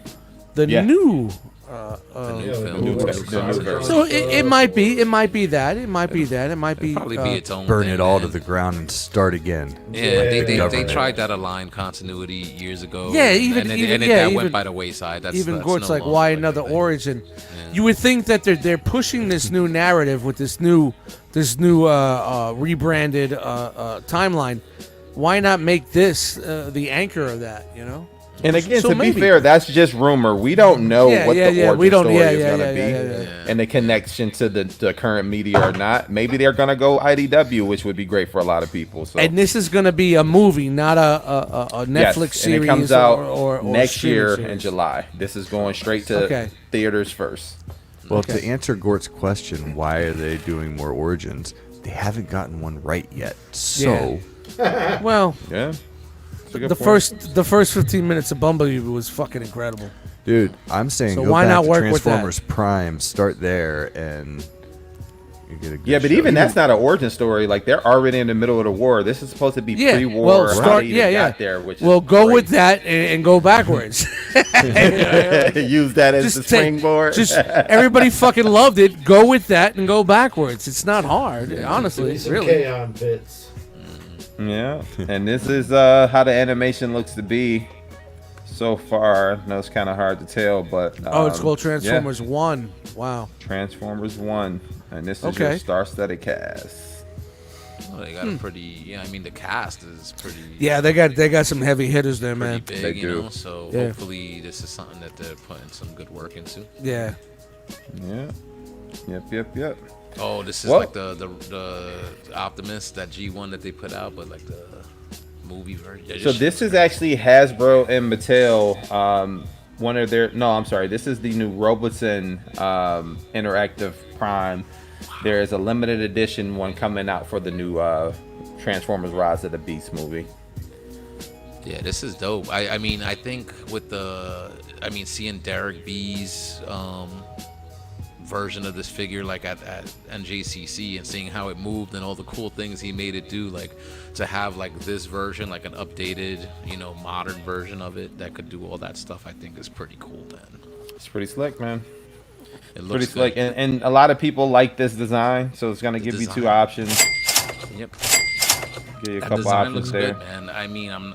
Yeah. new. The new Yeah, film. the new with version. Chris The new Rock. version. So it might be that. It might be that. It might be. Probably be its own Burn thing, it all man. to the ground and start again. Yeah, they Government. tried that aligned continuity years ago. Yeah, even- and even- that yeah, went even- by the wayside. That's Even that's Gort's no like, longer why like a another thing. origin? Yeah. You would think that they're pushing this new narrative with this new rebranded timeline. Why not make this the anchor of that? You know. And again, So to be maybe. fair, that's just rumor. We don't know what the origin we don't. story Yeah, is yeah, going to yeah, be, yeah, yeah. and the connection to the current media or not. Maybe they're going to go IDW, which would be great for a lot of people. So And this is going to be a movie, not a yes, Netflix series. and it comes out or next streaming year series. in July. This is going straight to Okay. theaters first. Well, Okay. to answer Gort's question, why are they doing more origins? They haven't gotten one right yet. So, Well, Yeah. That's a good the point. first 15 minutes of Bumblebee was fucking incredible. dude, I'm saying So go why back not to work with that? Transformers Prime, start there, and you get a good Yeah, but show. even that's not an origin story. Like they're already in the middle of the war. This is supposed to be Yeah, pre-war. well, how start. they even Yeah, yeah. got there, which Well, is go great. with that and go backwards. Use that as the Just take- springboard. Just everybody fucking loved it. Go with that and go backwards. It's not hard, honestly. Some Really. K-On bits. Yeah, and this is how the animation looks to be so far. I know it's kind of hard to tell, but Oh, it's called yeah, Transformers 1. Wow. Transformers 1, and this is Okay. your star-studded cast. Well, they got a pretty. Yeah, I mean the cast is pretty. Yeah, they got some heavy hitters there, pretty man. big, They you do. know. So Yeah. hopefully this is something that they're putting some good work into. Yeah. Yeah, yep. Oh, this is Well- like the Optimus, that G1 that they put out, but like the movie version. Yeah, So just- this is actually Hasbro and Mattel. One of their this is the new Roboton Interactive Prime. There is a limited edition one coming out for the new Transformers Rise of the Beast movie. Yeah, this is dope. I mean, I think with seeing Derek B's version of this figure like at NJCC and seeing how it moved and all the cool things he made it do, like to have like this version, like an updated, modern version of it that could do all that stuff, I think is pretty cool, man. It's pretty slick, man. It Pretty looks slick, good. and a lot of people like this design, so it's gonna give you two design. options. Yep. Give you a That couple design options looks there. good, man. I mean, I'm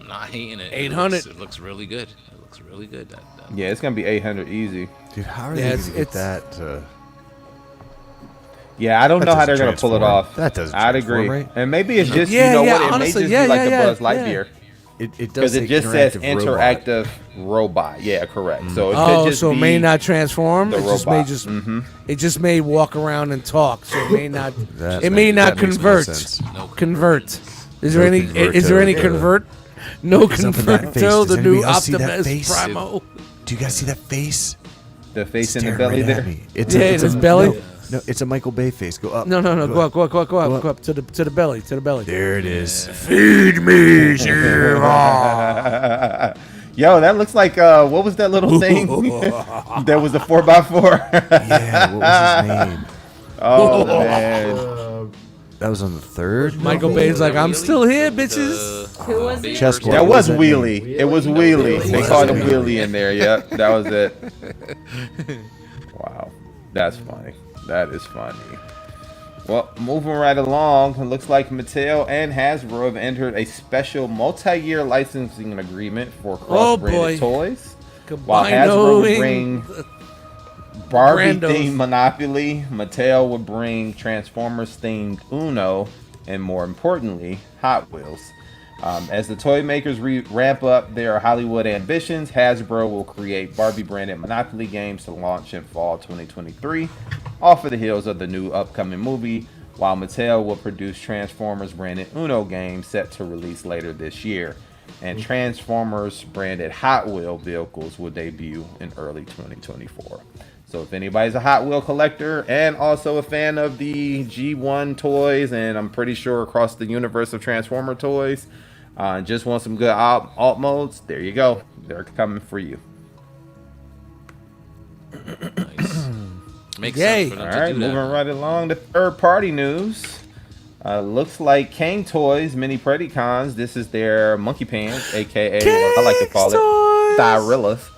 not hating it. 800. It looks really good. It looks really good. That Yeah, it's gonna be 800 easy. dude, how are Yeah, they it's- going to get it's- that? Yeah, I don't That know how they're doesn't gonna pull it transform. off. That doesn't I'd transform, agree, right? and maybe it's just Yeah, you know yeah, what? It honestly, may just yeah, be like yeah, the Buzz yeah. Lightyear. It does Because it say just says interactive robot. interactive robot. Yeah, correct. So it Oh, could just so it be may not transform. the It just may robot. just Mhm. it just may walk around and talk. So it may not That it may makes- not that makes more convert. sense. no Convert. Is there No any convert is there any to- convert? No What's up with that convert face? till Does the new anybody else see that Optimus face? Primo. Do you guys see that face? the face in the Staring belly right there. at me. It's Yeah, it's his belly? No, it's a Michael Bay face. Go up. No, go up, go up up. to the belly, to the belly. There it is. Feed me, Shiva. Yo, that looks like what was that little thing? There was a 4x4. Yeah, what was his name? Oh man. That was on the third. Michael Bay's like, I'm still here, bitches. Who was it? Chess Squad. That What was was that Wheelie. It was Wheelie. They called him Wheelie in there. Yep, that was it. Wow, that's funny. That is funny. Well, moving right along, it looks like Mattel and Hasbro have entered a special multi-year licensing agreement for cross-branded toys. While Hasbro would bring Barbie-themed Monopoly, Mattel would bring Transformers-themed Uno, and more importantly, Hot Wheels. As the toy makers ramp up their Hollywood ambitions, Hasbro will create Barbie-branded Monopoly games to launch in fall 2023, off of the heels of the new upcoming movie, while Mattel will produce Transformers-branded Uno games set to release later this year. and Transformers branded Hot Wheel vehicles will debut in early 2024. So if anybody's a Hot Wheel collector and also a fan of the G1 toys, and I'm pretty sure across the universe of Transformer toys, just want some good alt modes, there you go. They're coming for you. Nice. Makes Yay. sense for them All to right, do that. moving right along to third-party news. Looks like Kang Toys Mini Predacons. This is their monkey pants, aka what I like to call it, Thyrillas.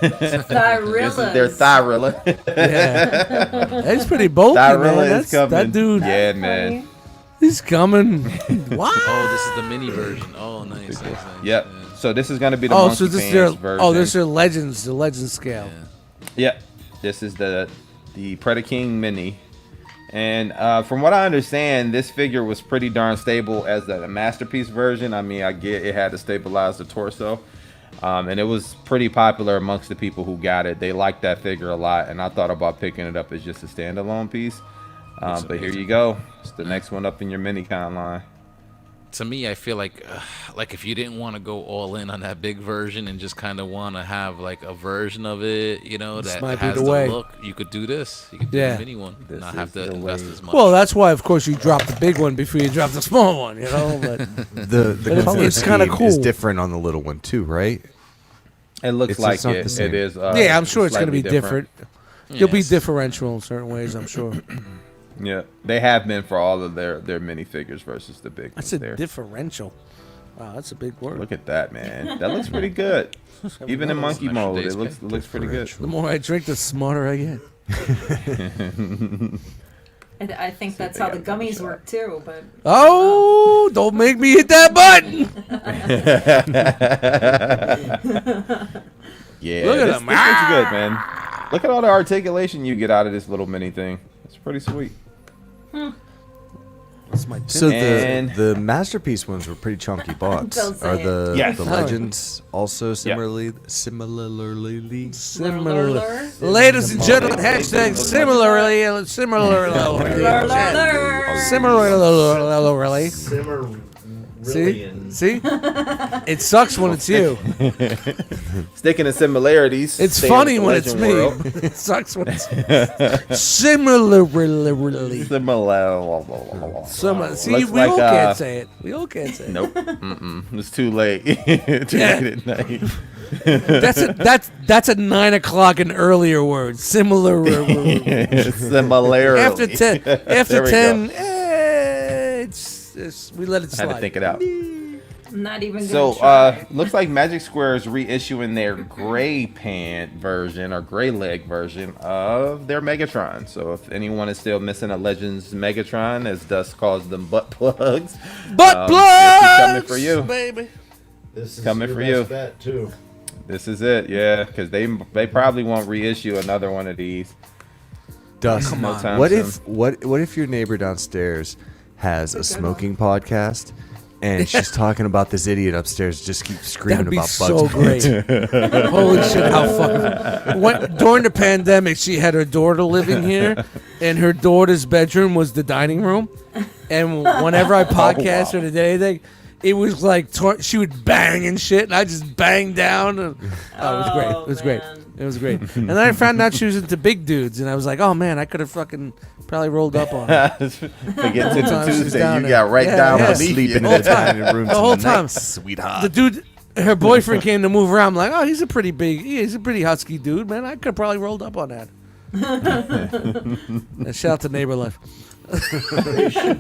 This is their Thyrilla. Yeah. That's pretty bulky, Thyrilla man. is That's, coming. that dude, Yeah, man. he's coming. Wow. Oh, this is the mini version. Oh, nice. Yep. Yeah. So this is going to be the Oh, monkey so this pants their version. this is their legends, the legend scale. Yep. This is the Predaking Mini. And from what I understand, this figure was pretty darn stable as a masterpiece version. I mean, I get it had to stabilize the torso. And it was pretty popular amongst the people who got it. They liked that figure a lot. And I thought about picking it up as just a standalone piece. But here you go. It's the next one up in your Minicon line. To me, I feel like if you didn't want to go all in on that big version and just kind of want to have like a version of it, you know, This that might be has the the way. look, you could do this. You could do Yeah. the mini one, This not have is to the invest way. as much. Well, that's why, of course, you drop the big one before you drop the small one. You know, but The it's- color it's kinda scheme is cool. different on the little one too, right? It looks It's like just not the it. same. It is. yeah, I'm sure it's going to be slightly different. You'll be Yes. differential in certain ways, I'm sure. Yeah, they have been for all of their minifigures versus the big That's ones a there. differential. Wow, that's a big word. Look at that, man. That looks pretty good. Even in monkey Extra mode, days it looks pretty good. The more I drink, the smarter I get. I think that's how the gummies work too. But Oh, don't make me hit that button. Yeah, Look at this him. looks good, man. Look at all the articulation you get out of this little mini thing. It's pretty sweet. That's my So And- the masterpiece ones were pretty chunky box. Don't say Are it. the Yes. the legends also similarly? similar. Lur. Ladies and gentlemen, hashtag similarly. Similarly. See? It sucks when it's you. Sticking to similarities. It's staying funny with the when it's legend me. world. It sucks when it's similarly. Similar. See, Looks we like, all can't say it. We all can't say it. Nope. It's too late. Too late at night. That's a 9 o'clock and earlier word. Similar. Similarly. After 10, There we 10, go. we let it Had slide. to think it out. I'm not even So, gonna try. looks like Magic Square is reissuing their gray pant version or gray leg version of their Megatron. So, if anyone is still missing a Legends Megatron, as Dust calls them butt plugs, Butt this is plugs, coming for you. baby. This is Coming your for best you. bet too. This is it, yeah, because they probably won't reissue another one of these. Dust. No time What soon. if what if your neighbor downstairs has a smoking podcast and she's talking about this idiot upstairs just keeps screaming That'd be about so bugs? great. Holy shit, how fucking... During the pandemic, she had her daughter living here, and her daughter's bedroom was the dining room. And whenever I podcast or did anything, it was like she would bang and shit, and I just banged down. And, it was great. It was great. Man. It was great. And then I found out she was into big dudes, and I was like, oh man, I could have fucking probably rolled up on her. Forget Tips time and she's Tuesday, down you there. got right Yeah, down yeah. beneath Sleeping in you. the dining room The whole tonight, time. sweetheart. The dude, her boyfriend came to move around. I'm like, oh, he's a pretty husky dude, man. I could have probably rolled up on that. And shout out to Neighbor Life. They should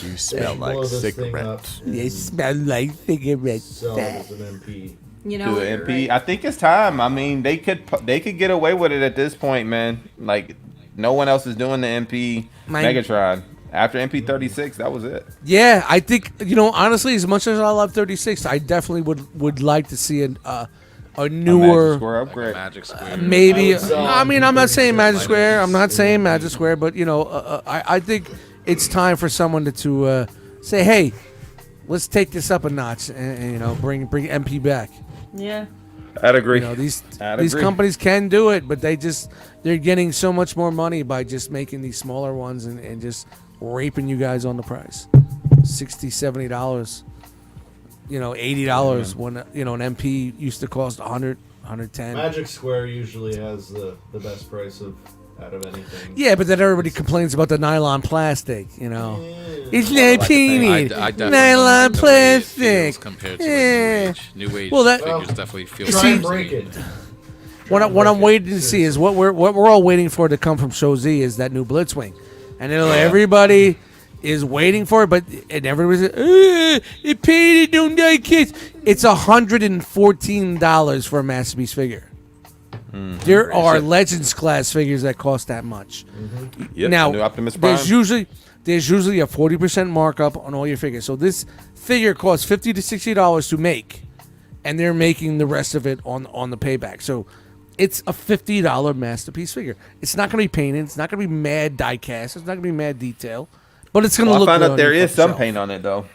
You smell blow like this thing up cigarettes. and They smell like cigarettes. sell it as an MP. You To know, the you're MP, right. I think it's time. I mean, they could get away with it at this point, man. Like, no one else is doing the MP Megatron. After MP36, that was it. Yeah, I think, honestly, as much as I love 36, I definitely would like to see a Magic newer, Square Like a upgrade. Magic Square. maybe. I would sell I mean, I'm not saying Magic Square. I'm not saying Lighting. Magic Square, but I think it's time for someone to say, hey, let's take this up a notch and bring MP back. Yeah. I'd agree. These I'd these agree. companies can do it, but they're getting so much more money by just making these smaller ones and just raping you guys on the price. $60, $70 $80 when an MP used to cost 100, 110. Magic Square usually has the best price out of anything. Yeah, but then everybody complains about the nylon plastic. It's I not painted. definitely Nylon know the way it feels plastic. compared to a New Age Well, that- figures definitely feel. Try and break it. What I'm waiting to see is what we're all waiting for to come from Show Z is that new Blitzwing, and everybody is waiting for it, but and everybody's it painted, don't die, kids. It's $114 for a masterpiece figure. There are Legends class figures that cost that much. Yep, Now, new Optimus Prime. there's usually a 40% markup on all your figures. So this figure costs $50 to $60 to make, and they're making the rest of it on the payback. So it's a $50 masterpiece figure. It's not going to be painted. It's not going to be mad die cast. It's not going to be mad detail. But it's going to look good. I found out on there your is fucking some shelf. paint on it though.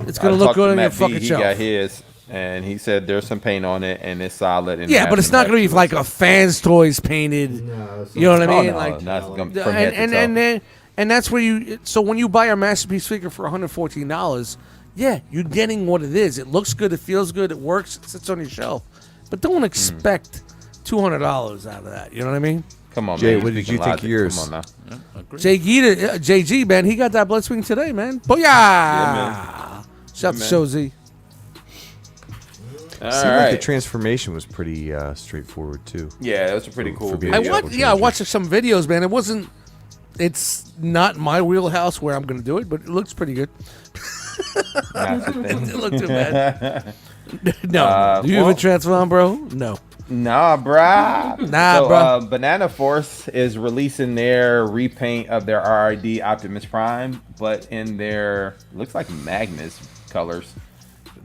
It's going to look good on your fucking He shelf. got his, and he said there's some paint on it, and it's solid. And Yeah, but it's not going to be like a Fans Toys painted. No, it's You know what I Oh, mean? no, Like, not from head to toe. and that's where you. So when you buy a masterpiece figure for $114, yeah, you're getting what it is. It looks good. It feels good. It works. It sits on your shelf. But don't expect $200 out of that. You know what I mean? Come on, Jay, man. what did you Speaking think logic. of yours? Come on now. JG, man, he got that Blitzwing today, man. Booyah! man. Shout out to Show Z. All Seemed like the right. transformation was pretty straightforward too. Yeah, that's a pretty cool for being video. I watched some videos, man. It's not my wheelhouse where I'm going to do it, but it looks pretty good. That's the It thing. didn't look too bad. No. Do you even transform, bro? No. Nah, bruh. Nah, bruh. Banana Force is releasing their repaint of their RID Optimus Prime, but in their looks like Magnus colors.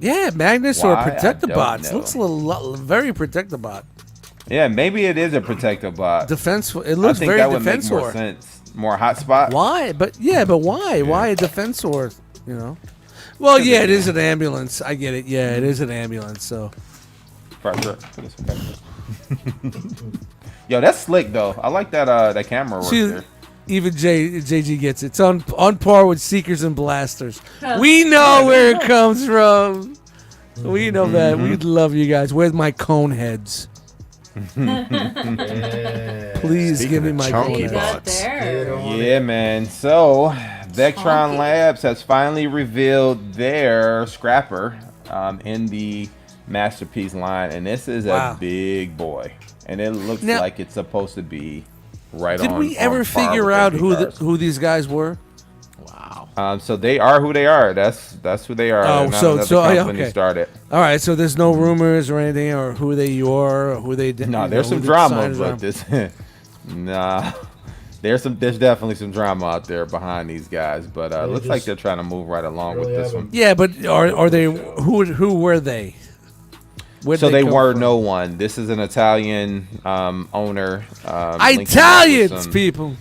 Yeah, Magnus or Why? I Protectobot. don't Looks a lot, very Protectobot. Yeah, maybe it is a Protectobot. Defense. It I looks think very that would make more defensor. sense. More hotspot. Why? But why? Why a defensor? You know. Well, yeah, it is an ambulance. I get it. Yeah, it is an ambulance. So. Yo, that's slick though. I like that camera work See, there. even JG gets it. It's on par with Seekers and Blasters. We know where it comes from. We know that. We love you guys. Where's my cone heads? Yeah. Please Speaking give me of my chunky cone You heads. got Get there. on Yeah, man. So, Vectron Chonky. Labs has finally revealed their scrapper in the Masterpiece line, and this is Wow. a big boy, and it looks Now- like it's supposed to be right Did on. we ever on par figure with out every cars. who these guys were? So they are who they are. That's who they are. Oh, They're not so- another so, yeah, company okay. started. All right, so there's no rumors or anything, or who they are, or who they did. No, there's some drama, but this, nah, there's definitely some drama out there behind these guys. But They looks like just they're trying to move right along with really this one. haven't- Yeah, but are they? Who were they? Where'd So they come were from? no one. This is an Italian owner. linking up Italians, with some- people.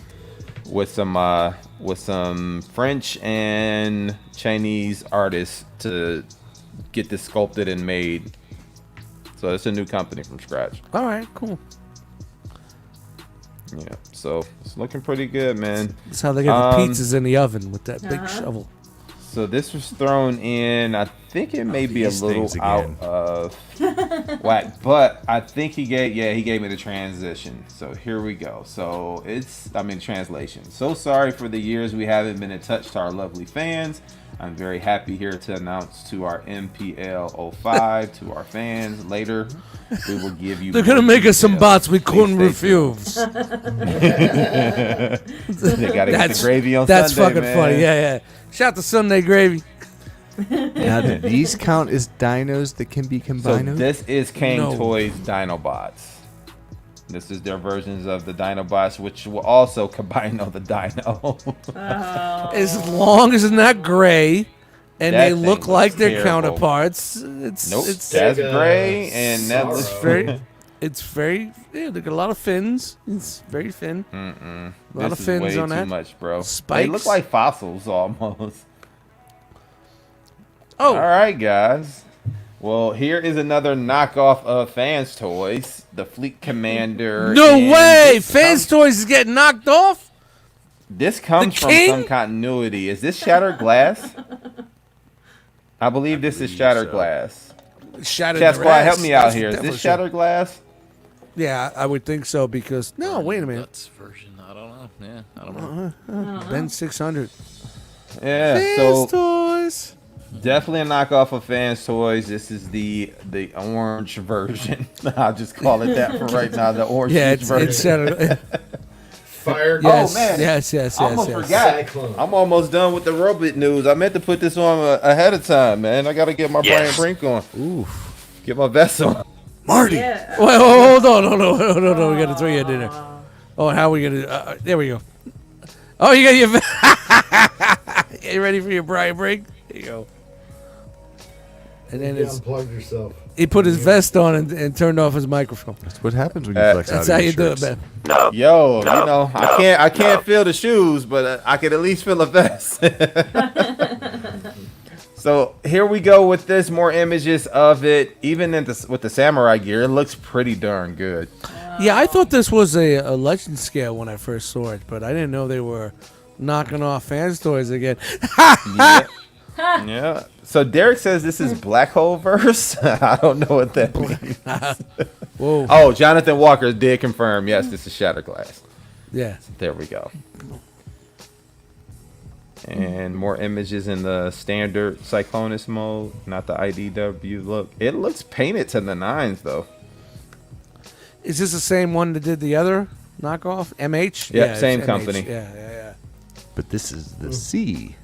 with some French and Chinese artists to get this sculpted and made. So it's a new company from scratch. All right, cool. Yeah. So it's looking pretty good, man. That's how they get the pizzas in the oven with that big Uh-huh. shovel. So this was thrown in. I think it may be a these little things out again. of whack, but I think he gave me the transition. So here we go. So translation. So sorry for the years we haven't been in touch to our lovely fans. I'm very happy here to announce to our MPL 05 to our fans later. We will give you. They're gonna more make us some details. bots we couldn't Please stay tuned. refuse. They gotta get the gravy on That's Sunday, fucking man. funny. Yeah. Shout to Sunday Gravy. Now, do these count as dinos that can be So combined? this is Kang No. Toys Dinobots. This is their versions of the Dinobots, which will also combine the Dino. As long as it's not gray, and That they look thing like looks their terrible. counterparts. It's Nope, It's that's Sega gray, and that Sorrow. looks it's very. Yeah, they got a lot of fins. It's very thin. Mm-mm. A lot This of fins is way on too that. much, bro. They Spikes. look like fossils almost. Oh, All right, guys. Well, here is another knockoff of Fans Toys, the Fleet Commander. no and way! this Fans Toys is getting knocked off. This comes The from king? some continuity. Is this shattered glass? I believe this is shattered glass. Shattered Chat squad, help glass. me out That's here. Is definitely this shattered glass? Yeah, I would think so because no, wait a minute. Nuts version. I don't know. Yeah, I don't know. Ben 600. Yeah. Fans So toys. definitely a knockoff of Fans Toys. This is the orange version. I'll just call it that for right now. The orange Yeah, version. it's shattered. Fire. Yes, Oh, man. yes. I almost yes. forgot. Cyclone. I'm almost done with the robot news. I meant to put this on ahead of time, man. I got to get my Brian Brink on. Ooh. Get my vest on. Marty. Yeah. Wait, hold on. No. We got to throw you in there. Oh, how are we going to... there we go. Oh, you got your... you ready for your Brian break? There you go. And then You unplugged yourself. he put his vest on and turned off his microphone. That's what happens when you flex That's out how of you your do it, shirts. man. Yo, you know, I can't feel the shoes, but I can at least feel a vest. So here we go with this. More images of it. Even with the samurai gear, it looks pretty darn good. Yeah, I thought this was a legend scale when I first saw it, but I didn't know they were knocking off Fans Toys again. Yeah. Yeah. So Derek says this is Black Hole verse. I don't know what that means. Whoa. Oh, Jonathan Walker did confirm. Yes, this is Shattered Glass. Yeah. There we go. And more images in the standard Cyclonus mode, not the IDW look. It looks painted to the nines, though. Is this the same one that did the other knockoff? MH? Yep, Yeah, same it's company. MH. Yeah. But this is the C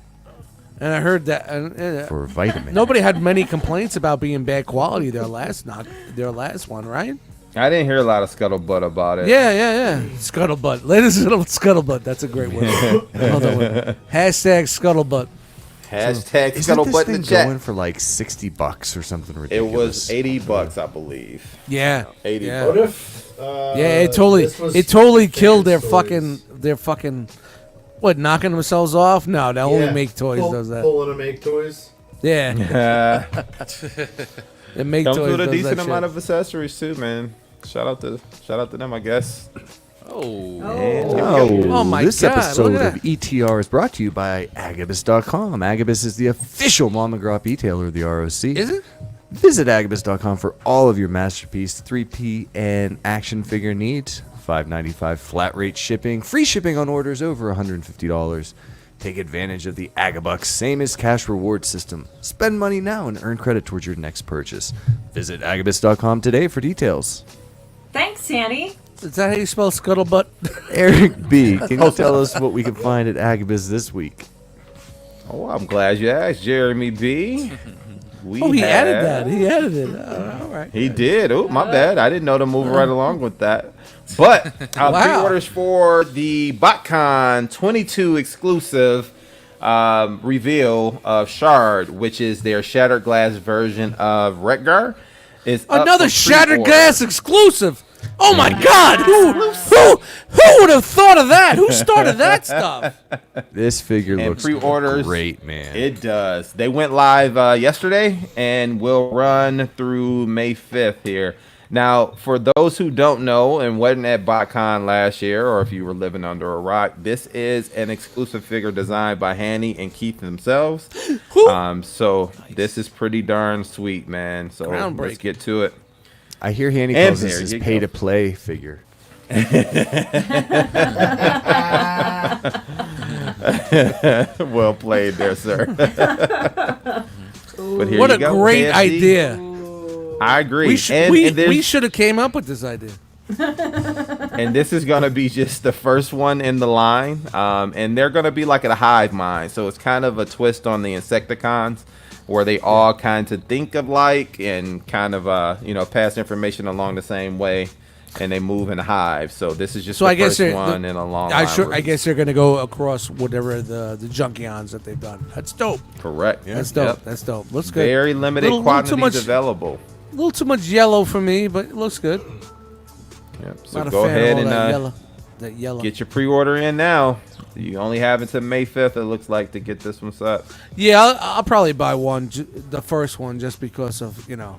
And I heard that for vitamin. nobody had many complaints about being bad quality their last one, right? I didn't hear a lot of scuttlebutt about it. Yeah. Scuttlebutt. Ladies and gentlemen, scuttlebutt. That's a great word. Hold on. Wait. Hashtag scuttlebutt. Hashtag Isn't scuttlebutt this in thing the chat. going for like $60 or something It ridiculous? was $80, I believe. Yeah. 80 Yeah. What if? Yeah, it totally killed their fucking. What, knocking themselves off? No, that only Make Toys does that. Pulling a Make Toys. Yeah. And Make Comes Toys with a does decent that amount shit. of accessories too, man. Shout out to them, I guess. Oh my this God, episode look at of ETR is brought to you by Agabus.com. Agabus is the official Mom and Grop e-tailer of the ROC. Is it? Visit Agabus.com for all of your Masterpiece 3P and action figure needs. $5.95 flat rate shipping, free shipping on orders over $150. Take advantage of the Agabucks same as cash reward system. Spend money now and earn credit towards your next purchase. Visit Agabus.com today for details. Thanks, Sandy. Is that how you spell scuttlebutt? Eric B, can you tell us what we can find at Agabus this week? Oh, I'm glad you asked, Jeremy B. He added that. He added it. All right. He did. Oh, my bad. I didn't know to move right along with that. But Wow. pre-orders for the BotCon 22 exclusive reveal of Shard, which is their shattered glass version of Retgar, is up Another for Shattered pre-order. Glass exclusive. Oh my God! Who would have thought of that? Who started that stuff? This figure And looks pre-orders, great, man. It does. They went live yesterday and will run through May 5th here. Now, for those who don't know and wasn't at BotCon last year, or if you were living under a rock, this is an exclusive figure designed by Hanny and Keith themselves. So this is pretty darn sweet, man. So let's Groundbreaking. get to it. I hear Hanny And calls this there his you go. pay-to-play figure. Well played there, sir. But here What you a go, great KFC. idea. I agree. We there's- should have came up with this idea. And this is going to be just the first one in the line. And they're going to be like a hive mind. So it's kind of a twist on the Insecticons where they all kind of think of like and kind of, pass information along the same way. And they move in a hive. So this is just So the I guess first one in a long I line. guess they're gonna go across whatever the Junkions that they've done. That's dope. Correct. That's dope. Yep. That's dope. Looks good. Very limited Little too quantities much- available. A little too much yellow for me, but it looks good. Yep. So Not a go fan ahead of all and that yellow. get your pre-order in now. You only have until May 5th, it looks like, to get this one set. Yeah, I'll probably buy one, the first one, just because of Yeah.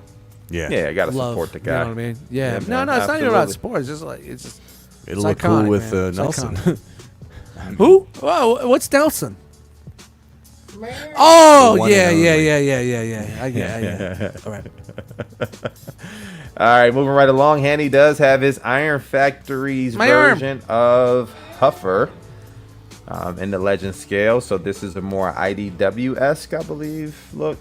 Yeah, I got to love. support the You guy. know what I mean? Yeah. Yeah, No, it's not even about absolutely. sports. It's just like it's just. It'll It's look iconic, cool with man. It's Nelson. iconic. Who? Wow, what's Nelson? Oh, The one yeah. and only. I get it. All right. All right, moving right along. Handy does have his Iron Factory's My arm. version of Huffer in the Legend scale. So this is a more IDW-esque, I believe, look.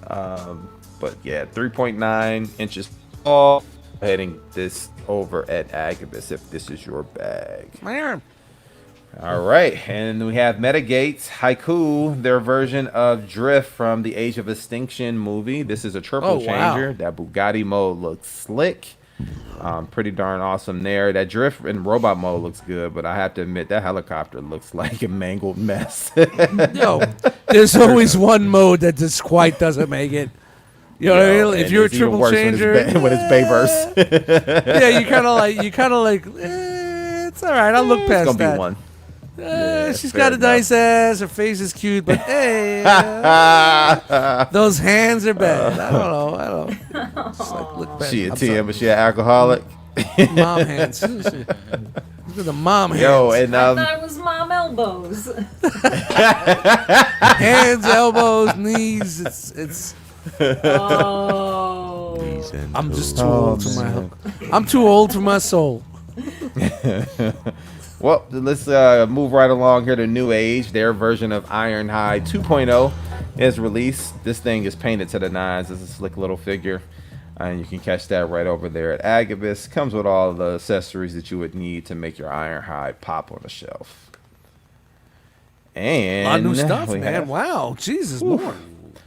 But yeah, 3.9 inches tall. Go ahead and get this over at Agabus if this is your bag. My arm. All right, and we have Metagates Haiku, their version of Drift from the Age of Extinction movie. This is a triple changer. That Bugatti mode looks slick. Pretty darn awesome there. That Drift in robot mode looks good, but I have to admit that helicopter looks like a mangled mess. No, there's always one mode that just quite doesn't make it. You know what I mean? If you're a triple changer, when it's Bayverse, yeah, you kind of like, it's all right. I'll look past it's gonna that. be one. She's fair got a enough. nice ass. Her face is cute, but hey, those hands are bad. I don't know. Just like, look bad. She a I'm 10, but she an alcoholic. sorry. Mom hands. Look at the mom hands. Yo, and I thought it was mom elbows. Hands, elbows, knees. It's. Oh. I'm just too old for my. I'm too old for my soul. Well, let's move right along here to New Age. Their version of Ironhide 2.0 is released. This thing is painted to the nines. It's a slick little figure. And you can catch that right over there at Agabus. Comes with all the accessories that you would need to make your Ironhide pop on the shelf. And A lot of new stuff, we man. have- Wow. Jesus, more.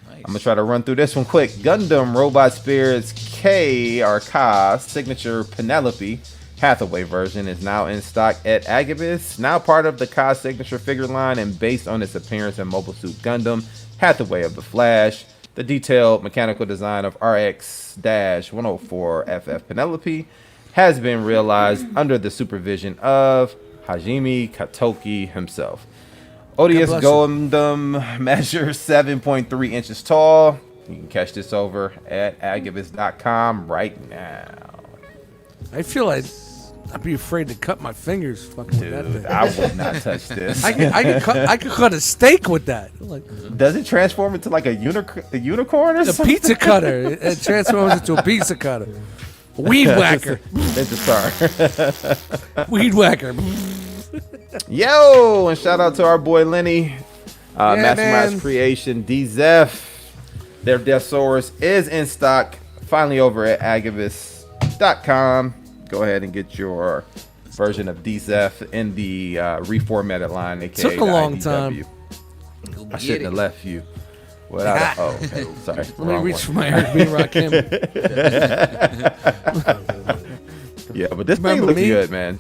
I'm going to try to run through this one quick. Gundam Robot Spirits K or Ka Signature Penelope Hathaway version is now in stock at Agabus. Now part of the Ka Signature figure line and based on its appearance in Mobile Suit Gundam Hathaway of the Flash. The detailed mechanical design of RX-104FF Penelope has been realized under the supervision of Hajime Katoki himself. Odious God bless Gundam measures 7.3 inches tall. You can catch this over at agabus.com right now. I feel like I'd be afraid to cut my fingers fucking with that Dude, thing. I would not touch this. I could cut a steak with that. Like Does it transform into like a unicorn or a something? pizza cutter. It transforms into a pizza cutter. Weed whacker. It's a star. Weed whacker. Yo, and shout out to our boy Lenny, Masterminds man. Creation, DZEF. Their Deathsaurus is in stock, finally over at agabus.com. Go ahead and get your version of DZEF in the reformatted line, aka Took a the long IDW. time. I shouldn't have left you without. Oh, okay. Sorry. Let me Wrong reach one. for my Eric B. Rakim. Yeah, but this thing Remember looks me? good, man.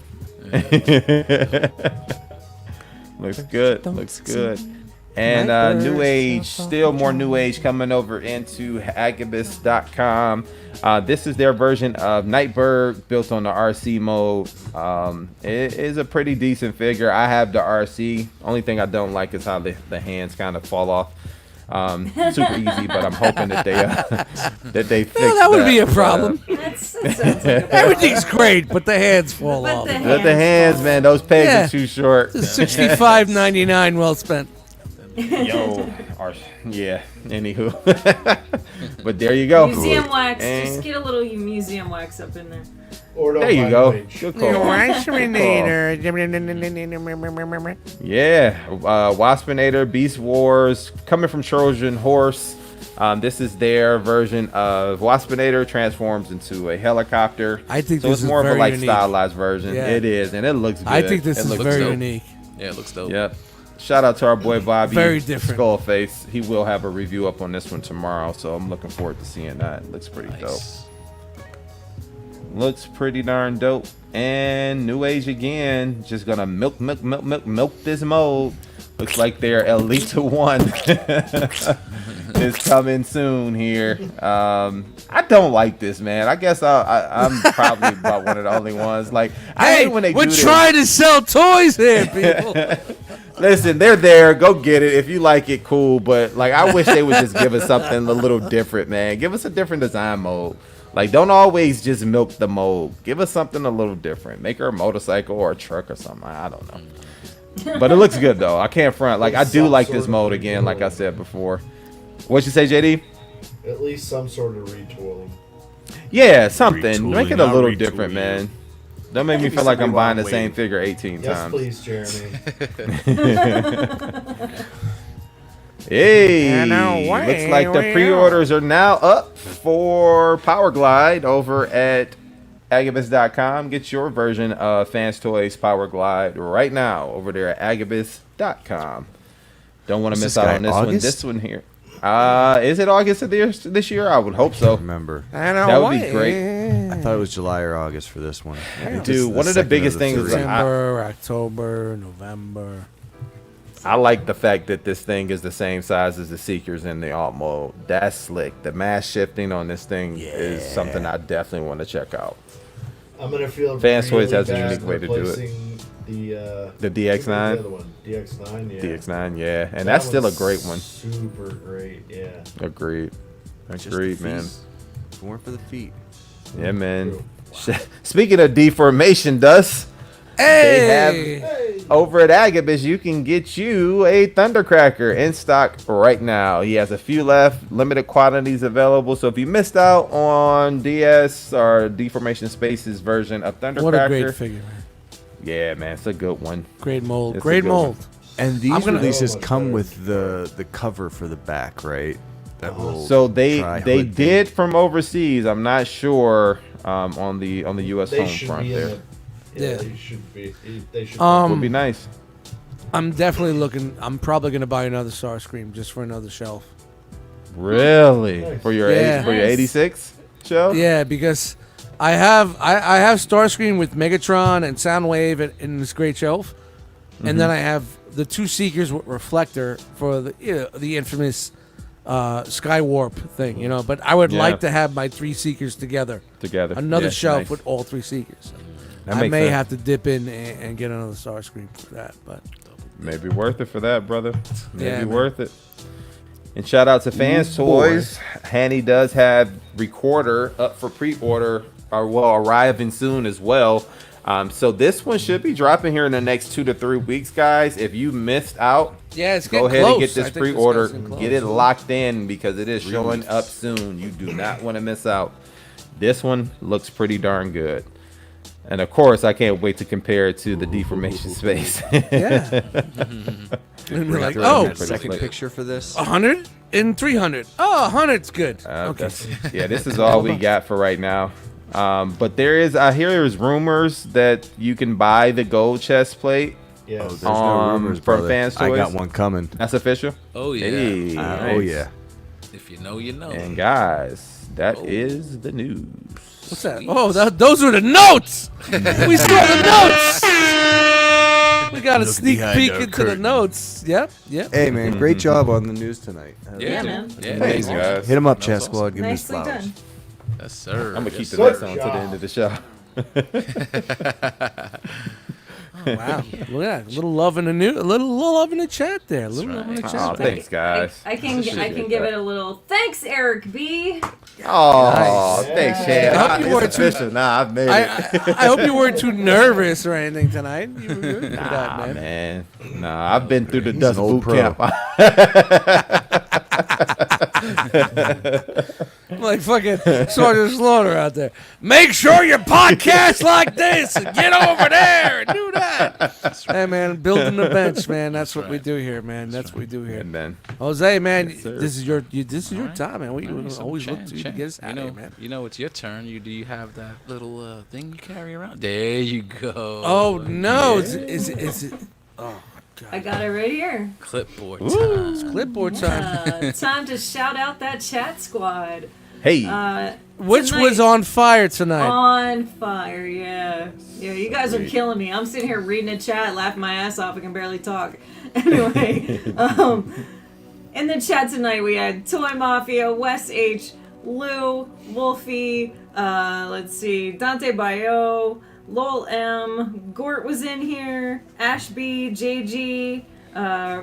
Looks good. Looks good. And New Age, still more New Age coming over into agabus.com. This is their version of Nightbird built on the RC mode. It is a pretty decent figure. I have the RC. Only thing I don't like is how the hands kind of fall off. Super easy, but I'm hoping that they fix Well, that would be a but, problem. That sounds like a Everything's great, but the hands fall But off. the With the hands, man, those pegs Yeah. are too short. $65.99 well spent. Yo, yeah. Anywho, but there you go. Museum wax. And Just get a little museum wax up in there. Or don't there you buy go. New Age. Good call. Yeah, Waspinator, Beast Wars, coming from Trojan Horse. This is their version of Waspinator transforms into a helicopter. I think so. this It's is more of a very like unique. stylized version. Yeah. It is, and it looks good. I think this It is looks very dope. unique. Yeah, it looks dope. Yep. Shout out to our boy Bobby. Very different. Skullface. He will have a review up on this one tomorrow, so I'm looking forward to seeing that. Looks pretty dope. Nice. Looks pretty darn dope. And New Age again, just gonna milk this mold. Looks like their Elite 1 is coming soon here. I don't like this, man. I guess I'm probably about one of the only ones. Like, I Hey, hate when they we're do this. trying to sell toys here, people. Listen, they're there. Go get it. If you like it, cool. But like, I wish they would just give us something a little different, man. Give us a different design mode. Like, don't always just milk the mold. Give us something a little different. Make her a motorcycle or a truck or something. I don't know. But it looks good though. I can't front. Like I do Some like sort this of mode again, like I retooling. said before. What'd you say, JD? At least some sort of retooling. Yeah, something. Retooling, Make it a not little retooling. different, man. Don't make me Maybe feel like I'm somebody buying the wrong same way. figure 18 Yes, times. please, Jeremy. Hey, And now, looks like the pre-orders are now up for Power Glide over at Agabus.com. Get your version of Fans Toys Power Glide right now over there at Agabus.com. Don't want to Is miss this out guy on this August? one. This one here. Is it August of this year? I would hope so. Remember, That would be great. I thought it was July or August for this one. I think this is Dude, one of the second biggest things three. is I September, October, November. like the fact that this thing is the same size as the Seekers in the alt mode. That's slick. The mass shifting on this thing is something I definitely want to check out. I'm gonna feel Fans Toys really has a bad unique way to do it. replacing The DX9? The other one, DX9, yeah. DX9, yeah. And That that's still a one's great one. Super great, yeah. Agreed. Just the Agreed, man. feet. If it weren't for the feet. Yeah, man. True. Speaking of deformation, Dust, Hey! over at Agabus, you can get you a Thundercracker in stock right now. He has a few left, limited quantities available. So if you missed out on DS or Deformation Space's version of Thundercracker, What a great figure, man. yeah, man, it's a good one. Great mold. It's a Great good mold. one. And these gonna- releases So much come better. with the cover for the back, right? That little So they tri-hood they thing. did from overseas. I'm not sure on the U.S. They home should front be there. in the. Yeah, Yeah. they should be. They should. Would be nice. I'm definitely looking. I'm probably gonna buy another Starscream just for another shelf. Really? Nice. For your Yeah. for your Nice. 86 show? Yeah, because I have Starscream with Megatron and Soundwave in this great shelf, and then I have the two Seekers with Reflector for the infamous Skywarp thing, you know. But I would Yeah. like to have my three Seekers together, Together. another Yeah, shelf nice. with all three Seekers. That I makes may sense. have to dip in and get another Starscream for that, but Maybe worth it for that, brother. Maybe Yeah, man. worth it. And shout out to Fans Toys. Hanny does have Recorder up for pre-order, or well, arriving soon as well. So this one should be dropping here in the next 2 to 3 weeks, guys. If you missed out, yeah, it's go getting ahead and close. get I this think pre-order. guy's getting Get it close. locked in because it is showing up soon. You do not want to miss out. This one looks pretty darn good. And of course, I can't wait to compare it to the Deformation Space. Yeah. And we're like, Pretty oh, slick. Second picture for this. 100 and 300. Oh, 100's good. Okay. Yeah, this is all we got for right now. But I hear there's rumors that you can buy the gold chest plate. Yes. Oh, there's no rumors, from brother. Fans I got Toys? one coming. That's official. Oh yeah. Hey, Oh nice. yeah. If you know, you know. And guys, that is the news. What's that? Oh, those were the notes. We saw the notes. We got a sneak behind peek our into the curtain. notes. Yep. Hey man, great job on the news tonight. Yeah, man. Yeah, Thanks, nice. guys. Hit him up, That Chat was Squad. Give Nicely me flowers. done. Yes, sir. I'm gonna keep Yes, the sir. next one to the end of the show. Wow. Look at that. A little love in the chat there. A little love in the right. chat Oh, there. thanks, guys. I can give it a little thanks, Eric B. Oh, Nice. thanks, I Chad. hope you weren't It's too- official. Nah, I've made it. I hope you weren't too nervous or anything tonight. You were good for that, man. Man, nah, I've been through the He's dust an old boot pro. camp. Like fucking Sergeant Slaughter out there. Make sure you podcast like this and get over there and do that. Hey, man, building the bench, man. That's what we do here, man. That's what we do here. And then Jose, man, sir. this is your time, man. We Nice. always look Chan, to you to Chan. get us out of here, man. You know, it's your turn. Do you have that little thing you carry around? There you go. Oh no, is it? Oh I got it right here. Clipboard it's time. clipboard time. Time to shout out that chat squad. hey, Which tonight- was on fire tonight? On fire, yeah. Yeah, you guys are killing me. I'm sitting here reading a chat, laughing my ass off. I can barely talk. Anyway, in the chat tonight we had Toy Mafia, Wes H, Lou, Wolfie, let's see, Dante Bayo, Lol M, Gort was in here, Ash B, JG,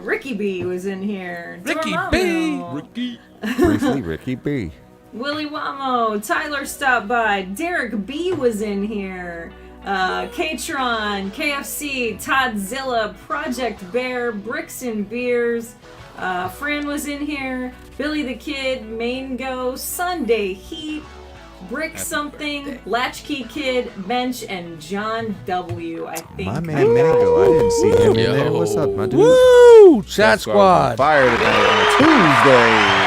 Ricky B was in here. Ricky Dormammu, B. Briefly, Ricky B. Willie Wamo, Tyler stopped by, Derek B was in here, Katron, KFC, Toddzilla, Project Bear, Bricks and Beers. Fran was in here. Billy the Kid, Mango, Sunday Heat, Brick Something, Latchkey Kid, Bench, and John W. I think. My man Mango, I didn't see him in there. Yo. What's up, my dude? Woo! Chat Squad. Fire tonight on a Tuesday.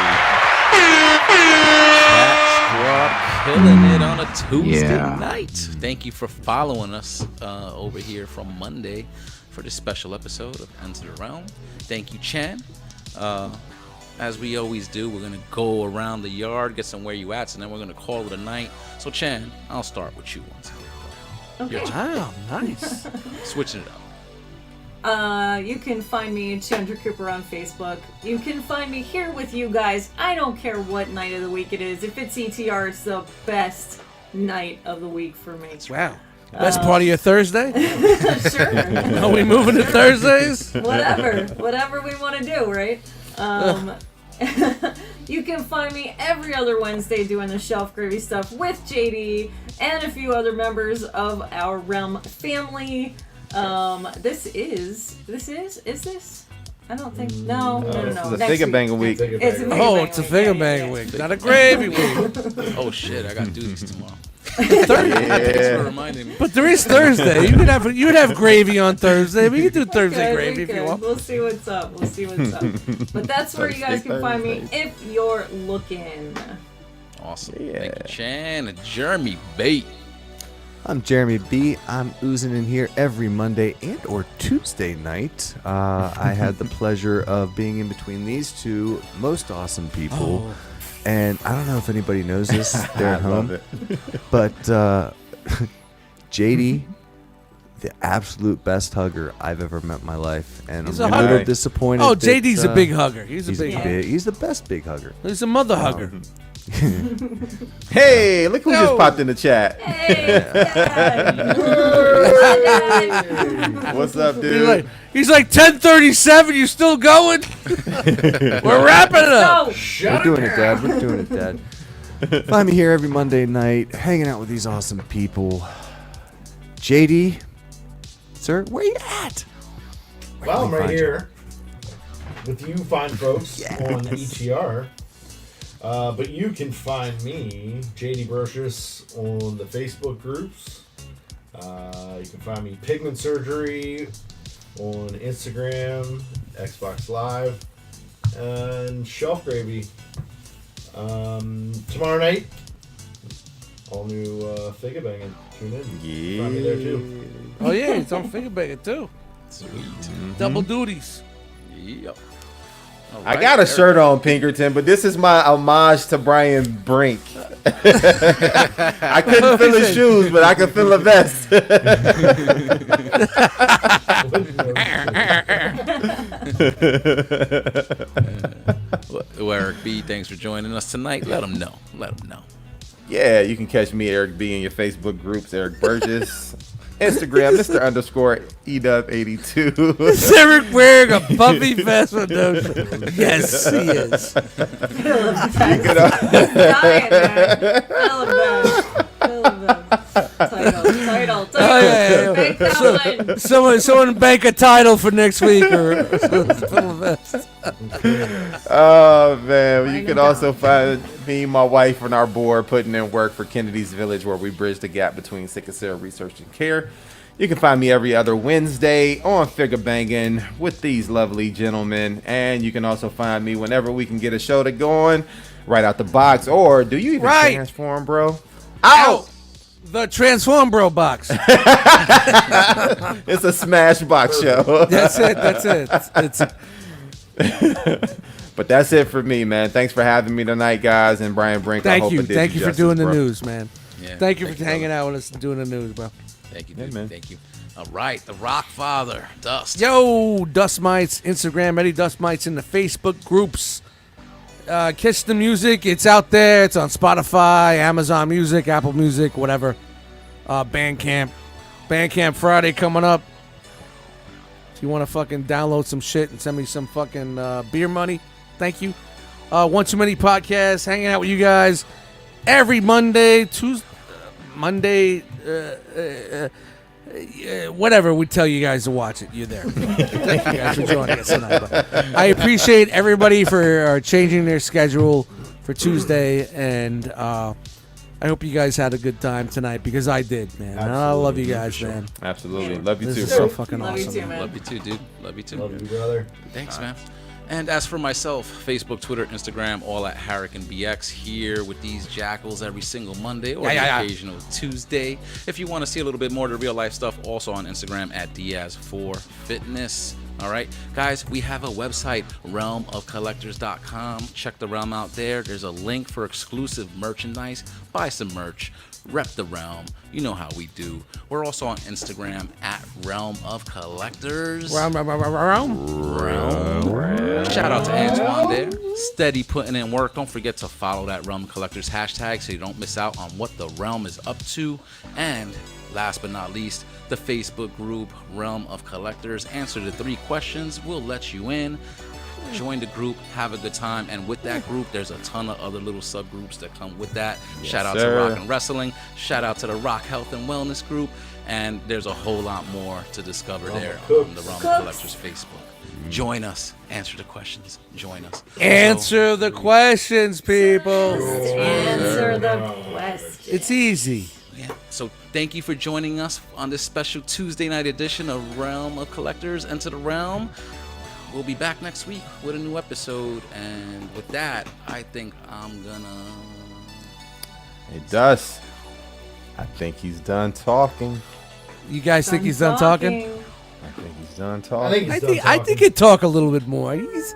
Killing it on a Tuesday night. Thank you for following us over here from Monday for this special episode of Enter the Realm. Thank you, Chan. As we always do, we're gonna go around the yard, get some where you at, and then we're gonna call it a night. So, Chan, I'll start with you once again. Okay. Wow, nice. Switching it up. You can find me, Chandra Cooper, on Facebook. You can find me here with you guys. I don't care what night of the week it is. If it's ETR, it's the best night of the week for me. Wow. Best part of your Thursday? Sure. Are we moving to Thursdays? Whatever we want to do, right? You can find me every other Wednesday doing the Shelf Gravy stuff with JD and a few other members of our Realm family. This is? I don't think. No. It's a Next Figure week. Banger week. It's a It's a finger bang week, not a gravy week. Oh shit, I gotta do this tomorrow. Yeah. Thanks for reminding me. But there is Thursday. You could have gravy on Thursday. We could do Thursday Okay, gravy if you want. We'll see what's up. But that's where you guys can find me if you're looking. Awesome. Yeah. Thank you, Chan. And Jeremy Bate. I'm Jeremy B. I'm oozing in here every Monday and or Tuesday night. I had the pleasure of being in between these two most awesome people. And I don't know if anybody knows this. They're at home. Love it. But JD, the absolute best hugger I've ever met in my life. And He's I'm a a little hugger. disappointed. Oh, that, JD's a big hugger. He's a big hugger. He's the best big hugger. He's a mother hugger. Hey, look who just popped in the chat. Hey, What's up, dude? He's like 10:37. You still going? We're wrapping it up. We're doing it, Dad. We're doing it, Dad. Find me here every Monday night, hanging out with these awesome people. JD, sir, where you at? Well, I'm right find you? here with you fine folks on ETR. But you can find me, JD Brocious, on the Facebook groups. You can find me Pigment Surgery on Instagram, Xbox Live, and Shelf Gravy. Tomorrow night, all new Figure Banging. Tune in. Yeah. Find me there too. Oh yeah, it's on finger banging too. Sweet. Double duties. Yep. All I right, got a Eric. shirt on, Pinkerton, but this is my homage to Brian Brink. I couldn't feel his shoes, but I could feel the vest. Well, Eric B, thanks for joining us tonight. Let them know. Yeah, you can catch me, Eric B, in your Facebook groups, Eric Burgess. Instagram, Mr._EDub82. Is Eric wearing a puffy vest with those? Yes, he is. Title. Oh, yeah. Make that one. Someone bank a title for next week or fill a vest. Oh, man. You Writing can it also down. find me, my wife, and our board putting in work for Kennedy's Village, where we bridge the gap between sickle cell research and care. You can find me every other Wednesday on Figure Banging with these lovely gentlemen. And you can also find me whenever we can get a show to go on right out the box. Or do you even transform, bro? Out! The Transform Bro box. It's a smash box show. That's it. It's But that's it for me, man. Thanks for having me tonight, guys. And Brian Brink, I hope I did Thank you for justice, doing the bro. news, man. Yeah, Thank you for hanging out with us and doing the news, bro. Thank you, Yeah, dude. man. Thank you. All right, the Rock Father, Dust. Yo, Dustmightz, Instagram, Eddie Dustmightz in the Facebook groups. Catch the music. It's out there. It's on Spotify, Amazon Music, Apple Music, whatever. Bandcamp. Bandcamp Friday coming up. If you want to fucking download some shit and send me some fucking beer money, thank you. One Too Many Podcast, hanging out with you guys every Monday, Monday, whatever we tell you guys to watch it, you're there. Thank you guys for joining us tonight. But I appreciate everybody for changing their schedule for Tuesday, and I hope you guys had a good time tonight because I did, man. And I love you guys, man. Absolutely. Love you This too. is so fucking Love you awesome. too, man. Love you too, dude. Love you too. Love you, brother. Thanks, man. And as for myself, Facebook, Twitter, Instagram, all at HurricaneBX, here with these jackals every single Monday or the occasional Tuesday. If you want to see a little bit more of the real life stuff, also on Instagram at Diaz4Fitness. All right, guys, we have a website, realmofcollectors.com. Check the Realm out there. There's a link for exclusive merchandise. Buy some merch. Rep the Realm. You know how we do. We're also on Instagram at Realm of Collectors. Realm. Shout out to Antoine there. Steady putting in work. Don't forget to follow that Realm Collectors hashtag so you don't miss out on what the Realm is up to. And last but not least, the Facebook group, Realm of Collectors. Answer the 3 questions. We'll let you in. Join the group, have a good time, and with that group, there's a ton of other little subgroups that come with that. Yes, shout out sir. to Rock and Wrestling, shout out to the Rock Health and Wellness group, and there's a whole lot more to discover there on the Realm of Collectors Facebook. Join us, answer the questions, join us. Answer the questions, people. Answer the questions. It's easy. Yeah. So thank you for joining us on this special Tuesday night edition of Realm of Collectors. Enter the Realm. We'll be back next week with a new episode, and with that, I think I'm gonna... Hey, Dust. I think he's done talking. You guys think he's done talking? I think he's done talking. I think he'd talk a little bit more. He's,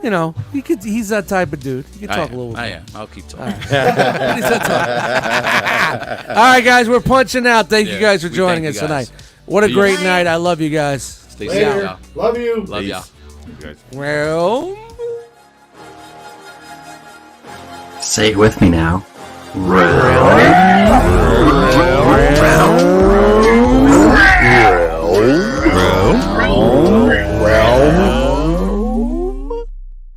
you know, he's that type of dude. He can talk a little bit. I am. I'll keep talking. He's that type. All right, guys, we're punching out. Thank you guys for joining us tonight. What a great night. I love you guys. Stay safe, y'all. Love you. Love y'all. Well, say it with me now. Yeah.